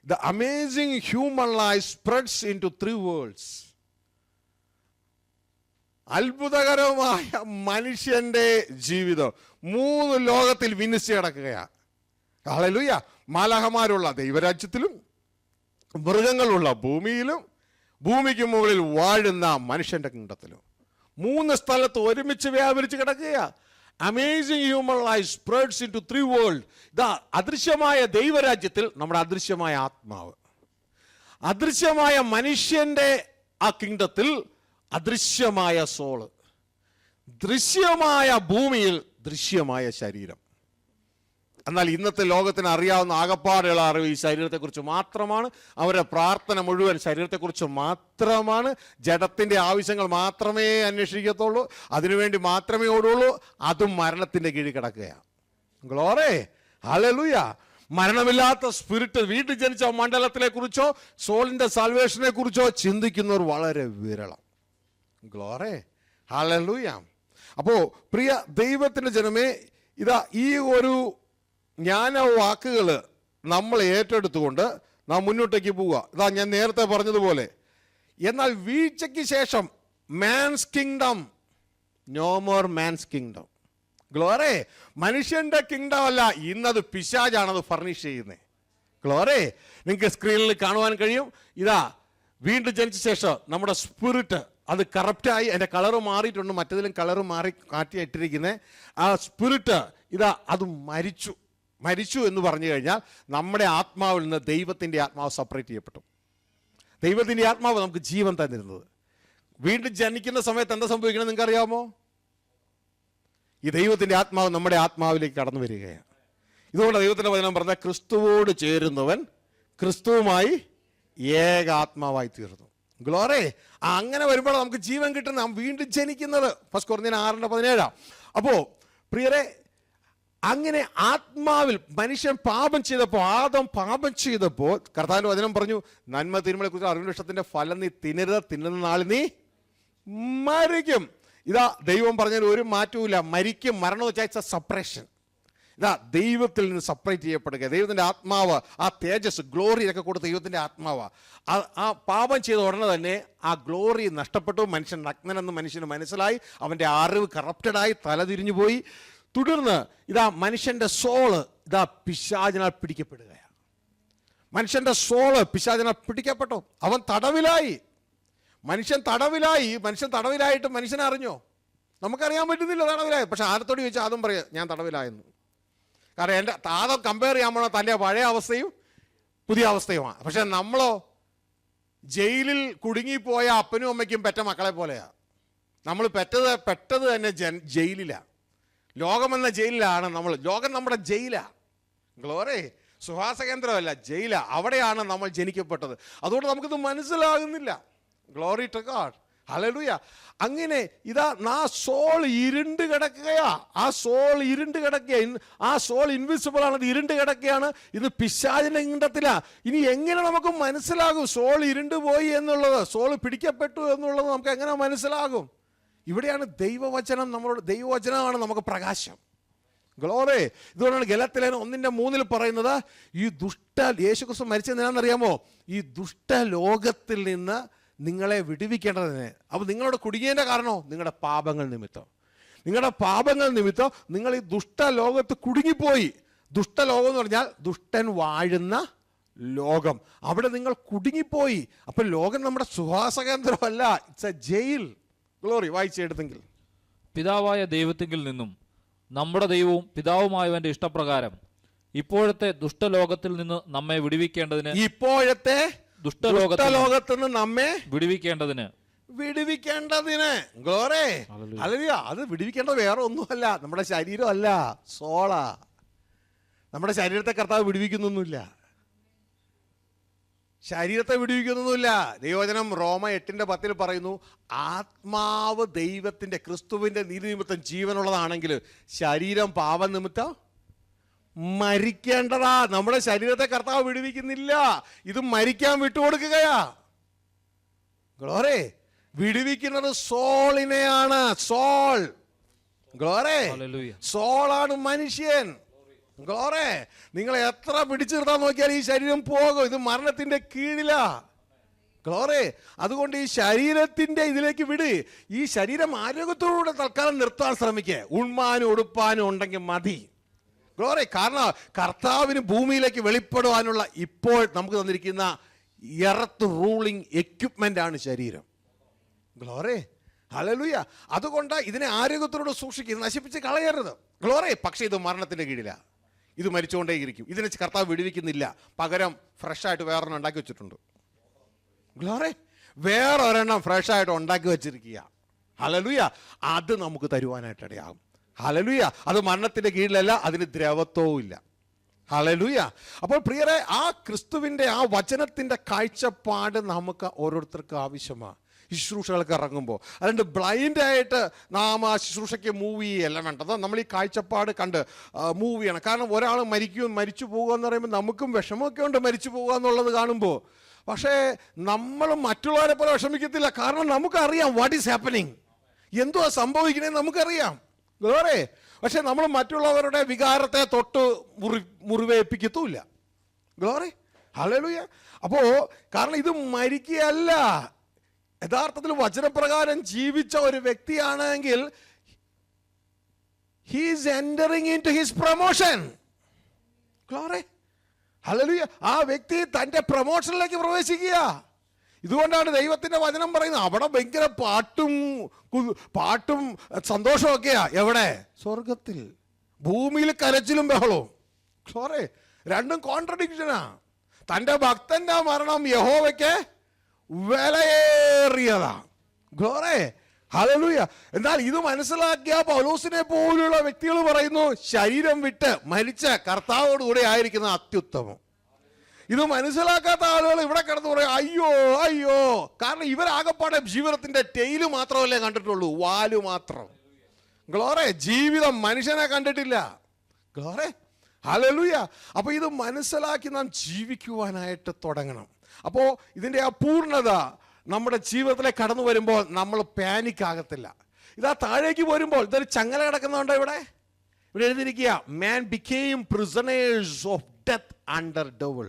The amazing human life spreads into 3 worlds. അത്ഭുതകരമായ മനുഷ്യന്റെ ജീവിതം 3 ലോകത്തിൽ വിന്യസിച്ച് കിടക്കുകയാണ്. ഹല്ലേലൂയ. മാലാഖമാരുള്ള ദൈവരാജ്യത്തിലും, മൃഗങ്ങളുള്ള ഭൂമിയിലും, ഭൂമിക്ക് മുകളിൽ വാഴുന്ന മനുഷ്യന്റെ കിങ്ഡത്തിലും 3 സ്ഥലത്ത് ഒരുമിച്ച് വ്യാപരിച്ച് കിടക്കുകയാണ്. Amazing human life spreads into 3 world. ഇതാ അദൃശ്യമായ ദൈവരാജ്യത്തിൽ നമ്മുടെ അദൃശ്യമായ ആത്മാവ്, അദൃശ്യമായ മനുഷ്യന്റെ ആ കിങ്ഡത്തിൽ അദൃശ്യമായ സോള്, ദൃശ്യമായ ഭൂമിയിൽ ദൃശ്യമായ ശരീരം. എന്നാൽ ഇന്നത്തെ ലോകത്തിന് അറിയാവുന്ന ആകപ്പാടുള്ള അറിവ് ഈ ശരീരത്തെക്കുറിച്ച് മാത്രമാണ്. അവരുടെ പ്രാർത്ഥന മുഴുവൻ ശരീരത്തെക്കുറിച്ച് മാത്രമാണ്. ജഡത്തിൻ്റെ ആവശ്യങ്ങൾ മാത്രമേ അന്വേഷിക്കത്തുള്ളൂ, അതിനുവേണ്ടി മാത്രമേ ഓടുള്ളൂ. അതും മരണത്തിൻ്റെ കീഴിൽ കിടക്കുകയാണ്. Glory, hallelujah. മരണമില്ലാത്ത സ്പിരിറ്റ്, വീട്ടിൽ ജനിച്ച മണ്ഡലത്തിനെ കുറിച്ചോ സോളിന്റെ സാൽവേഷനെ കുറിച്ചോ ചിന്തിക്കുന്നവർ വളരെ വിരളം. Glory, hallelujah. അപ്പോൾ പ്രിയ ദൈവത്തിൻ്റെ ജനമേ, ഇതാ ഈ ഒരു ജ്ഞാന വാക്കുകൾ നമ്മൾ ഏറ്റെടുത്തുകൊണ്ട് നാം മുന്നോട്ടേക്ക് പോവുക. ഇതാ ഞാൻ നേരത്തെ പറഞ്ഞതുപോലെ, എന്നാൽ വീഴ്ചയ്ക്ക് ശേഷം man's kingdom, no more man's kingdom. Glory, മനുഷ്യന്റെ കിങ്ഡം അല്ല, ഇന്നത് പിശാചാണത് ഫർണിഷ് ചെയ്യുന്നത്. ഗ്ലോറി, നിങ്ങൾക്ക് സ്ക്രീനിൽ കാണുവാൻ കഴിയും. ഇതാ വീണ്ടും ജനിച്ച ശേഷം നമ്മുടെ സ്പിരിറ്റ് അത് കറപ്റ്റായി, അതിൻ്റെ കളറ് മാറിയിട്ടുണ്ട്, മറ്റേതിലും കളറ് മാറ്റിയിട്ടിരിക്കുന്നത്. ആ സ്പിരിറ്റ് ഇതാ അത് മരിച്ചു എന്ന് പറഞ്ഞു കഴിഞ്ഞാൽ നമ്മുടെ ആത്മാവിൽ നിന്ന് ദൈവത്തിൻ്റെ ആത്മാവ് സെപ്പറേറ്റ് ചെയ്യപ്പെട്ടു. ദൈവത്തിൻ്റെ ആത്മാവ് നമുക്ക് ജീവൻ തന്നിരുന്നത്. വീണ്ടും ജനിക്കുന്ന സമയത്ത് എന്താ സംഭവിക്കണം നിങ്ങൾക്ക് അറിയാമോ? ഈ ദൈവത്തിൻ്റെ ആത്മാവ് നമ്മുടെ ആത്മാവിലേക്ക് കടന്നു വരികയാണ്. ഇതുകൊണ്ട് ദൈവത്തിൻ്റെ വചനം പറഞ്ഞാൽ ക്രിസ്തുവോട് ചേരുന്നവൻ ക്രിസ്തുവുമായി ഏകാത്മാവായി തീർന്നു. ഗ്ലോറി, അങ്ങനെ വരുമ്പോൾ നമുക്ക് ജീവൻ കിട്ടുന്നത്, നാം വീണ്ടും ജനിക്കുന്നത്. 1 കൊരിന്ത്യർ 6:17. അപ്പോൾ പ്രിയരെ, അങ്ങനെ ആത്മാവിൽ മനുഷ്യൻ പാപം ചെയ്തപ്പോൾ, ആദം പാപം ചെയ്തപ്പോൾ കർത്താവിൻ്റെ വചനം പറഞ്ഞു, നന്മ തിന്മകളെ കുറിച്ച് അറിവിന്റെ വൃക്ഷത്തിന്റെ ഫലം നീ തിന്നരുത്, തിന്നുന്ന നാളിൽ നീ മരിക്കും. ഇതാ ദൈവം പറഞ്ഞാൽ ഒരു മാറ്റവുമില്ല, മരിക്കും. മരണം എന്ന് വെച്ചാൽ ഇറ്റ്സ് എ സെപ്പറേഷൻ. ഇതാ ദൈവത്തിൽ നിന്ന് സെപ്പറേറ്റ് ചെയ്യപ്പെടുക. ദൈവത്തിൻ്റെ ആത്മാവ്, ആ തേജസ്, ഗ്ലോറി ഒക്കെ കൊടുത്ത ദൈവത്തിൻ്റെ ആത്മാവ് ആ പാപം ചെയ്ത ഉടനെ തന്നെ ആ ഗ്ലോറി നഷ്ടപ്പെട്ടു. മനുഷ്യൻ നഗ്നനെന്ന് മനുഷ്യന് മനസ്സിലായി. അവൻ്റെ അറിവ് കറപ്റ്റഡായി, തലതിരിഞ്ഞു പോയി. തുടർന്ന് ഇതാ മനുഷ്യൻ്റെ സോള് ഇതാ പിശാചിനാൽ പിടിക്കപ്പെടുകയാണ്. മനുഷ്യൻ്റെ സോള് പിശാചിനാൽ പിടിക്കപ്പെട്ടു. അവൻ തടവിലായി. മനുഷ്യൻ തടവിലായിട്ട് മനുഷ്യനെ അറിഞ്ഞോ? നമുക്കറിയാൻ പറ്റുന്നില്ല തടവിലായി. പക്ഷെ ആരത്തോട് ചോദിച്ചാൽ ആദ്യം പറയാം ഞാൻ തടവിലായെന്ന്. കാരണം എൻ്റെ ആദം കമ്പയർ ചെയ്യാൻ പോണ തൻ്റെ പഴയ അവസ്ഥയും പുതിയ അവസ്ഥയുമാണ്. പക്ഷെ നമ്മളോ ജയിലിൽ കുടുങ്ങിപ്പോയ അപ്പനും അമ്മയ്ക്കും പെറ്റ മക്കളെ പോലെയാണ്. നമ്മൾ പെട്ടത് തന്നെ ജയിലിലാണ്. ലോകമെന്ന ജയിലിലാണ് നമ്മൾ. ലോകം നമ്മുടെ ജയിലാണ്. ഗ്ലോറി, സുഹാസ കേന്ദ്രമല്ല, ജയിലാണ്. അവിടെയാണ് നമ്മൾ ജനിക്കപ്പെട്ടത്. അതുകൊണ്ട് നമുക്കിത് മനസ്സിലാകുന്നില്ല. Glory to God, hallelujah. അങ്ങനെ ഇതാ ആ സോൾ ഇരുണ്ട് കിടക്കുകയാ. ആ സോൾ ഇൻവിസിബിൾ ആണ്, ഇത് ഇരുണ്ട് കിടക്കുകയാണ്. ഇത് പിശാചിന്റെ കിണ്ടത്തിലാ. ഇനി എങ്ങനെ നമുക്ക് മനസ്സിലാകും സോൾ ഇരുണ്ട് പോയി എന്നുള്ളത്, സോൾ പിടിക്കപ്പെട്ടു എന്നുള്ളത് നമുക്ക് എങ്ങനെ മനസ്സിലാകും? ഇവിടെയാണ് ദൈവവചനമാണ് നമുക്ക് പ്രകാശം. ഗ്ലോറി, ഇതുകൊണ്ടാണ് ഗലാത്യലേഖനം 1:3 പറയുന്നത്, ഈ യേശുക്രിസ്തു മരിച്ചതെന്നാണെന്നറിയാമോ? ഈ ദുഷ്ടലോകത്തിൽ നിന്ന് നിങ്ങളെ വിടുവിക്കേണ്ടതിന്. അപ്പോൾ നിങ്ങളോട് കുടുങ്ങിയതിൻ്റെ കാരണമോ നിങ്ങളുടെ പാപങ്ങൾ നിമിത്തം. നിങ്ങൾ ഈ ദുഷ്ടലോകത്ത് കുടുങ്ങിപ്പോയി. ദുഷ്ടലോകം എന്ന് പറഞ്ഞാൽ ദുഷ്ടൻ വാഴുന്ന ലോകം. അവിടെ നിങ്ങൾ കുടുങ്ങിപ്പോയി. അപ്പോൾ ലോകം നമ്മുടെ സുഹാസകേന്ദ്രമല്ല, ഇറ്റ്സ് എ ജയിൽ. ഗ്ലോറി, വായിച്ചെടുത്തെങ്കിൽ, പിതാവായ ദൈവത്തിങ്കിൽ നിന്നും നമ്മുടെ ദൈവവും പിതാവുമായവന്റെ ഇഷ്ടപ്രകാരം ഇപ്പോഴത്തെ ദുഷ്ടലോകത്തിൽ നിന്ന് നമ്മെ വിടുവിക്കേണ്ടതിന്, ഇപ്പോഴത്തെ ദുഷ്ടലോകത്ത് നിന്ന് നമ്മെ വിടുവിക്കേണ്ടതിന്. Glory, hallelujah. അത് വിടുവിക്കേണ്ടത് വേറെ ഒന്നുമല്ല, നമ്മുടെ ശരീരമല്ല, സോളാ. നമ്മുടെ ശരീരത്തെ കർത്താവ് വിടുവിക്കുന്നൊന്നുമില്ല. ദൈവവചനം റോമ 8:10 പറയുന്നു, ആത്മാവ് ദൈവത്തിന്റെ ക്രിസ്തുവിന്റെ നീതി നിമിത്തം ജീവനുള്ളതാണെങ്കിൽ ശരീരം പാപം നിമിത്തം മരിക്കേണ്ടതാ. നമ്മുടെ ശരീരത്തെ കർത്താവ് വിടുവിക്കുന്നില്ല, ഇത് മരിക്കാൻ വിട്ടുകൊടുക്കുകയാ. ഗ്ലോറി, വിടുവിക്കുന്നത് സോളിനെയാണ്. സോൾ, ഗ്ലോറി, സോളാണ് മനുഷ്യൻ. ഗ്ലോറി, നിങ്ങൾ എത്ര പിടിച്ചു നിർത്താൻ നോക്കിയാൽ ഈ ശരീരം പോകും. ഇത് മരണത്തിന്റെ കീഴിലാ. ഗ്ലോറി, അതുകൊണ്ട് ഈ ശരീരത്തിന്റെ ഇതിലേക്ക് വിട്. ഈ ശരീരം ആരോഗ്യത്തോടെ തൽക്കാലം നിർത്താൻ ശ്രമിക്കുക. ഉണ്മാനും ഉടുപ്പാനും ഉണ്ടെങ്കിൽ മതി. ഗ്ലോറി, കാരണം കർത്താവിന് ഭൂമിയിലേക്ക് വെളിപ്പെടുവാനുള്ള ഇപ്പോൾ നമുക്ക് തന്നിരിക്കുന്ന എർത്ത് റൂളിംഗ് എക്യുപ്മെന്റ് ആണ് ശരീരം. Glory, hallelujah. അതുകൊണ്ട് ഇതിനെ ആരോഗ്യത്തോടെ സൂക്ഷിക്കുക, നശിപ്പിച്ച് കളയരുത്. ഗ്ലോറി, പക്ഷേ ഇത് മരണത്തിന്റെ കീഴിലാണ്. ഇത് മരിച്ചുകൊണ്ടേയിരിക്കും. ഇതിനെ കർത്താവ് വിടുവിക്കുന്നില്ല. പകരം ഫ്രഷായിട്ട് വേറൊരെണ്ണം ഉണ്ടാക്കി വെച്ചിട്ടുണ്ട്. ഗ്ലോറി, വേറൊരെണ്ണം ഫ്രഷായിട്ട് ഉണ്ടാക്കി വെച്ചിരിക്കുക. ഹല്ലേലൂയ. അത് നമുക്ക് തരുവാനായിട്ട് ഇടയാകും. ഹല്ലേലൂയ. അത് മരണത്തിന്റെ കീഴിലല്ല, അതിന് ദ്രവത്വവും ഇല്ല. ഹല്ലേലൂയ. അപ്പോൾ പ്രിയരെ, ആ ക്രിസ്തുവിൻ്റെ ആ വചനത്തിൻ്റെ കാഴ്ചപ്പാട് നമുക്ക് ഓരോരുത്തർക്കും ആവശ്യമാണ് ശുശ്രൂഷകൾക്ക് ഇറങ്ങുമ്പോൾ. അതുകൊണ്ട് ബ്ലൈൻഡായിട്ട് നാം ആ ശുശ്രൂഷയ്ക്ക് മൂവ് ചെയ്യല്ല വേണ്ടത്. നമ്മൾ ഈ കാഴ്ചപ്പാട് കണ്ട് മൂവ് ചെയ്യണം. കാരണം ഒരാൾ മരിച്ചു പോകുക എന്ന് പറയുമ്പോൾ നമുക്കും വിഷമമൊക്കെ ഉണ്ട് മരിച്ചു പോകുക എന്നുള്ളത് കാണുമ്പോൾ. പക്ഷേ നമ്മൾ മറ്റുള്ളവരെ പോലെ വിഷമിക്കത്തില്ല. കാരണം നമുക്കറിയാം വാട്ട് ഈസ് ഹാപ്പനിങ്, എന്തുവാ സംഭവിക്കണേന്ന് നമുക്കറിയാം. വേറെ പക്ഷെ നമ്മൾ മറ്റുള്ളവരുടെ വികാരത്തെ തൊട്ട് മുറിവേൽപ്പിക്കത്തുമില്ല. Glory, hallelujah. അപ്പോൾ കാരണം ഇത് മരിക്കുകയല്ല, യഥാർത്ഥത്തിൽ വചനപ്രകാരം ജീവിച്ച ഒരു വ്യക്തിയാണെങ്കിൽ he is entering into his promotion. Glory, hallelujah. ആ വ്യക്തി തൻ്റെ പ്രൊമോഷനിലേക്ക് പ്രവേശിക്കുക. ഇതുകൊണ്ടാണ് ദൈവത്തിൻ്റെ വചനം പറയുന്നത് അവിടെ ഭയങ്കര പാട്ടും സന്തോഷമൊക്കെയാ. എവിടെ? സ്വർഗത്തിൽ. ഭൂമിയിൽ കരച്ചിലും ബഹളവും. ഗ്ലോറി, രണ്ടും കോൺട്രഡിക്ഷനാ. തൻ്റെ ഭക്തന്റെ മരണം യഹോവയ്ക്ക് വിലയേറിയതാ. Glory, hallelujah. എന്നാൽ ഇത് മനസ്സിലാക്കിയ പൗലോസിനെ പോലുള്ള വ്യക്തികൾ പറയുന്നു ശരീരം വിട്ട് മരിച്ച കർത്താവോടുകൂടെ ആയിരിക്കുന്ന അത്യുത്തമം. ഇത് മനസ്സിലാക്കാത്ത ആളുകൾ ഇവിടെ കിടന്ന് പറയും അയ്യോ അയ്യോ. കാരണം ഇവരാകപ്പാടെ ജീവിതത്തിന്റെ ടെയില് മാത്രമല്ലേ കണ്ടിട്ടുള്ളൂ, വാല് മാത്രം. ഗ്ലോറെ, ജീവിതം മനുഷ്യനെ കണ്ടിട്ടില്ല. ഗ്ലോറെ, ഹല്ലേലൂയ. അപ്പോൾ ഇത് മനസ്സിലാക്കി നാം ജീവിക്കുവാനായിട്ട് തുടങ്ങണം. അപ്പോൾ ഇതിൻ്റെ ആ പൂർണ്ണത നമ്മുടെ ജീവിതത്തിലേക്ക് കടന്നു വരുമ്പോൾ നമ്മൾ പാനിക് ആകത്തില്ല. ഇതാ താഴേക്ക് പോരുമ്പോൾ ഇതൊരു ചങ്ങല കിടക്കുന്നുണ്ടോ ഇവിടെ എഴുതിയിരിക്കുക, man became prisoners of death under devil.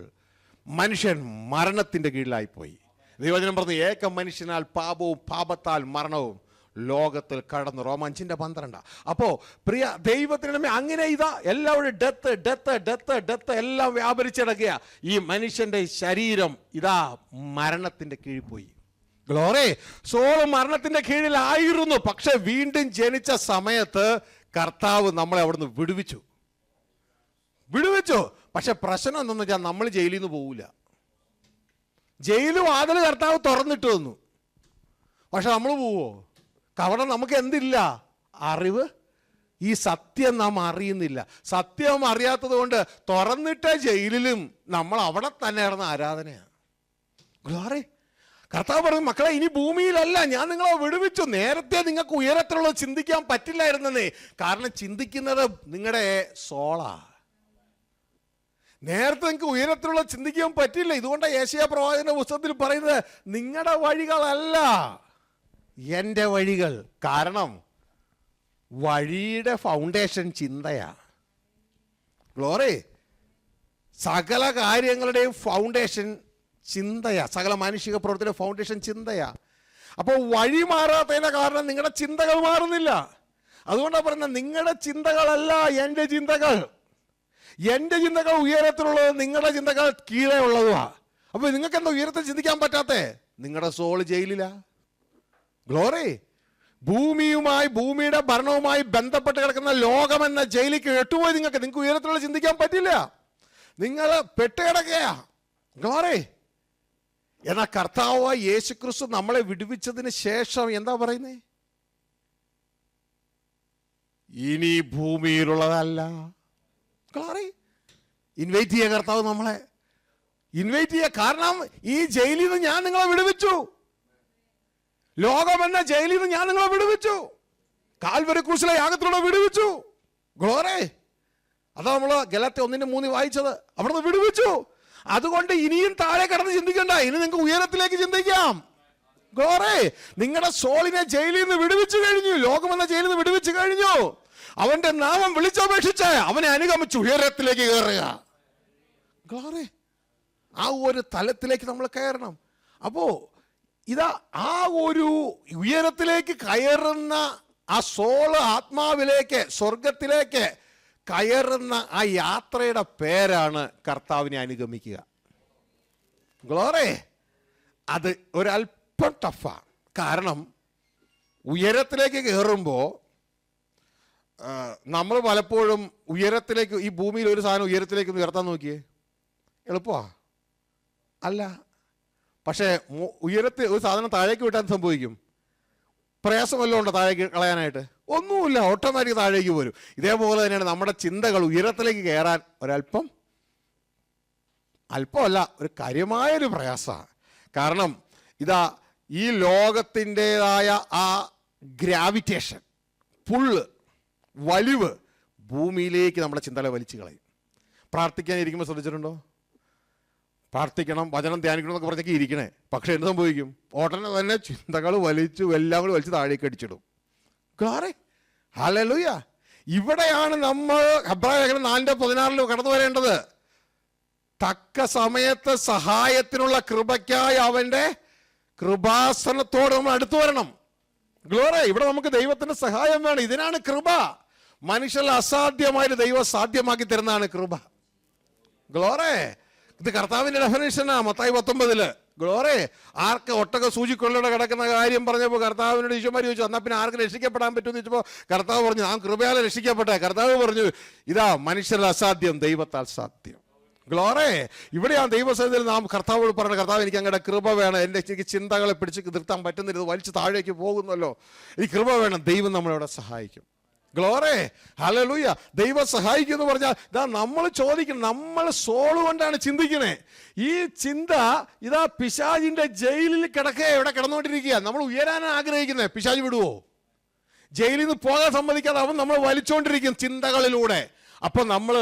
മനുഷ്യൻ മരണത്തിന്റെ കീഴിലായിപ്പോയി. ദൈവവചനം പറഞ്ഞു ഏക മനുഷ്യനാൽ പാപവും പാപത്താൽ മരണവും ലോകത്തിൽ കടന്നു. റോമ 5:12. അപ്പോൾ പ്രിയ ദൈവത്തിന് അങ്ങനെ ഇതാ എല്ലാവരും ഡെത്ത് ഡെത്ത് ഡെത്ത് ഡെത്ത് എല്ലാം വ്യാപരിച്ചിടക്കുക. ഈ മനുഷ്യന്റെ ശരീരം ഇതാ മരണത്തിന്റെ കീഴിൽ പോയി. ഗ്ലോറി, സോൾ മരണത്തിന്റെ കീഴിലായിരുന്നു. പക്ഷെ വീണ്ടും ജനിച്ച സമയത്ത് കർത്താവ് നമ്മളെ അവിടുന്ന് വിടുവിച്ചു. പക്ഷെ പ്രശ്നം എന്തെന്ന് വെച്ചാൽ നമ്മൾ ജയിലിൽ നിന്ന് പോവില്ല. ജയില് വാതിൽ കർത്താവ് തുറന്നിട്ട് തന്നു, പക്ഷെ നമ്മൾ പോവോ? കാരണം നമുക്ക് എന്തില്ല? അറിവ്. ഈ സത്യം നാം അറിയുന്നില്ല. സത്യം അറിയാത്തത് കൊണ്ട് തുറന്നിട്ട ജയിലിലും നമ്മൾ അവിടെ തന്നെ ഇറന്ന ആരാധനയാണ്. ഗ്ലോറി, കർത്താവ് പറഞ്ഞു മക്കളെ ഇനി ഭൂമിയിലല്ല, ഞാൻ നിങ്ങളെ വിടുവിച്ചു. നേരത്തെ നിങ്ങൾക്ക് ഉയരത്തിലുള്ളത് ചിന്തിക്കാൻ പറ്റില്ലായിരുന്നേ. കാരണം ചിന്തിക്കുന്നത് നിങ്ങളുടെ സോളാ. നേരത്തെ നിങ്ങൾക്ക് ഉയരത്തിലുള്ള ചിന്തിക്കാൻ പറ്റില്ല. ഇതുകൊണ്ട് യേശയ്യാ പ്രവാചകന്റെ പുസ്തകത്തിൽ പറയുന്നത് നിങ്ങളുടെ വഴികളല്ല എൻ്റെ വഴികൾ. കാരണം വഴിയുടെ ഫൗണ്ടേഷൻ ചിന്തയാ. ഗ്ലോറി, സകല കാര്യങ്ങളുടെയും ഫൗണ്ടേഷൻ ചിന്തയാ. സകല മാനുഷിക പ്രവൃത്തിയുടെ ഫൗണ്ടേഷൻ ചിന്തയാ. അപ്പോൾ വഴി മാറാത്തതിന്റെ കാരണം നിങ്ങളുടെ ചിന്തകൾ മാറുന്നില്ല. അതുകൊണ്ടാണ് പറയുന്നത് നിങ്ങളുടെ ചിന്തകളല്ല എൻ്റെ ചിന്തകൾ. എൻ്റെ ചിന്തകൾ ഉയരത്തിലുള്ളത്, നിങ്ങളുടെ ചിന്തകൾ കീഴേ ഉള്ളതുവാ. അപ്പോൾ നിങ്ങൾക്ക് എന്താ ഉയരത്തിൽ ചിന്തിക്കാൻ പറ്റാത്തേ? നിങ്ങളുടെ സോൾ ജയിലിലാ. ഗ്ലോറി, ഭൂമിയുടെ ഭരണവുമായി ബന്ധപ്പെട്ട് കിടക്കുന്ന ലോകമെന്ന ജയിലിലേക്ക് എട്ടുപോയി. നിങ്ങൾക്ക് ഉയരത്തിലുള്ള ചിന്തിക്കാൻ പറ്റില്ല. നിങ്ങൾ പെട്ടുകിടക്കയാ. ഗ്ലോറി, എന്നാൽ കർത്താവ് യേശുക്രിസ്തു നമ്മളെ വിടുവിച്ചതിന് ശേഷം എന്താ പറയുന്നേ? ഇനി ഭൂമിയിലുള്ളതല്ല. ഗ്ലോറി, ഇൻവൈറ്റ് ചെയ്യുക കർത്താവ് നമ്മളെ. ഇൻവൈറ്റ് ചെയ്യുക. കാരണം ഈ ജയിലിൽ നിന്ന് ഞാൻ നിങ്ങളെ വിടുവിച്ചു. ലോകമെന്ന ജയിലിൽ നിന്ന് ഞാൻ നിങ്ങളെ വിടുവിച്ചു. കാൽവരി ക്രൂശിലെ യാഗത്തിലൂടെ വിടുവിച്ചു. ഗ്ലോറി, അതാ നമ്മൾ ഗലാത്യ 1:3 വായിച്ചത്. അവിടുന്ന് വിടുവിച്ചു. അതുകൊണ്ട് ഇനിയും താഴെ കിടന്ന് ചിന്തിക്കണ്ട, ഇനി നിങ്ങൾക്ക് ഉയരത്തിലേക്ക് ചിന്തിക്കാം. ഗ്ലോറി, നിങ്ങളുടെ സോളിനെ ജയിലിൽ നിന്ന് വിടുവിച്ചു കഴിഞ്ഞു. ലോകമെന്ന ജയിലിൽ നിന്ന് വിടുവിച്ചു കഴിഞ്ഞു. അവന്റെ നാമം വിളിച്ചപേക്ഷിച്ച് അവനെ അനുഗമിച്ചു ഉയരത്തിലേക്ക് കയറുക. ഗ്ലോറി, ആ ഒരു തലത്തിലേക്ക് നമ്മൾ കയറണം. അപ്പോ ഇതാ ആ ഒരു ഉയരത്തിലേക്ക് കയറുന്ന ആ സോള് ആത്മാവിലേക്ക് സ്വർഗത്തിലേക്ക് കയറുന്ന ആ യാത്രയുടെ പേരാണ് കർത്താവിനെ അനുഗമിക്കുക. ഗ്ലോറി, അത് ഒരല്പം ടഫാ. കാരണം ഉയരത്തിലേക്ക് കയറുമ്പോൾ നമ്മൾ പലപ്പോഴും ഉയരത്തിലേക്ക്, ഈ ഭൂമിയിൽ ഒരു സാധനം ഉയരത്തിലേക്ക് ഉയർത്താൻ നോക്കിയേ, എളുപ്പമാ അല്ല. പക്ഷേ ഉയരത്തിൽ ഒരു സാധനം താഴേക്ക് വിട്ടാൻ സംഭവിക്കും. പ്രയാസം വല്ലതും ഉണ്ടോ താഴേക്ക് കളയാനായിട്ട്? ഒന്നുമില്ല, ഓട്ടോമാറ്റിക് താഴേക്ക് പോരും. ഇതേപോലെ തന്നെയാണ് നമ്മുടെ ചിന്തകൾ ഉയരത്തിലേക്ക് കയറാൻ ഒരല്പം അല്പമല്ല, ഒരു കാര്യമായൊരു പ്രയാസമാണ്. കാരണം ഇതാ ഈ ലോകത്തിൻ്റെതായ ആ ഗ്രാവിറ്റേഷൻ, പുള്ള്, വലിവ് ഭൂമിയിലേക്ക് നമ്മുടെ ചിന്തകളെ വലിച്ചു കളയും. പ്രാർത്ഥിക്കാനിരിക്കുമ്പോൾ ശ്രദ്ധിച്ചിട്ടുണ്ടോ? പ്രാർത്ഥിക്കണം, വചനം ധ്യാനിക്കണം എന്നൊക്കെ പറഞ്ഞൊക്കെ ഇരിക്കണേ. പക്ഷെ എന്ത് സംഭവിക്കും? ഉടനെ തന്നെ ചിന്തകൾ വലിച്ചു എല്ലാം കൂടി വലിച്ച് താഴേക്ക് അടിച്ചിടും. കാറേ ഹല്ലേലൂയ. ഇവിടെയാണ് നമ്മൾ ഹെബ്രായർ 4:16 കടന്നു വരേണ്ടത്. തക്ക സമയത്ത് സഹായത്തിനുള്ള കൃപയ്ക്കായി അവൻ്റെ കൃപാസനത്തോട് നമ്മൾ അടുത്തു വരണം. ഗ്ലോറി. ഇവിടെ നമുക്ക് ദൈവത്തിന്റെ സഹായം വേണം. ഇതിനാണ് കൃപ. മനുഷ്യൽ അസാധ്യമായിട്ട് ദൈവം സാധ്യമാക്കി തരുന്നതാണ് കൃപ. ഗ്ലോറി. ഇത് കർത്താവിന്റെ ഡെഫിനേഷനാ മത്തായി 19. ഗ്ലോറി. ആർക്ക് ഒട്ടക സൂചിക്കൊള്ളയുടെ കിടക്കുന്ന കാര്യം പറഞ്ഞപ്പോൾ കർത്താവിനോട് ഈശോമാർ ചോദിച്ചു, എന്നാൽ പിന്നെ ആർക്ക് രക്ഷിക്കപ്പെടാൻ പറ്റുമെന്ന് ചോദിച്ചപ്പോൾ കർത്താവ് പറഞ്ഞു, ആ കൃപയാലെ രക്ഷിക്കപ്പെട്ടെ. കർത്താവ് പറഞ്ഞു, ഇതാ മനുഷ്യർ അസാധ്യം ദൈവത്താൽ സാധ്യം. ഗ്ലോറി. ഇവിടെയാണ് ദൈവസന്നിധിയിൽ നാം കർത്താവോട് പറയുന്നത്, കർത്താവ് എനിക്ക് അങ്ങയുടെ കൃപ വേണം, എനിക്ക് ചിന്തകളെ പിടിച്ച് നിർത്താൻ പറ്റുന്നില്ല, ഇത് വലിച്ച് താഴേക്ക് പോകുന്നല്ലോ, ഈ കൃപ വേണം. ദൈവം നമ്മളവിടെ സഹായിക്കും. ഗ്ലോറി. ഹല്ലേലൂയ. ദൈവം സഹായിക്കും എന്ന് പറഞ്ഞാൽ ഇതാ നമ്മൾ ചോദിക്കണം, നമ്മൾ സോള് കൊണ്ടാണ് ചിന്തിക്കണേ. ഈ ചിന്ത ഇതാ പിശാചിന്റെ ജയിലിൽ എവിടെ കിടന്നുകൊണ്ടിരിക്കുക. നമ്മൾ ഉയരാനാണ് ആഗ്രഹിക്കുന്നത്, പിശാച് വിടുവോ? ജയിലിൽ നിന്ന് പോകാൻ സമ്മതിക്കാതെ അവൻ നമ്മൾ വലിച്ചുകൊണ്ടിരിക്കും ചിന്തകളിലൂടെ. അപ്പൊ നമ്മൾ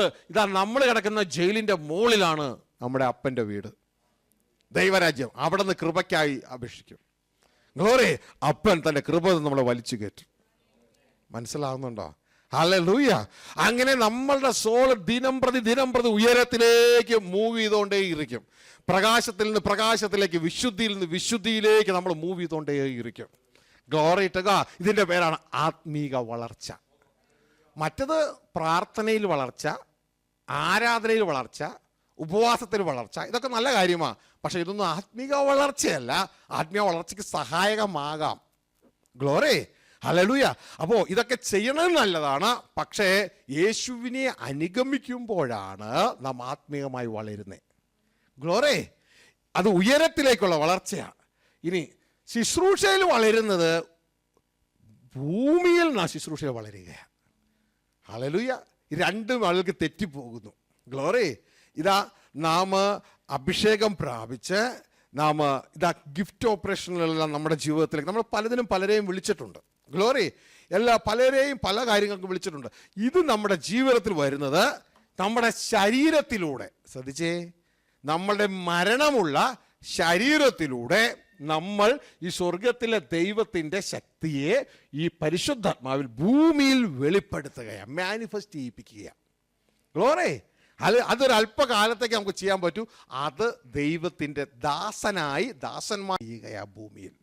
കിടക്കുന്ന ജയിലിന്റെ മുകളിലാണ് നമ്മുടെ അപ്പന്റെ വീട്, ദൈവരാജ്യം. അവിടെ നിന്ന് കൃപയ്ക്കായി അപേക്ഷിക്കും. ഗ്ലോറി. അപ്പൻ തന്റെ കൃപ നമ്മളെ വലിച്ചു കയറ്റും. മനസ്സിലാവുന്നുണ്ടോ? ഹല്ലേലൂയ. അങ്ങനെ നമ്മളുടെ സോൾ ദിനം പ്രതി ഉയരത്തിലേക്ക് മൂവ് ചെയ്തുകൊണ്ടേയിരിക്കും. പ്രകാശത്തിൽ നിന്ന് പ്രകാശത്തിലേക്ക്, വിശുദ്ധിയിൽ നിന്ന് വിശുദ്ധിയിലേക്ക് നമ്മൾ മൂവ് ചെയ്തുകൊണ്ടേയിരിക്കും. Glory to God. ഇതിന്റെ പേരാണ് ആത്മീക വളർച്ച. മറ്റത് പ്രാർത്ഥനയിൽ വളർച്ച, ആരാധനയിൽ വളർച്ച, ഉപവാസത്തിൽ വളർച്ച, ഇതൊക്കെ നല്ല കാര്യമാണ്. പക്ഷെ ഇതൊന്നും ആത്മീക വളർച്ചയല്ല. ആത്മീയ വളർച്ചയ്ക്ക് സഹായകമാകാം. ഗ്ലോറി. ഹല്ലേലൂയ. അപ്പോൾ ഇതൊക്കെ ചെയ്യണത് നല്ലതാണ്. പക്ഷേ യേശുവിനെ അനുഗമിക്കുമ്പോഴാണ് നാം ആത്മീയമായി വളരുന്നത്. ഗ്ലോറി. അത് ഉയരത്തിലേക്കുള്ള വളർച്ചയാണ്. ഇനി ശുശ്രൂഷയിൽ വളരുന്നത് ഭൂമിയിൽ നാം ശുശ്രൂഷയിൽ വളരുകയാണ്. ഹല്ലേലൂയ. രണ്ടും ആളുകൾക്ക് തെറ്റിപ്പോകുന്നു. ഗ്ലോറി. ഇതാ നാം അഭിഷേകം പ്രാപിച്ച് നാം ഇതാ ഗിഫ്റ്റ് ഓപ്പറേഷനിലെല്ലാം നമ്മുടെ ജീവിതത്തിലേക്ക് നമ്മൾ പലതിനും പലരെയും വിളിച്ചിട്ടുണ്ട്. ഗ്ലോറി. പലരെയും പല കാര്യങ്ങൾക്കും വിളിച്ചിട്ടുണ്ട്. ഇത് നമ്മുടെ ജീവിതത്തിൽ വരുന്നത് നമ്മുടെ ശരീരത്തിലൂടെ. ശ്രദ്ധിച്ചേ, നമ്മളുടെ മരണമുള്ള ശരീരത്തിലൂടെ നമ്മൾ ഈ സ്വർഗത്തിലെ ദൈവത്തിൻ്റെ ശക്തിയെ ഈ പരിശുദ്ധാത്മാവിൽ ഭൂമിയിൽ വെളിപ്പെടുത്തുകയാണ്, മാനിഫെസ്റ്റ് ചെയ്യിപ്പിക്കുകയാണ്. ഗ്ലോറി. അതൊരല്പകാലത്തേക്ക് നമുക്ക് ചെയ്യാൻ പറ്റൂ. അത് ദൈവത്തിൻ്റെ ദാസന്മാർ ചെയ്യുകയാണ് ഭൂമിയിൽ.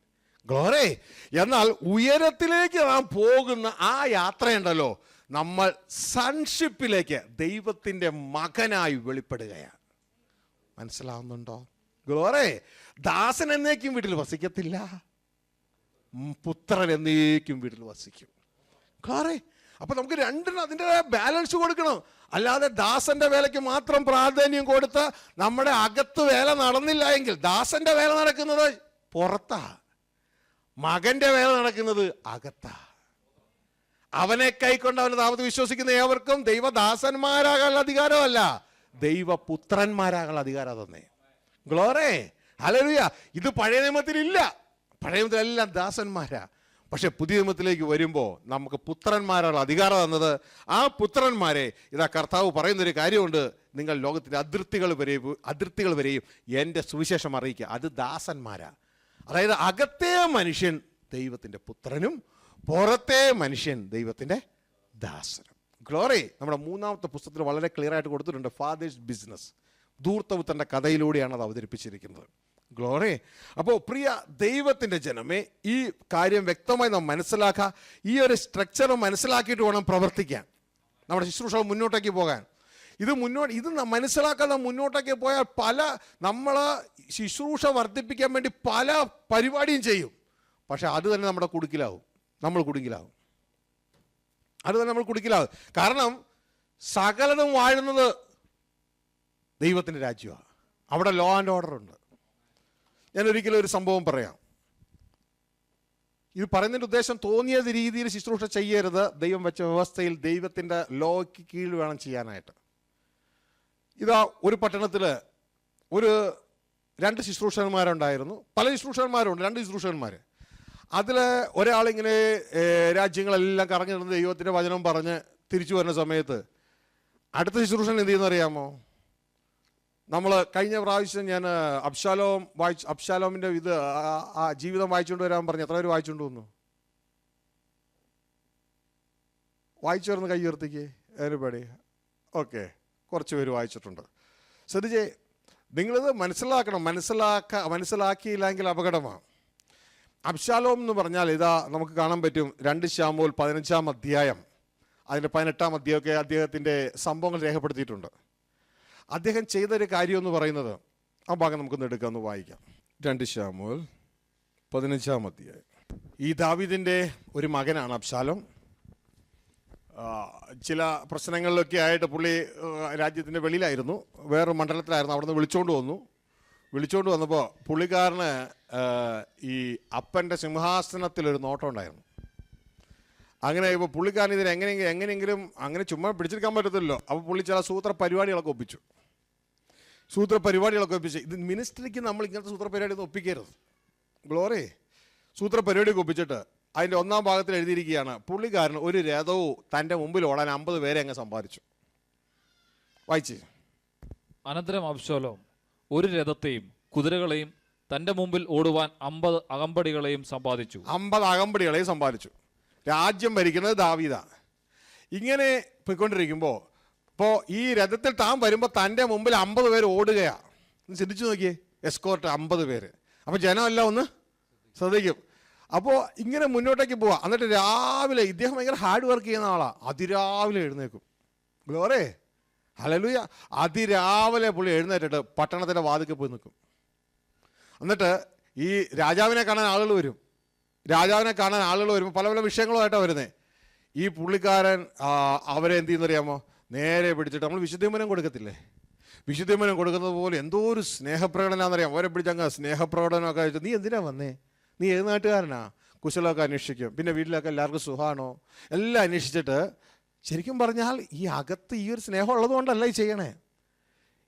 ഗ്ലോറി. എന്നാൽ ഉയരത്തിലേക്ക് നാം പോകുന്ന ആ യാത്രയുണ്ടല്ലോ, നമ്മൾ സൺഷിപ്പിലേക്ക് ദൈവത്തിൻ്റെ മകനായി വെളിപ്പെടുകയാണ്. മനസ്സിലാവുന്നുണ്ടോ? ഗ്ലോറി. ദാസൻ എന്നേക്കും വീട്ടിൽ വസിക്കത്തില്ല, പുത്രൻ എന്നേക്കും വീട്ടിൽ വസിക്കും. ഗ്ലോറി. അപ്പൊ നമുക്ക് രണ്ടിനും അതിൻ്റെതായ ബാലൻസ് കൊടുക്കണം. അല്ലാതെ ദാസന്റെ വേലയ്ക്ക് മാത്രം പ്രാധാന്യം കൊടുത്ത് നമ്മുടെ അകത്ത് വേല നടന്നില്ല എങ്കിൽ, ദാസന്റെ വേല നടക്കുന്നത് പുറത്താ, മകന്റെ വേല നടക്കുന്നത് അകത്താ. അവനെ കൈക്കൊണ്ട് അവനെ താമത്ത് വിശ്വസിക്കുന്ന ഏവർക്കും ദൈവദാസന്മാരാകാനുള്ള അധികാരമല്ല, ദൈവപുത്രന്മാരാകാനുള്ള അധികാരം തന്നെ. ഗ്ലോറി. ഹല്ലേലൂയ. ഇത് പഴയ നിയമത്തിലില്ല. പഴയ നിയമത്തിലെല്ലാം ദാസന്മാരാ. പക്ഷെ പുതിയ നിയമത്തിലേക്ക് വരുമ്പോൾ നമുക്ക് പുത്രന്മാരുള്ള അധികാരം തന്നത്. ആ പുത്രന്മാരെ ഇതാ കർത്താവ് പറയുന്നൊരു കാര്യമുണ്ട്, നിങ്ങൾ ലോകത്തിൻ്റെ അതിർത്തികൾ വരെയും എൻ്റെ സുവിശേഷം അറിയിക്കുക. അത് ദാസന്മാരാ. അതായത് അകത്തെ മനുഷ്യൻ ദൈവത്തിൻ്റെ പുത്രനും പുറത്തെ മനുഷ്യൻ ദൈവത്തിൻ്റെ ദാസനും. ഗ്ലോറി. നമ്മുടെ 3-ാമത്തെ പുസ്തകത്തിൽ വളരെ ക്ലിയർ ആയിട്ട് കൊടുത്തിട്ടുണ്ട്. ഫാദേഴ്സ് ബിസിനസ്, ധൂർത്തപുത്രൻ്റെ കഥയിലൂടെയാണ് അത് അവതരിപ്പിച്ചിരിക്കുന്നത്. ഗ്ലോറി. അപ്പോൾ പ്രിയ ദൈവത്തിൻ്റെ ജനമേ, ഈ കാര്യം വ്യക്തമായി നാം മനസ്സിലാക്കുക. ഈ ഒരു സ്ട്രക്ചർ മനസ്സിലാക്കിയിട്ട് വേണം പ്രവർത്തിക്കാൻ, നമ്മുടെ ശുശ്രൂഷ മുന്നോട്ടേക്ക് പോകാൻ. ഇത് മനസ്സിലാക്കാതെ മുന്നോട്ടേക്ക് പോയാൽ നമ്മൾ ശുശ്രൂഷ വർദ്ധിപ്പിക്കാൻ വേണ്ടി പല പരിപാടിയും ചെയ്യും. പക്ഷെ അത് തന്നെ നമ്മുടെ കുടുക്കിലാവും. കാരണം സകലതും വാഴുന്നത് ദൈവത്തിൻ്റെ രാജ്യമാണ്. അവിടെ ലോ ആൻഡ് ഓർഡർ ഉണ്ട്. ഞാൻ ഒരിക്കലും ഒരു സംഭവം പറയാം. ഇത് പറയുന്നതിൻ്റെ ഉദ്ദേശം തോന്നിയ രീതിയിൽ ശുശ്രൂഷ ചെയ്യരുത്. ദൈവം വെച്ച വ്യവസ്ഥയിൽ ദൈവത്തിൻ്റെ ലോയ്ക്ക് കീഴിൽ വേണം ചെയ്യാനായിട്ട്. ഇതാ ഒരു പട്ടണത്തിൽ ഒരു 2 ശുശ്രൂഷകന്മാരുണ്ടായിരുന്നു. പല ശുശ്രൂഷകന്മാരുണ്ട്, 2 ശുശ്രൂഷകന്മാർ. അതിൽ ഒരാളിങ്ങനെ രാജ്യങ്ങളെല്ലാം കറങ്ങി നടന്ന് ദൈവത്തിൻ്റെ വചനം പറഞ്ഞ് തിരിച്ചു വരുന്ന സമയത്ത് അടുത്ത ശുശ്രൂഷൻ എന്ത് ചെയ്യുന്ന അറിയാമോ? നമ്മൾ കഴിഞ്ഞ പ്രാവശ്യം ഞാൻ അബ്ശാലോമിൻ്റെ ജീവിതം വായിച്ചുകൊണ്ട് വരാൻ പറഞ്ഞു. എത്ര പേര് വായിച്ചുകൊണ്ട് വന്നു? വായിച്ചു വരുന്ന കൈ ഉയർത്തിക്ക് everybody. ഓക്കെ, കുറച്ച് പേര് വായിച്ചിട്ടുണ്ട്. ശ്രദ്ധിച്ചേ, നിങ്ങളിത് മനസ്സിലാക്കണം. മനസ്സിലാക്കിയില്ലെങ്കിൽ അപകടമാണ്. അബ്ശാലോം എന്ന് പറഞ്ഞാൽ ഇതാ നമുക്ക് കാണാൻ പറ്റും 2 ശമൂവേൽ 15-ാം അധ്യായം, അതിൻ്റെ 18-ാം അധ്യായമൊക്കെ അദ്ദേഹത്തിൻ്റെ സംഭവങ്ങൾ രേഖപ്പെടുത്തിയിട്ടുണ്ട്. അദ്ദേഹം ചെയ്തൊരു കാര്യം എന്ന് പറയുന്നത്, ആ ഭാഗം നമുക്കൊന്ന് എടുക്കാം, ഒന്ന് വായിക്കാം. 2 ശമൂവേൽ 15-ാം അധ്യായം. ഈ ദാവീദിൻ്റെ ഒരു മകനാണ് അബ്ശാലോം. ചില പ്രശ്നങ്ങളിലൊക്കെ ആയിട്ട് പുള്ളി രാജ്യത്തിൻ്റെ വെളിയിലായിരുന്നു, വേറൊരു മണ്ഡലത്തിലായിരുന്നു. അവിടെ നിന്ന് വിളിച്ചുകൊണ്ട് വന്നപ്പോൾ പുള്ളിക്കാരന് ഈ അപ്പൻ്റെ സിംഹാസനത്തിലൊരു നോട്ടം ഉണ്ടായിരുന്നു. അങ്ങനെ ഇപ്പോൾ പുള്ളിക്കാരൻ ഇതിന് എങ്ങനെയെങ്കിലും അങ്ങനെ ചുമ്മാ പിടിച്ചെടുക്കാൻ പറ്റത്തില്ലല്ലോ. അപ്പോൾ പുള്ളി ചില സൂത്ര പരിപാടികളൊക്കെ ഒപ്പിച്ചു. ഇത് മിനിസ്ട്രിക്ക് നമ്മൾ ഇങ്ങനത്തെ സൂത്ര പരിപാടിയൊന്നും ഒപ്പിക്കരുത്. ഗ്ലോറി, സൂത്ര പരിപാടിയൊക്കെ ഒപ്പിച്ചിട്ട് അതിൻ്റെ 1-ാം ഭാഗത്തിൽ എഴുതിയിരിക്കുകയാണ്, പുള്ളിക്കാരൻ ഒരു രഥവും തൻ്റെ മുമ്പിൽ ഓടാൻ 50 പേരെ അങ്ങ് സമ്പാദിച്ചു. വായിച്ച്. അനന്തരം അബ്ശാലോം ഒരു രഥത്തെയും കുതിരകളെയും തന്റെ മുമ്പിൽ ഓടുവാൻ 50 അകമ്പടികളെയും സമ്പാദിച്ചു. 50 അകമ്പടികളെയും സമ്പാദിച്ചു. രാജ്യം ഭരിക്കുന്നത് ദാവീദാ. ഇങ്ങനെ പോയിക്കൊണ്ടിരിക്കുമ്പോൾ ഇപ്പോൾ ഈ രഥത്തിൽ താൻ വരുമ്പോൾ തൻ്റെ മുമ്പിൽ 50 പേര് ഓടുകയാണ്. ചിന്തിച്ചു നോക്കിയേ, എസ്കോർട്ട് 50 പേര്. അപ്പോൾ ജനമെല്ലാം ഒന്ന് ശ്രദ്ധിക്കും. അപ്പോൾ ഇങ്ങനെ മുന്നോട്ടേക്ക് പോവാം. എന്നിട്ട് രാവിലെ ഇദ്ദേഹം ഭയങ്കര ഹാർഡ് വർക്ക് ചെയ്യുന്ന ആളാണ്. അതിരാവിലെ എഴുന്നേക്കും. ഗ്ലോറേ, ഹല്ലേലൂയ. അതിരാവിലെ പുള്ളി എഴുന്നേറ്റിട്ട് പട്ടണത്തിൻ്റെ വാതിൽക്ക് പോയി നിൽക്കും. എന്നിട്ട് ഈ രാജാവിനെ കാണാൻ ആളുകൾ വരുമ്പോൾ പല പല വിഷയങ്ങളുമായിട്ടാണ് വരുന്നത്. ഈ പുള്ളിക്കാരൻ അവരെ എന്ത് ചെയ്യുന്നറിയാമോ? നേരെ പിടിച്ചിട്ട്, നമ്മൾ വിശുദ്ധീമനം കൊടുക്കത്തില്ലേ, വിശുദ്ധീമനം കൊടുക്കുന്നത് പോലെ എന്തോ ഒരു സ്നേഹപ്രകടനാന്നറിയാം. അവരെ പിടിച്ചങ്ങ് സ്നേഹപ്രകടനമൊക്കെ കഴിച്ചു. നീ എന്തിനാ വന്നേ? നീ ഏത് നാട്ടുകാരനാ? കുശലമൊക്കെ അന്വേഷിക്കും. പിന്നെ വീട്ടിലൊക്കെ എല്ലാവർക്കും സുഖമാണോ എല്ലാം അന്വേഷിച്ചിട്ട്, ശരിക്കും പറഞ്ഞാൽ ഈ അകത്ത് ഈ ഒരു സ്നേഹം ഉള്ളത് കൊണ്ടല്ല ഈ ചെയ്യണേ.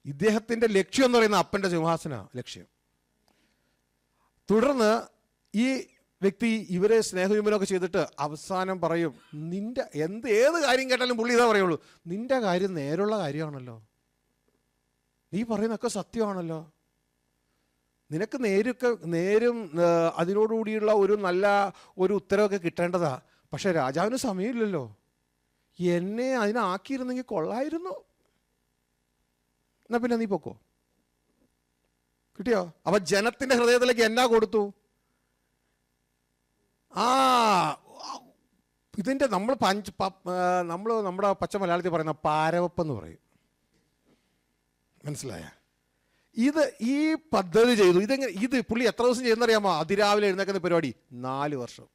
ഇദ്ദേഹത്തിൻ്റെ ലക്ഷ്യം എന്ന് പറയുന്ന അപ്പൻ്റെ സിംഹാസന ലക്ഷ്യം. തുടർന്ന് ഈ വ്യക്തി ഇവരെ സ്നേഹവിമനമൊക്കെ ചെയ്തിട്ട് അവസാനം പറയും, നിന്റെ ഏത് കാര്യം കേട്ടാലും പുള്ളി ഇതാ പറയുള്ളൂ, നിന്റെ കാര്യം നേരുള്ള കാര്യമാണല്ലോ, നീ പറയുന്നതൊക്കെ സത്യമാണല്ലോ, നിനക്ക് നേരും അതിനോടുകൂടിയുള്ള ഒരു നല്ല ഒരു ഉത്തരവൊക്കെ കിട്ടേണ്ടതാ. പക്ഷെ രാജാവിന് സമയമില്ലല്ലോ, എന്നെ അതിനാക്കിയിരുന്നെങ്കിൽ കൊള്ളായിരുന്നു. എന്നാ പിന്നെ നീ പൊക്കോ. കിട്ടിയോ? അപ്പൊ ജനത്തിന്റെ ഹൃദയത്തിലേക്ക് എന്നാ കൊടുത്തു? ഇതിന്റെ നമ്മൾ നമ്മുടെ പച്ച മലയാളത്തിൽ പറയുന്ന പാരവപ്പെന്ന് പറയും. മനസ്സിലായ? ഈ പദ്ധതി ചെയ്തു. ഇത് പുള്ളി എത്ര ദിവസം ചെയ്യുന്നറിയാമോ? അതിരാവിലെ എഴുന്നേക്കുന്ന പരിപാടി 4 വർഷം.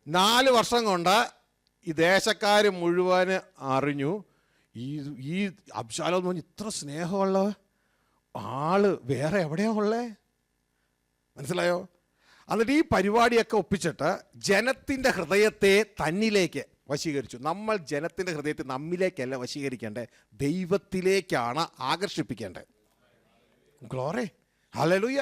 4 വർഷം കൊണ്ട് ഈ ദേശക്കാർ മുഴുവന് അറിഞ്ഞു ഈ അബ്ശാലോം എന്ന് പറഞ്ഞാൽ ഇത്ര സ്നേഹമുള്ള ആള് വേറെ എവിടെയാ ഉള്ളേ. മനസ്സിലായോ? എന്നിട്ട് ഈ പരിപാടിയൊക്കെ ഒപ്പിച്ചിട്ട് ജനത്തിൻ്റെ ഹൃദയത്തെ തന്നിലേക്ക് വശീകരിച്ചു. നമ്മൾ ജനത്തിൻ്റെ ഹൃദയത്തെ നമ്മിലേക്കല്ല വശീകരിക്കേണ്ടത്, ദൈവത്തിലേക്കാണ് ആകർഷിപ്പിക്കേണ്ടത്. Glory, hallelujah.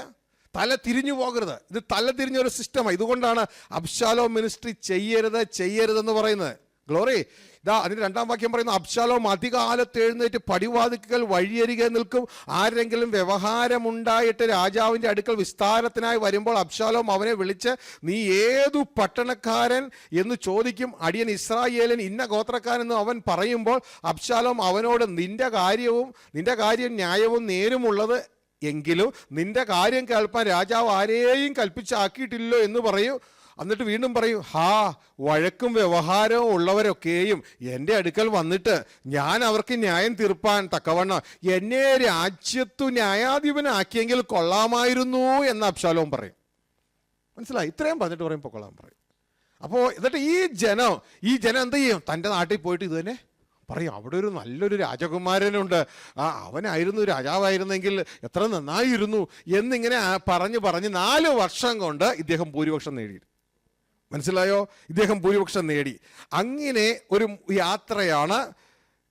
തല തിരിഞ്ഞു പോകരുത്. ഇത് തല തിരിഞ്ഞൊരു സിസ്റ്റമാണ്. ഇതുകൊണ്ടാണ് അബ്ശാലോം മിനിസ്ട്രി ചെയ്യരുതെന്ന് പറയുന്നത്. ഗ്ലോറി. അതിന് 2-ാം വാക്യം പറയുന്നു, അബ്ശാലോം അധികാലത്ത് എഴുന്നേറ്റ് പടിവാതിൽക്കൽ വഴിയരികെ നിൽക്കും. ആരെങ്കിലും വ്യവഹാരമുണ്ടായിട്ട് രാജാവിൻ്റെ അടുക്കൽ വിസ്താരത്തിനായി വരുമ്പോൾ അബ്ശാലോം അവനെ വിളിച്ച്, നീ ഏതു പട്ടണക്കാരൻ എന്ന് ചോദിക്കും. അടിയൻ ഇസ്രായേലൻ ഇന്ന ഗോത്രക്കാരെന്ന് അവൻ പറയുമ്പോൾ അബ്ശാലോം അവനോട്, നിന്റെ കാര്യം ന്യായവും നേരുമുള്ളത് എങ്കിലും നിന്റെ കാര്യം കേൾപ്പാൻ രാജാവ് ആരെയും കൽപ്പിച്ചാക്കിയിട്ടില്ലോ എന്ന് പറയൂ. എന്നിട്ട് വീണ്ടും പറയൂ, വഴക്കും വ്യവഹാരവും ഉള്ളവരൊക്കെയും എൻ്റെ അടുക്കൽ വന്നിട്ട് ഞാൻ അവർക്ക് ന്യായം തീർപ്പാൻ തക്കവണ്ണം എന്നെ രാജ്യത്തു ന്യായാധിപനാക്കിയെങ്കിൽ കൊള്ളാമായിരുന്നു എന്ന് അബ്ശാലോം പറയും. മനസ്സിലായി? ഇത്രയും പറഞ്ഞിട്ട് പറയും പൊക്കൊള്ളാൻ പറയും. അപ്പോൾ എന്നിട്ട് ഈ ജനം എന്ത് ചെയ്യും? തൻ്റെ നാട്ടിൽ പോയിട്ട് ഇത് തന്നെ പറയും, അവിടെ ഒരു നല്ലൊരു രാജകുമാരനുണ്ട്, അവനായിരുന്നു രാജാവായിരുന്നെങ്കിൽ എത്ര നന്നായിരുന്നു എന്നിങ്ങനെ പറഞ്ഞ് 4 വർഷം കൊണ്ട് ഇദ്ദേഹം ഭൂരിപക്ഷം നേടി. മനസ്സിലായോ? ഇദ്ദേഹം ഭൂരിപക്ഷം നേടി. അങ്ങനെ ഒരു യാത്രയാണ്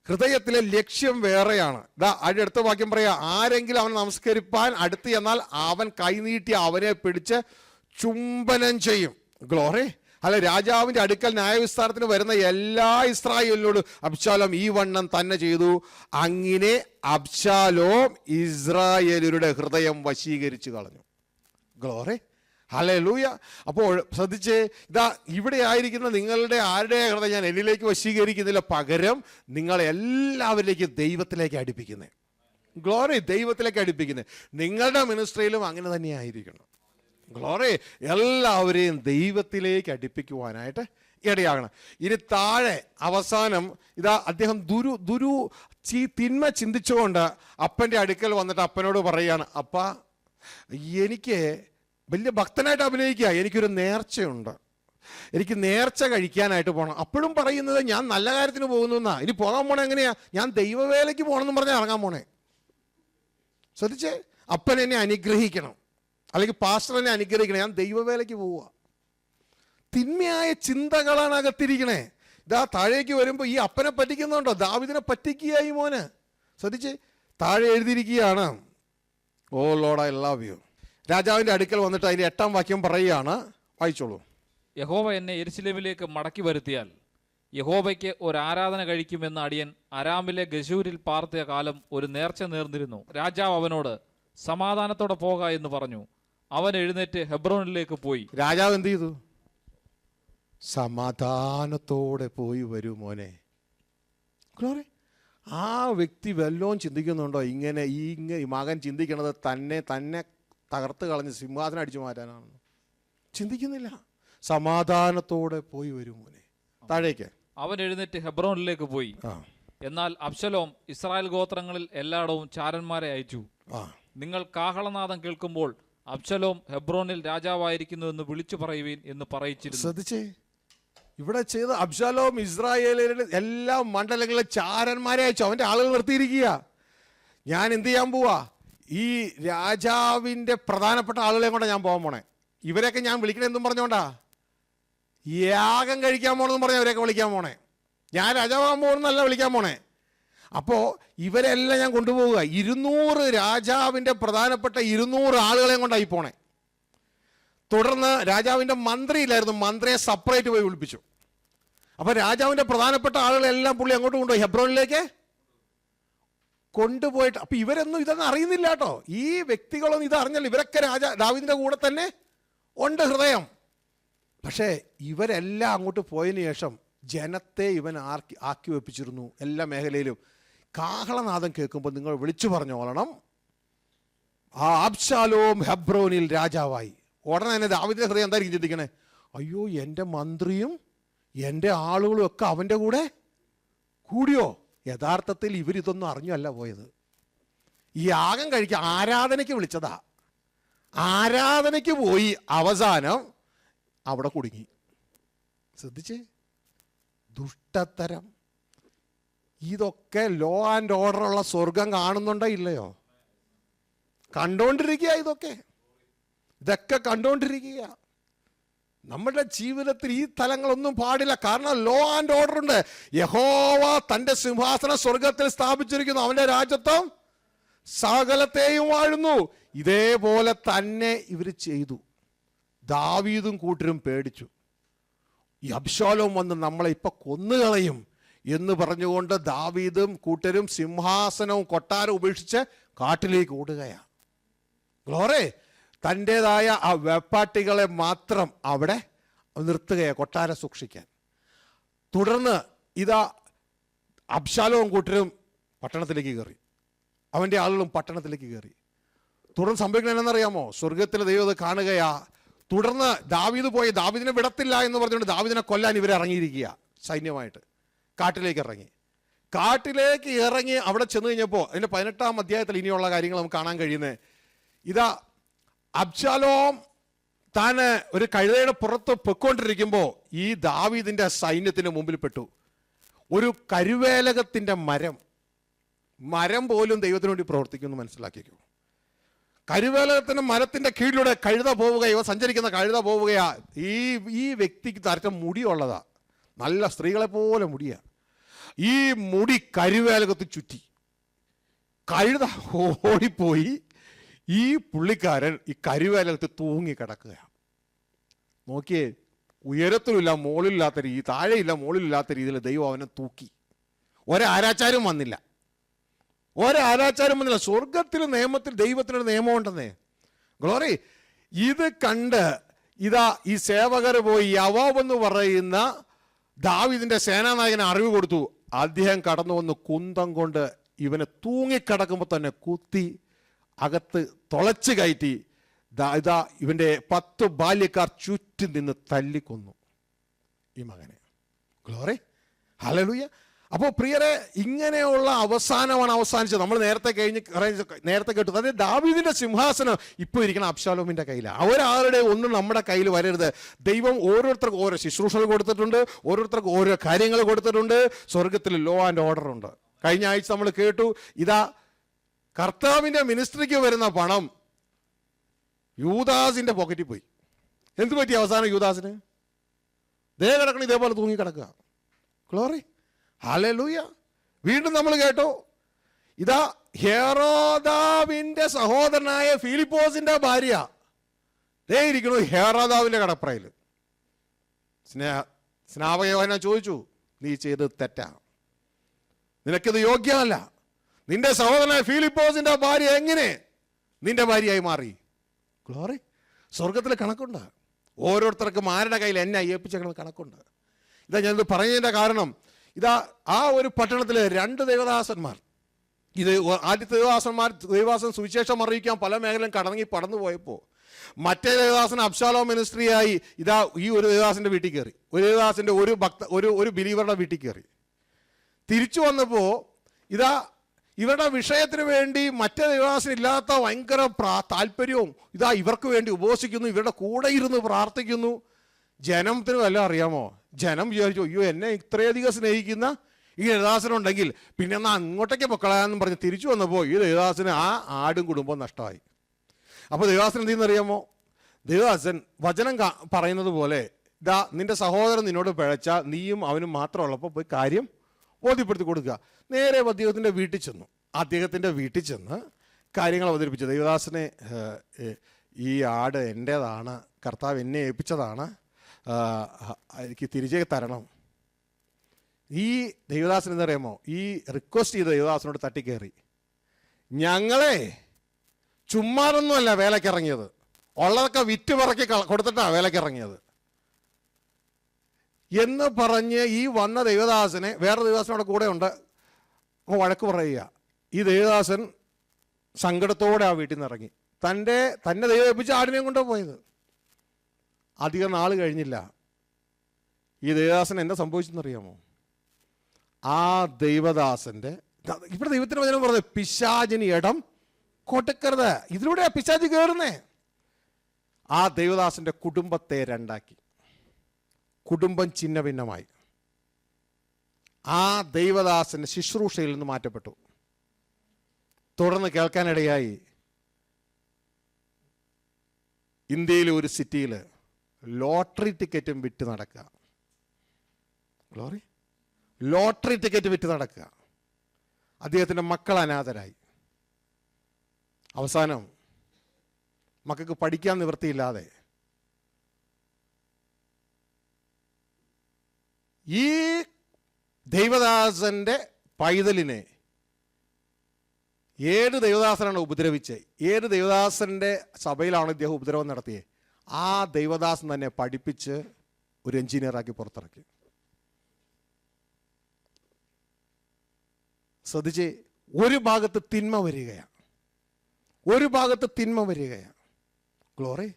ഹൃദയത്തിലെ ലക്ഷ്യം വേറെയാണ്. അടുത്ത വാക്യം പറയാ, ആരെങ്കിലും അവനെ നമസ്കരിപ്പാൻ അടുത്ത് ചെന്നാൽ അവൻ കൈനീട്ടി അവനെ പിടിച്ച് ചുംബനം ചെയ്യും. ഗ്ലോറി. അല്ല, രാജാവിന്റെ അടുക്കൽ ന്യായവിസ്താരത്തിന് വരുന്ന എല്ലാ ഇസ്രായേലിനോടും അബ്ശാലോം ഈ വണ്ണം തന്നെ ചെയ്തു. അങ്ങനെ അബ്ശാലോം ഇസ്രായേലരുടെ ഹൃദയം വശീകരിച്ചു കളഞ്ഞു. ഗ്ലോറി. ഹല്ലേലൂയ. അപ്പോൾ ശ്രദ്ധിച്ച്, ഇവിടെ ആയിരിക്കുന്ന നിങ്ങളുടെ ആരുടെ ഹൃദയം ഞാൻ എന്നിലേക്ക് വശീകരിക്കുന്നില്ല, പകരം നിങ്ങൾ എല്ലാവരിലേക്കും ദൈവത്തിലേക്ക് അടുപ്പിക്കുന്നത്. ഗ്ലോറി. ദൈവത്തിലേക്ക് അടുപ്പിക്കുന്നത്. നിങ്ങളുടെ മിനിസ്ട്രിയിലും അങ്ങനെ തന്നെ ആയിരിക്കണം. ഗ്ലോറി. എല്ലാവരെയും ദൈവത്തിലേക്ക് അടുപ്പിക്കുവാനായിട്ട് ഇടയാകണം. ഇനി താഴെ അവസാനം അദ്ദേഹം തിന്മ ചിന്തിച്ചുകൊണ്ട് അപ്പൻ്റെ അടുക്കൽ വന്നിട്ട് അപ്പനോട് പറയുകയാണ്, അപ്പ എനിക്ക് വലിയ ഭക്തനായിട്ട് അഭിനയിക്കുക, എനിക്കൊരു നേർച്ചയുണ്ട്, എനിക്ക് നേർച്ച കഴിക്കാനായിട്ട് പോകണം. അപ്പോഴും പറയുന്നത് ഞാൻ നല്ല കാര്യത്തിന് പോകുന്നു എന്നാ. ഇനി പോകാൻ പോണേ എങ്ങനെയാ? ഞാൻ ദൈവവേലയ്ക്ക് പോകണമെന്ന് പറഞ്ഞാൽ ഇറങ്ങാൻ പോണേ. ശ്രദ്ധിച്ചേ, അപ്പൻ എന്നെ അനുഗ്രഹിക്കണം, അല്ലെങ്കിൽ പാസ്റ്റർ എന്നെ അനുഗ്രഹിക്കണം, ഞാൻ ദൈവവേലയ്ക്ക് പോവുക. തിന്മയായ ചിന്തകളാണ് അകത്തിരിക്കണേ. താഴേക്ക് വരുമ്പോൾ ഈ അപ്പനെ പറ്റിക്കുന്നുണ്ടോ? ദാവീദിനെ പറ്റിക്കുകയായി മോന്. ശ്രദ്ധിച്ചേ, താഴെ എഴുതിയിരിക്കുകയാണ്, ഓ ലോർഡ് ഐ ലവ് യു. രാജാവിൻ്റെ അടുക്കൽ വന്നിട്ട് അതിൻ്റെ 8-ാം വാക്യം പറയുകയാണ്, വായിച്ചോളൂ. യഹോവ എന്നെ യെരൂശലേമിലേക്ക് മടക്കി വരുത്തിയാൽ യഹോവയ്ക്ക് ഒരു ആരാധന കഴിക്കുമെന്ന് അടിയൻ അരാമിലെ ഗശൂരിൽ പാർത്തിയ കാലം ഒരു നേർച്ച നേർന്നിരുന്നു. രാജാവ് അവനോട് സമാധാനത്തോടെ പോക എന്ന് പറഞ്ഞു. അവൻ എഴുന്നേറ്റ് ഹെബ്രോനിലേക്ക് പോയി. രാജാവ് എന്ത് ചെയ്തു? സമാധാനത്തോടെ പോയി വരൂ മോനെ. ഗ്ലോറി. ആ വ്യക്തി വല്ലോം ചിന്തിക്കുന്നുണ്ടോ? ഇങ്ങനെ ഈ മകൻ ചിന്തിക്കണത് തന്നെ തകർത്ത് കളഞ്ഞ് സിംഹാസനം അടിച്ചു മാറ്റാനാണെന്ന് ചിന്തിക്കുന്നില്ല. സമാധാനത്തോടെ പോയി വരും മോനെ. താഴേക്ക്. അവൻ എഴുന്നേറ്റ് ഹെബ്രോനിലേക്ക് പോയി. എന്നാൽ അബ്ശലോം ഇസ്രായേൽ ഗോത്രങ്ങളിൽ എല്ലായിടവും ചാരന്മാരെ അയച്ചു. നിങ്ങൾ കാഹളനാദം കേൾക്കുമ്പോൾ അബ്ശലോം ഹെബ്രോനിൽ രാജാവായിരിക്കുന്നു എന്ന് വിളിച്ചു പറയുവീൻ എന്ന് പറയിച്ചിരുന്നു. ശ്രദ്ധിച്ചേ, ഇവിടെ ചെയ്ത അബ്ശലോം ഇസ്രായേലിലെ എല്ലാ മണ്ഡലങ്ങളിലെ ചാരന്മാരെ അയച്ചു. അവന്റെ ആളുകൾ നിർത്തിയിരിക്കുക. ഞാൻ എന്ത് ചെയ്യാൻ പോവാ? ഈ രാജാവിൻ്റെ പ്രധാനപ്പെട്ട ആളുകളെ കൊണ്ടാണ് ഞാൻ പോകാൻ പോണേ. ഇവരെയൊക്കെ ഞാൻ വിളിക്കണേ എന്തും പറഞ്ഞോണ്ടാ? യാഗം കഴിക്കാൻ പോകണമെന്ന് പറഞ്ഞാൽ അവരെയൊക്കെ വിളിക്കാൻ പോണേ. ഞാൻ രാജാവാകാൻ പോകുന്നല്ല വിളിക്കാൻ പോണേ. അപ്പോൾ ഇവരെല്ലാം ഞാൻ കൊണ്ടുപോവുക. 200 രാജാവിൻ്റെ പ്രധാനപ്പെട്ട 200 ആളുകളെയും കൊണ്ടായി പോണേ. തുടർന്ന് രാജാവിൻ്റെ മന്ത്രിയില്ലായിരുന്നു, മന്ത്രിയെ സെപ്പറേറ്റ് പോയി വിളിപ്പിച്ചു. അപ്പോൾ രാജാവിൻ്റെ പ്രധാനപ്പെട്ട ആളുകളെല്ലാം പുള്ളി അങ്ങോട്ട് കൊണ്ടുപോയി ഹെബ്രോനിലേക്ക് കൊണ്ടുപോയിട്ട്. അപ്പൊ ഇവരൊന്നും ഇതൊന്നും അറിയുന്നില്ല കേട്ടോ. ഈ വ്യക്തികളൊന്നും ഇത് അറിഞ്ഞല്ലോ. ഇവരൊക്കെ ദാവീദിന്റെ കൂടെ തന്നെ ഉണ്ട് ഹൃദയം. പക്ഷേ ഇവരെല്ലാം അങ്ങോട്ട് പോയതിനു ശേഷം ജനത്തെ ഇവൻ ആക്കി വെപ്പിച്ചിരുന്നു. എല്ലാ മേഖലയിലും കാഹളനാദം കേൾക്കുമ്പോൾ നിങ്ങൾ വിളിച്ചു പറഞ്ഞോളണം, ആ അബ്ശാലോം ഹെബ്രോനിൽ രാജാവായി. ഉടനെ തന്നെ ദാവീദിന്റെ ഹൃദയം എന്തായിരിക്കും ചിന്തിക്കണേ? അയ്യോ, എൻ്റെ മന്ത്രിയും എൻ്റെ ആളുകളും ഒക്കെ അവൻ്റെ കൂടെ കൂടിയോ? യഥാർത്ഥത്തിൽ ഇവരിതൊന്നും അറിഞ്ഞല്ല പോയത്. ഈ യാഗം കഴിക്കാൻ ആരാധനയ്ക്ക് വിളിച്ചതാ. ആരാധനയ്ക്ക് പോയി അവസാനം അവിടെ കുടുങ്ങി. ശ്രദ്ധിച്ചേ, ദുഷ്ടത്തരം. ഇതൊക്കെ ലോ ആൻഡ് ഓർഡർ ഉള്ള സ്വർഗം കാണുന്നുണ്ടോ ഇല്ലയോ? കണ്ടോണ്ടിരിക്കുക. ഇതൊക്കെ കണ്ടോണ്ടിരിക്കുക. നമ്മുടെ ജീവിതത്തിൽ ഈ തലങ്ങളൊന്നും പാടില്ല. കാരണം ലോ ആൻഡ് ഓർഡർ ഉണ്ട്. യഹോവ തൻ്റെ സിംഹാസനം സ്വർഗത്തിൽ സ്ഥാപിച്ചിരിക്കുന്നു. അവൻ്റെ രാജ്യത്വം സകലത്തെയും വാഴുന്നു. ഇതേപോലെ തന്നെ ഇവർ ചെയ്തു. ദാവീദും കൂട്ടരും പേടിച്ചു. ഈ അബ്ശാലോം വന്ന് നമ്മളെ ഇപ്പൊ കൊന്നുകളയും എന്ന് പറഞ്ഞുകൊണ്ട് ദാവീദും കൂട്ടരും സിംഹാസനവും കൊട്ടാരവും ഉപേക്ഷിച്ച് കാട്ടിലേക്ക് ഓടുകയാണ്. ഗ്ലോറി. തൻ്റെതായ ആ വെപ്പാട്ടികളെ മാത്രം അവിടെ നിർത്തുകയാണ് കൊട്ടാരം സൂക്ഷിക്കാൻ. തുടർന്ന് അബ്ശാലോം കൂട്ടരും പട്ടണത്തിലേക്ക് കയറി. അവൻ്റെ ആളുകളും പട്ടണത്തിലേക്ക് കയറി. തുടർന്ന് സംഭവിക്കുന്നത് എന്നറിയാമോ? സ്വർഗത്തിലെ ദൈവം അത് കാണുകയാ. തുടർന്ന് ദാവീദ് പോയി ദാവീദിനെ വിടത്തില്ല എന്ന് പറഞ്ഞുകൊണ്ട് ദാവീദിനെ കൊല്ലാൻ ഇവർ ഇറങ്ങിയിരിക്കുക. സൈന്യമായിട്ട് കാട്ടിലേക്ക് ഇറങ്ങി അവിടെ ചെന്ന് കഴിഞ്ഞപ്പോൾ അതിൻ്റെ 18-ാം അധ്യായത്തിൽ ഇനിയുള്ള കാര്യങ്ങൾ നമുക്ക് കാണാൻ കഴിയുന്നത് അബ്ശാലോം താൻ ഒരു കഴുതയുടെ പുറത്ത് പൊയ്ക്കൊണ്ടിരിക്കുമ്പോൾ ഈ ദാവീദിന്റെ സൈന്യത്തിന് മുമ്പിൽ പെട്ടു. ഒരു കരുവേലകത്തിന്റെ മരം പോലും ദൈവത്തിന് വേണ്ടി പ്രവർത്തിക്കുമെന്ന് മനസ്സിലാക്കിക്കോ. കരുവേലകത്തിന്റെ മരത്തിന്റെ കീഴിലൂടെ കഴുത പോവുകയോ സഞ്ചരിക്കുന്ന കഴുത പോവുകയാ. ഈ വ്യക്തിക്ക് തരച്ച മുടിയുള്ളതാ, നല്ല സ്ത്രീകളെ പോലെ മുടിയാ. ഈ മുടി കരുവേലകത്ത് ചുറ്റി. കഴുത ഓടിപ്പോയി. ഈ പുള്ളിക്കാരൻ ഈ കരുവേലകത്ത് തൂങ്ങി കിടക്കുക. നോക്കിയേ, ഉയരത്തിലില്ല മുകളിലില്ലാത്ത രീതി, താഴെയില്ല മുകളിലില്ലാത്ത രീതിയിൽ ദൈവം അവനെ തൂക്കി. ഒരാരാച്ചാരും വന്നില്ല. സ്വർഗത്തിൽ നിയമത്തിൽ ദൈവത്തിനൊരു നിയമമുണ്ടെന്നേ. ഗ്ലോറി. ഇത് കണ്ട് ഇതാ ഈ സേവകർ പോയി യോവാബ് എന്ന് പറയുന്ന ദാവീദിന്റെ സേനാനായകനെ അറിവ് കൊടുത്തു. അദ്ദേഹം കടന്നു വന്ന് കുന്തം കൊണ്ട് ഇവനെ തൂങ്ങിക്കിടക്കുമ്പോൾ തന്നെ കുത്തി അകത്ത് തുളച്ച് കയറ്റി ഇതാ ഇവന്റെ 10 ബാല്യക്കാർ ചുറ്റും നിന്ന് തല്ലിക്കൊന്നു ഈ മകനെ. ഗ്ലോറി. ഹല്ലേലൂയ. അപ്പോൾ പ്രിയരെ, ഇങ്ങനെയുള്ള അവസാനിച്ചത്. നമ്മൾ നേരത്തെ കേട്ടു. അതായത് ദാവീദിന്റെ സിംഹാസനം ഇപ്പോൾ ഇരിക്കണം അബ്ശാലോമിന്റെ കയ്യിലാണ്. അവരാരുടെ ഒന്നും നമ്മുടെ കയ്യിൽ വരരുത്. ദൈവം ഓരോരുത്തർക്കും ഓരോ ശുശ്രൂഷകൾ കൊടുത്തിട്ടുണ്ട്, ഓരോരുത്തർക്കും ഓരോ കാര്യങ്ങൾ കൊടുത്തിട്ടുണ്ട്. സ്വർഗത്തിൽ ലോ ആൻഡ് ഓർഡർ ഉണ്ട്. കഴിഞ്ഞ ആഴ്ച നമ്മൾ കേട്ടു, ഇതാ കർത്താവിന്റെ മിനിസ്ട്രിക്ക് വരുന്ന പണം യൂദാസിന്റെ പോക്കറ്റിൽ പോയി. എന്ത് പറ്റി അവസാനം യൂദാസിന്? കിടക്കണം ഇതേപോലെ തൂങ്ങി കിടക്കുക. ഗ്ലോറി. ഹല്ലേലൂയ. വീണ്ടും നമ്മൾ കേട്ടോ, ഇതാ ഹെറോദാവിന്റെ സഹോദരനായ ഫിലിപ്പോസിന്റെ ഭാര്യ ഇരിക്കണു ഹെറോദാവിന്റെ കടപ്പറയിൽ. സ്നാപകയോഹന്നാൻ ചോദിച്ചു, നീ ചെയ്തത് തെറ്റാ, നിനക്കിത് യോഗ്യമല്ല. നിന്റെ സഹോദരനായ ഫിലിപ്പോസിന്റെ ഭാര്യ എങ്ങനെ നിന്റെ ഭാര്യയായി മാറി? ഗ്ലോറി. സ്വർഗത്തിൽ കണക്കുണ്ട്. ഓരോരുത്തർക്കും ആരുടെ കയ്യിൽ എന്നെ ഏൽപ്പിച്ച കണക്കുണ്ട്. ഇതാ ഞാനിത് പറഞ്ഞതിൻ്റെ കാരണം, ഇതാ ആ ഒരു പട്ടണത്തിൽ 2 ദേവദാസന്മാർ, ഇത് ആദ്യത്തെ ദേവദാസൻ സുവിശേഷം അറിയിക്കാൻ പല മേഖലയും പടന്നു പോയപ്പോൾ മറ്റേ ദേവദാസൻ അബ്ശാലോം മിനിസ്ട്രിയായി ഇതാ ഈ ഒരു ദേവദാസന്റെ വീട്ടിൽ കയറി. ഒരു ദേവദാസന്റെ ഒരു ബിലീവറുടെ വീട്ടിൽ കയറി. തിരിച്ചു വന്നപ്പോൾ ഇതാ ഇവരുടെ വിഷയത്തിന് വേണ്ടി മറ്റേ ദേവദാസന് ഇല്ലാത്ത ഭയങ്കര താല്പര്യവും ഇതാ ഇവർക്ക് വേണ്ടി ഉപവസിക്കുന്നു, ഇവരുടെ കൂടെ ഇരുന്ന് പ്രാർത്ഥിക്കുന്നു. ജനത്തിന് വല്ല അറിയാമോ? ജനം വിചാരിച്ചു, അയ്യോ എന്നെ ഇത്രയധികം സ്നേഹിക്കുന്ന ഈ ദേവദാസനുണ്ടെങ്കിൽ പിന്നെ എന്നാൽ അങ്ങോട്ടേക്ക് പൊക്കളയാന്ന് പറഞ്ഞ് തിരിച്ചു വന്നപ്പോൾ ഈ ദേവദാസന് ആ ആടും കുടുംബം നഷ്ടമായി. അപ്പോൾ ദേവദാസൻ എന്ത് ചെയ്യുന്നറിയാമോ? ദേവദാസൻ വചനം പറയുന്നത് പോലെ, ഇതാ നിന്റെ സഹോദരൻ നിന്നോട് പിഴച്ച നീയും അവനും മാത്രമുള്ളപ്പോൾ പോയി കാര്യം ബോധ്യപ്പെടുത്തി കൊടുക്കുക. നേരെ അദ്ദേഹത്തിൻ്റെ വീട്ടിൽ ചെന്നു. അദ്ദേഹത്തിൻ്റെ വീട്ടിൽ ചെന്ന് കാര്യങ്ങൾ അവതരിപ്പിച്ചു. ദേവദാസനെ, ഈ ആട് എൻ്റേതാണ്, കർത്താവ് എന്നെ ഏൽപ്പിച്ചതാണ്, എനിക്ക് തിരിച്ചേ തരണം. ഈ ദേവദാസൻ എന്നറിയാമോ, ഈ റിക്വസ്റ്റ് ചെയ്ത ദേവദാസനോട് തട്ടിക്കയറി, ഞങ്ങളെ ചുമ്മാതൊന്നുമല്ല വേലക്കിറങ്ങിയത്, ഉള്ളതൊക്കെ വിറ്റ് പറക്കി കൊടുത്തിട്ടാണ് വേലക്കിറങ്ങിയത് എന്ന് പറഞ്ഞ് ഈ വന്ന ദേവദാസനെ വേറെ ദേവദാസനോടെ കൂടെ ഉണ്ട് വഴക്ക് പറയുക. ഈ ദേവദാസൻ സങ്കടത്തോടെ ആ വീട്ടിൽ നിന്ന് ഇറങ്ങി. തന്നെ ദൈവം ഏൽപ്പിച്ച ആടിനെയും കൊണ്ടു പോയത്. അധികം നാൾ കഴിഞ്ഞില്ല, ഈ ദേവദാസൻ എന്താ സംഭവിച്ചെന്നറിയാമോ? ആ ദൈവദാസന്റെ, ഇവിടെ ദൈവത്തിന് വചനം പറഞ്ഞത് പിശാചിന് ഇടം കൊടുക്കരുത്. ഇതിലൂടെ പിശാച് കയറുന്നേ. ആ ദൈവദാസന്റെ കുടുംബത്തെ രണ്ടാക്കി. കുടുംബം ഛിന്ന ഭിന്നമായി. ആ ദൈവദാസന്റെ ശുശ്രൂഷയിൽ നിന്ന് മാറ്റപ്പെട്ടു. തുടർന്ന് കേൾക്കാനിടയായി, ഇന്ത്യയിലെ ഒരു സിറ്റിയിൽ ലോട്ടറി ടിക്കറ്റും വിറ്റ് നടക്കുക. ഗ്ലോറി. ലോട്ടറി ടിക്കറ്റ് വിറ്റ് നടക്കുക. അദ്ദേഹത്തിൻ്റെ മക്കൾ അനാഥരായി. അവസാനം മക്കൾക്ക് പഠിക്കാൻ നിവൃത്തിയില്ലാതെ ഈ ദൈവദാസന്റെ പൈതലിനെ ഏത് ദൈവദാസനാണ് ഉപദ്രവിച്ചത്, ഏത് ദൈവദാസന്റെ സഭയിലാണ് ഇദ്ദേഹം ഉപദ്രവം നടത്തിയത്, ആ ദൈവദാസൻ തന്നെ പഠിപ്പിച്ച് ഒരു എഞ്ചിനീയറാക്കി പുറത്തിറക്കി. ശ്രദ്ധിച്ച്, ഒരു ഭാഗത്ത് തിന്മ വരികയാണ്, ഒരു ഭാഗത്ത് തിന്മ വരികയാണ്. ഗ്ലോറി.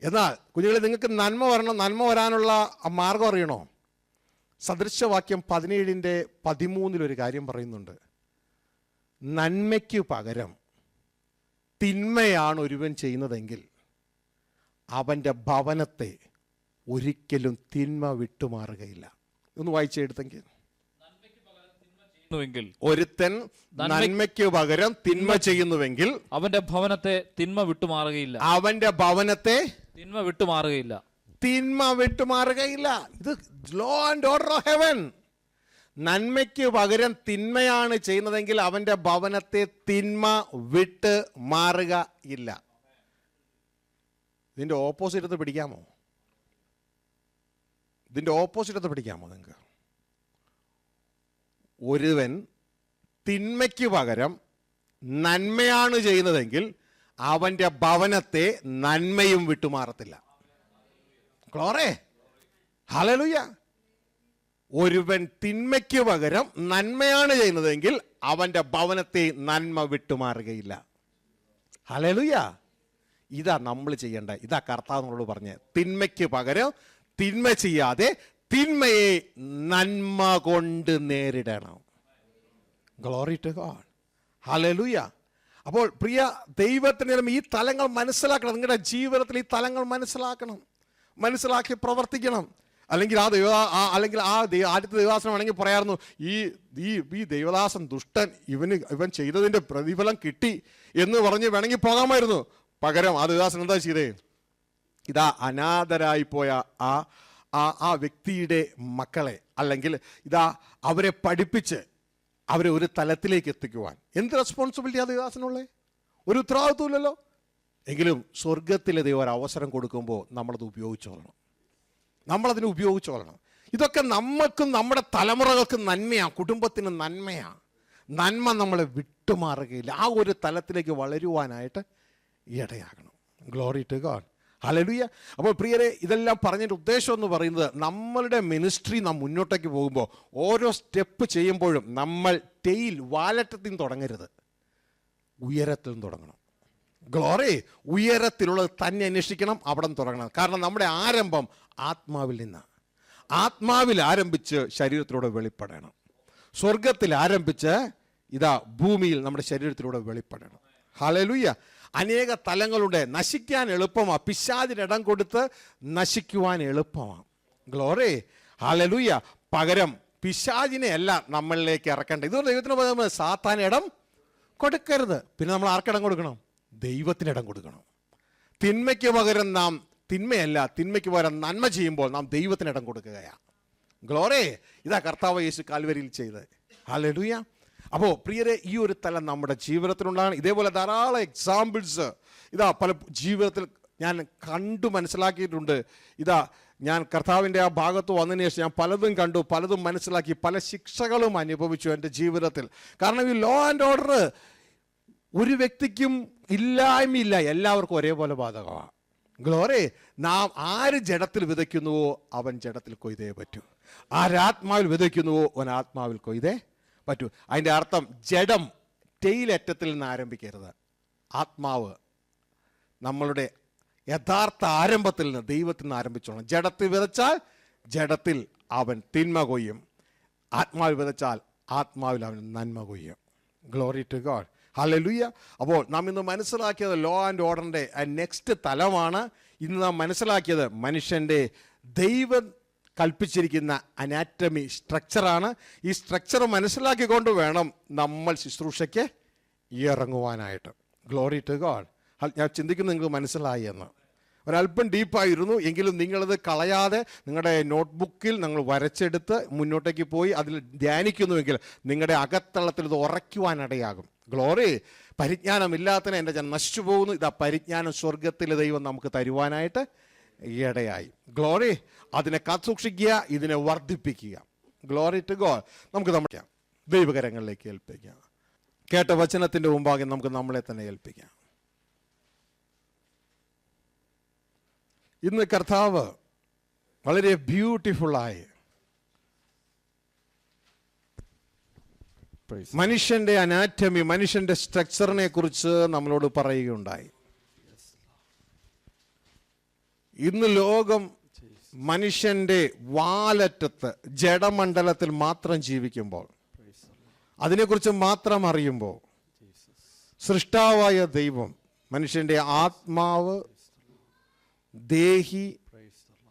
എന്നാൽ കുഞ്ഞുങ്ങളെ, നിങ്ങൾക്ക് നന്മ വരണം. നന്മ വരാനുള്ള മാർഗം അറിയണോ? സദൃശവാക്യം 17:13 ഒരു കാര്യം പറയുന്നുണ്ട്. നന്മയ്ക്ക് പകരം തിന്മയാണ് ഒരുവൻ ചെയ്യുന്നതെങ്കിൽ അവൻ്റെ ഭവനത്തെ ഒരിക്കലും തിന്മ വിട്ടുമാറുകയില്ല. ഒന്ന് വായിച്ചെടുത്തെങ്കിൽ, ഒരുത്തൻ നന്മയ്ക്ക് പകരം തിന്മ ചെയ്യുന്നുവെങ്കിൽ അവന്റെ ഭവനത്തെ തിന്മ വിട്ടുമാറുകയില്ല. അവന്റെ ഭവനത്തെ തിന്മ വിട്ടുമാറുകയില്ല. തിന്മ വിട്ടുമാറുകയില്ല. ഇത് law and order of heaven. നന്മയ്ക്ക് പകരം തിന്മയാണ് ചെയ്യുന്നതെങ്കിൽ അവൻ്റെ ഭവനത്തെ തിന്മ വിട്ട് മാറുക ഇല്ല. ഇതിൻ്റെ ഓപ്പോസിറ്റ് എടുത്ത് പിടിക്കാമോ? ഇതിൻ്റെ ഓപ്പോസിറ്റ് എടുത്ത് പിടിക്കാമോ നിങ്ങൾക്ക്? ഒരുവൻ തിന്മയ്ക്ക് പകരം നന്മയാണ് ചെയ്യുന്നതെങ്കിൽ അവൻ്റെ ഭവനത്തെ നന്മയും വിട്ടുമാറത്തില്ല. Glory, hallelujah. ഒരുവൻ തിന്മയ്ക്ക് പകരം നന്മയാണ് ചെയ്യുന്നതെങ്കിൽ അവൻ്റെ ഭവനത്തെ നന്മ വിട്ടുമാറുകയില്ല. ഹല്ലേലൂയ. ഇതാ നമ്മൾ ചെയ്യേണ്ട. ഇതാ കർത്താവ് നമ്മളോട് പറഞ്ഞ്, തിന്മയ്ക്ക് പകരം തിന്മ ചെയ്യാതെ തിന്മയെ നന്മ കൊണ്ട് നേരിടണം. Glory to God, hallelujah. അപ്പോൾ പ്രിയ ദൈവത്തിന് ഈ തലങ്ങൾ മനസ്സിലാക്കണം. നിങ്ങളുടെ ജീവിതത്തിൽ ഈ തലങ്ങൾ മനസ്സിലാക്കണം, മനസ്സിലാക്കി പ്രവർത്തിക്കണം. അല്ലെങ്കിൽ ആദ്യത്തെ ദൈവദാസൻ വേണമെങ്കിൽ പറയായിരുന്നു, ഈ ദൈവദാസൻ ദുഷ്ടൻ, ഇവൻ ചെയ്തതിൻ്റെ പ്രതിഫലം കിട്ടി എന്ന് പറഞ്ഞ് വേണമെങ്കിൽ പോകാമായിരുന്നു. പകരം ആ ദൈവദാസൻ എന്താ ചെയ്തേ? ഇതാ അനാഥരായി പോയ ആ വ്യക്തിയുടെ മക്കളെ, അല്ലെങ്കിൽ ഇതാ അവരെ പഠിപ്പിച്ച് അവരെ ഒരു തലത്തിലേക്ക് എത്തിക്കുവാൻ എന്ത് റെസ്പോൺസിബിലിറ്റി ആ ദൈവദാസനുള്ളേ? ഒരു ഉത്തരവാദിത്വമില്ലല്ലോ. എങ്കിലും സ്വർഗത്തിലെ ദൈവം ഒരു അവസരം കൊടുക്കുമ്പോൾ നമ്മളത് ഉപയോഗിച്ചോളണം, നമ്മളതിനെ ഉപയോഗിച്ചോളണം. ഇതൊക്കെ നമുക്കും നമ്മുടെ തലമുറകൾക്കും നന്മയാണ്, കുടുംബത്തിന് നന്മയാണ്. നന്മ നമ്മളെ വിട്ടുമാറുകയില്ല. ആ ഒരു തലത്തിലേക്ക് വളരുവാനായിട്ട് ഇടയാകണം. Glory to God, hallelujah. അപ്പോൾ പ്രിയരെ, ഇതെല്ലാം പറഞ്ഞതിൻ്റെ ഉദ്ദേശം എന്ന് പറയുന്നത്, നമ്മളുടെ മിനിസ്ട്രി നാം മുന്നോട്ടേക്ക് പോകുമ്പോൾ ഓരോ സ്റ്റെപ്പ് ചെയ്യുമ്പോഴും നമ്മൾ വാലറ്റത്തിൽ നിന്ന് തുടങ്ങരുത്, ഉയരത്തിൽ നിന്ന് തുടങ്ങണം. ഗ്ലോറി, ഉയരത്തിലുള്ളത് തന്നെ അന്വേഷിക്കണം, അവിടെ നിന്ന് തുടങ്ങണം. കാരണം നമ്മുടെ ആരംഭം ആത്മാവിൽ നിന്നാണ്. ആത്മാവിൽ ആരംഭിച്ച് ശരീരത്തിലൂടെ വെളിപ്പെടണം. സ്വർഗത്തിൽ ആരംഭിച്ച് ഇതാ ഭൂമിയിൽ നമ്മുടെ ശരീരത്തിലൂടെ വെളിപ്പെടണം. ഹല്ലേലൂയ. അനേക തലങ്ങളുടെ നശിക്കാൻ എളുപ്പമാണ്, പിശാചിന് ഇടം കൊടുത്ത് നശിക്കുവാൻ എളുപ്പമാണ്. Glory, hallelujah. പകരം പിശാചിനെ അല്ല നമ്മളിലേക്ക് ഇറക്കേണ്ടത്. ഇതൊരു ദൈവത്തിന് പറയുന്നത്, സാത്താൻ ഇടം കൊടുക്കരുത്. പിന്നെ നമ്മൾ ആർക്കിടം കൊടുക്കണം? ദൈവത്തിന് ഇടം കൊടുക്കണം. തിന്മയ്ക്ക് പകരം നാം തിന്മയ്ക്ക് പകരം നന്മ ചെയ്യുമ്പോൾ നാം ദൈവത്തിന് ഇടം കൊടുക്കുകയാണ്. ഗ്ലോറി, ഇതാ കർത്താവ് യേശു കാൽവരിയിൽ ചെയ്തത്. ഹല്ലേലൂയ. അപ്പോൾ പ്രിയരെ, ഈ ഒരു തലം നമ്മുടെ ജീവിതത്തിലുണ്ടാകണം. ഇതേപോലെ ധാരാളം എക്സാമ്പിൾസ് ഇതാ പല ജീവിതത്തിൽ ഞാൻ കണ്ടു മനസ്സിലാക്കിയിട്ടുണ്ട്. ഇതാ ഞാൻ കർത്താവിൻ്റെ ആ ഭാഗത്ത് വന്നതിന് ശേഷം ഞാൻ പലതും കണ്ടു, പലതും മനസ്സിലാക്കി, പല ശിക്ഷകളും അനുഭവിച്ചു എൻ്റെ ജീവിതത്തിൽ. കാരണം ഈ ലോ ആൻഡ് ഓർഡർ ഒരു വ്യക്തിക്കും ഇല്ലായ്മയില്ല, എല്ലാവർക്കും ഒരേപോലെ ബാധകമാണ്. ഗ്ലോറി, നാം ആര് ജഡത്തിൽ വിതയ്ക്കുന്നുവോ അവൻ ജഡത്തിൽ കൊയ്തേ പറ്റൂ. ആരാത്മാവിൽ വിതയ്ക്കുന്നുവോ അവൻ ആത്മാവിൽ കൊയ്തേ പറ്റൂ. അതിൻ്റെ അർത്ഥം ജഡം ടെയിലറ്റത്തിൽ നിന്ന് ആരംഭിക്കരുത്. ആത്മാവ് നമ്മളുടെ യഥാർത്ഥ ആരംഭത്തിൽ നിന്ന് ദൈവത്തിൽ നിന്ന് ആരംഭിച്ചോണം. ജഡത്തിൽ വിതച്ചാൽ ജഡത്തിൽ അവൻ തിന്മ കൊയ്യും, ആത്മാവിൽ വിതച്ചാൽ ആത്മാവിൽ അവൻ നന്മ കൊയ്യും. Glory to God, hallelujah. അപ്പോൾ നാം ഇന്ന് മനസ്സിലാക്കിയത് ലോ ആൻഡ് ഓർഡറിൻ്റെ നെക്സ്റ്റ് തലമാണ്. ഇന്ന് നാം മനസ്സിലാക്കിയത് മനുഷ്യൻ്റെ ദൈവം കൽപ്പിച്ചിരിക്കുന്ന അനാറ്റമി സ്ട്രക്ചറാണ്. ഈ സ്ട്രക്ചർ മനസ്സിലാക്കിക്കൊണ്ട് വേണം നമ്മൾ ശുശ്രൂഷയ്ക്ക് ഇറങ്ങുവാനായിട്ട്. Glory to God. ഞാൻ ചിന്തിക്കുന്നു നിങ്ങൾക്ക് മനസ്സിലായി എന്ന്. ഒരല്പം ഡീപ്പായിരുന്നു, എങ്കിലും നിങ്ങളത് കളയാതെ നിങ്ങളുടെ നോട്ട്ബുക്കിൽ നിങ്ങൾ വരച്ചെടുത്ത് മുന്നോട്ടേക്ക് പോയി അതിൽ ധ്യാനിക്കുന്നുവെങ്കിൽ നിങ്ങളുടെ അകത്തളത്തിൽ ഇത് ഉറയ്ക്കുവാനിടയാകും. ഗ്ലോറി, പരിജ്ഞാനമില്ലാത്തതിന് എൻ്റെ ജനം നശിച്ചു പോകുന്നു. ഇതാ പരിജ്ഞാനം സ്വർഗത്തിലെ ദൈവം നമുക്ക് തരുവാനായിട്ട് ഇടയായി. ഗ്ലോറി, അതിനെ കാത്തുസൂക്ഷിക്കുക, ഇതിനെ വർദ്ധിപ്പിക്കുക. Glory to God. നമുക്ക് നമ്മുടെ ദൈവകരങ്ങളിലേക്ക് ഏൽപ്പിക്കാം. കേട്ട വചനത്തിൻ്റെ മുമ്പാകെ നമുക്ക് നമ്മളെ തന്നെ ഏൽപ്പിക്കാം. ഇന്ന് കർത്താവ് വളരെ ബ്യൂട്ടിഫുള്ളായി മനുഷ്യന്റെ അനാറ്റമി, മനുഷ്യന്റെ സ്ട്രക്ചറിനെ കുറിച്ച് നമ്മളോട് പറയുകയുണ്ടായി. ഇന്ന് ലോകം മനുഷ്യന്റെ വാലറ്റത്ത് ജഡമണ്ഡലത്തിൽ മാത്രം ജീവിക്കുമ്പോൾ, അതിനെക്കുറിച്ച് മാത്രം അറിയുമ്പോൾ, സൃഷ്ടാവായ ദൈവം മനുഷ്യന്റെ ആത്മാവ്, ദേഹി,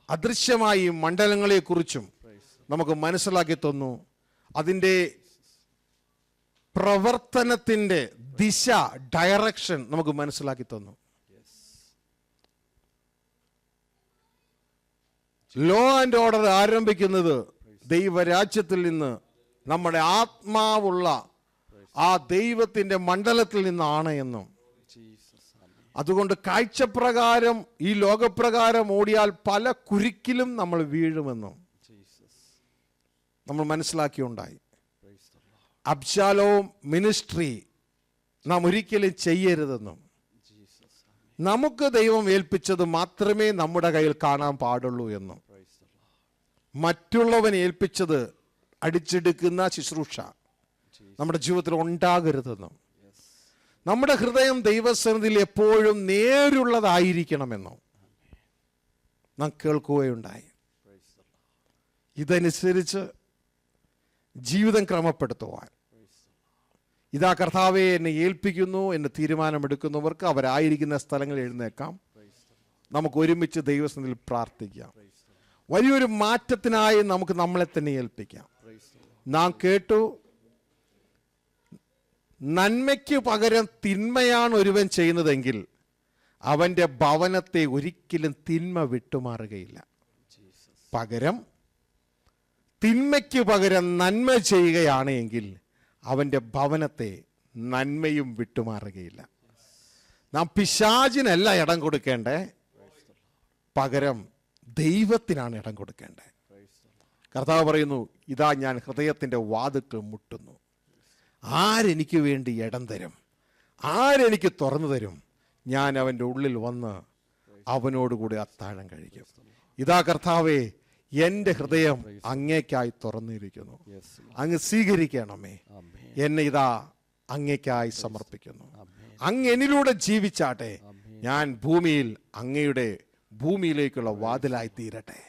അദൃശ്യമായ മണ്ഡലങ്ങളെക്കുറിച്ചും നമുക്ക് മനസ്സിലാക്കി തന്നു. അതിൻ്റെ പ്രവർത്തനത്തിൻ്റെ ദിശ, ഡയറക്ഷൻ നമുക്ക് മനസ്സിലാക്കി തന്നു. ലോ ആൻഡ് ഓർഡർ ആരംഭിക്കുന്നത് ദൈവരാജ്യത്തിൽ നിന്ന് നമ്മുടെ ആത്മാവുള്ള ആ ദൈവത്തിന്റെ മണ്ഡലത്തിൽ നിന്നാണ് എന്നും, അതുകൊണ്ട് കാഴ്ചപ്രകാരം ഈ ലോകപ്രകാരം ഓടിയാൽ പല കുരുക്കിലും നമ്മൾ വീഴുമെന്നും നമ്മൾ മനസ്സിലാക്കിയുണ്ടായി. അബ്ശാലോം മിനിസ്ട്രി നാം ഒരിക്കലും ചെയ്യരുതെന്നും, നമുക്ക് ദൈവം ഏൽപ്പിച്ചത് മാത്രമേ നമ്മുടെ കയ്യിൽ കാണാൻ പാടുള്ളൂ എന്നും, മറ്റുള്ളവൻ ഏൽപ്പിച്ചത് അടിച്ചെടുക്കുന്ന ശുശ്രൂഷ നമ്മുടെ ജീവിതത്തിൽ ഉണ്ടാകരുതെന്നും, നമ്മുടെ ഹൃദയം ദൈവസന്നിധിയിൽ എപ്പോഴും നേരുള്ളതായിരിക്കണമെന്നും നാം കേൾക്കുകയുണ്ടായി. ഇതനുസരിച്ച് ജീവിതം ക്രമപ്പെടുത്തുവാൻ ഇതാ കർത്താവെ എന്നെ ഏൽപ്പിക്കുന്നു എന്ന് തീരുമാനമെടുക്കുന്നവർക്ക് അവരായിരിക്കുന്ന സ്ഥലങ്ങളിൽ എഴുന്നേക്കാം. നമുക്ക് ഒരുമിച്ച് ദൈവസന്നിധിയിൽ പ്രാർത്ഥിക്കാം. വലിയൊരു മാറ്റത്തിനായി നമുക്ക് നമ്മളെ തന്നെ ഏൽപ്പിക്കാം. നാം കേട്ടു, നന്മയ്ക്ക് പകരം തിന്മയാണ് ഒരുവൻ ചെയ്യുന്നതെങ്കിൽ അവൻ്റെ ഭവനത്തെ ഒരിക്കലും തിന്മ വിട്ടുമാറുകയില്ല. പകരം തിന്മയ്ക്ക് പകരം നന്മ ചെയ്യുകയാണ് എങ്കിൽ അവൻ്റെ ഭവനത്തെ നന്മയും വിട്ടുമാറുകയില്ല. നാം പിശാചിനല്ല ഇടം കൊടുക്കേണ്ടേ, പകരം ദൈവത്തിനാണ് ഇടം കൊടുക്കേണ്ടത്. കർത്താവ് പറയുന്നു, ഇതാ ഞാൻ ഹൃദയത്തിൻ്റെ വാതിൽക്കൽ മുട്ടുന്നു. ആരെനിക്ക് വേണ്ടി ഇടം തരും? ആരെനിക്ക് തുറന്നു തരും? ഞാൻ അവൻ്റെ ഉള്ളിൽ വന്ന് അവനോടുകൂടി അത്താഴം കഴിക്കും. ഇതാ കർത്താവേ, എൻ്റെ ഹൃദയം അങ്ങേക്കായി തുറന്നിരിക്കുന്നു. അങ്ങ് സ്വീകരിക്കണമേ. എന്നെ ഇതാ അങ്ങേക്കായി സമർപ്പിക്കുന്നു. അങ്ങ് എന്നിലൂടെ ജീവിച്ചാട്ടെ. ഞാൻ ഭൂമിയിൽ അങ്ങയുടെ ഭൂമിയിലേക്കുള്ള വാതിലായി തീരട്ടെ.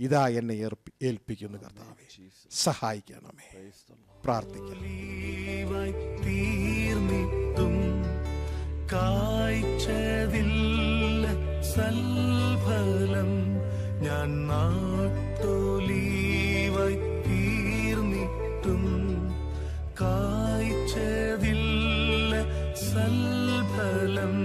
ഇതാ എന്നെ ഏൽപ്പിക്കുന്നു. കർത്താവേ, സഹായിക്കണമേ. പ്രാർത്ഥിക്കാം. തീർന്നിട്ടും കായ്ച്ചതില്ല സൽഫലം, ഞാൻ നാട്ടൊലീവായി തീർന്നിട്ടും കായ്ച്ചതില്ല സൽഫലം.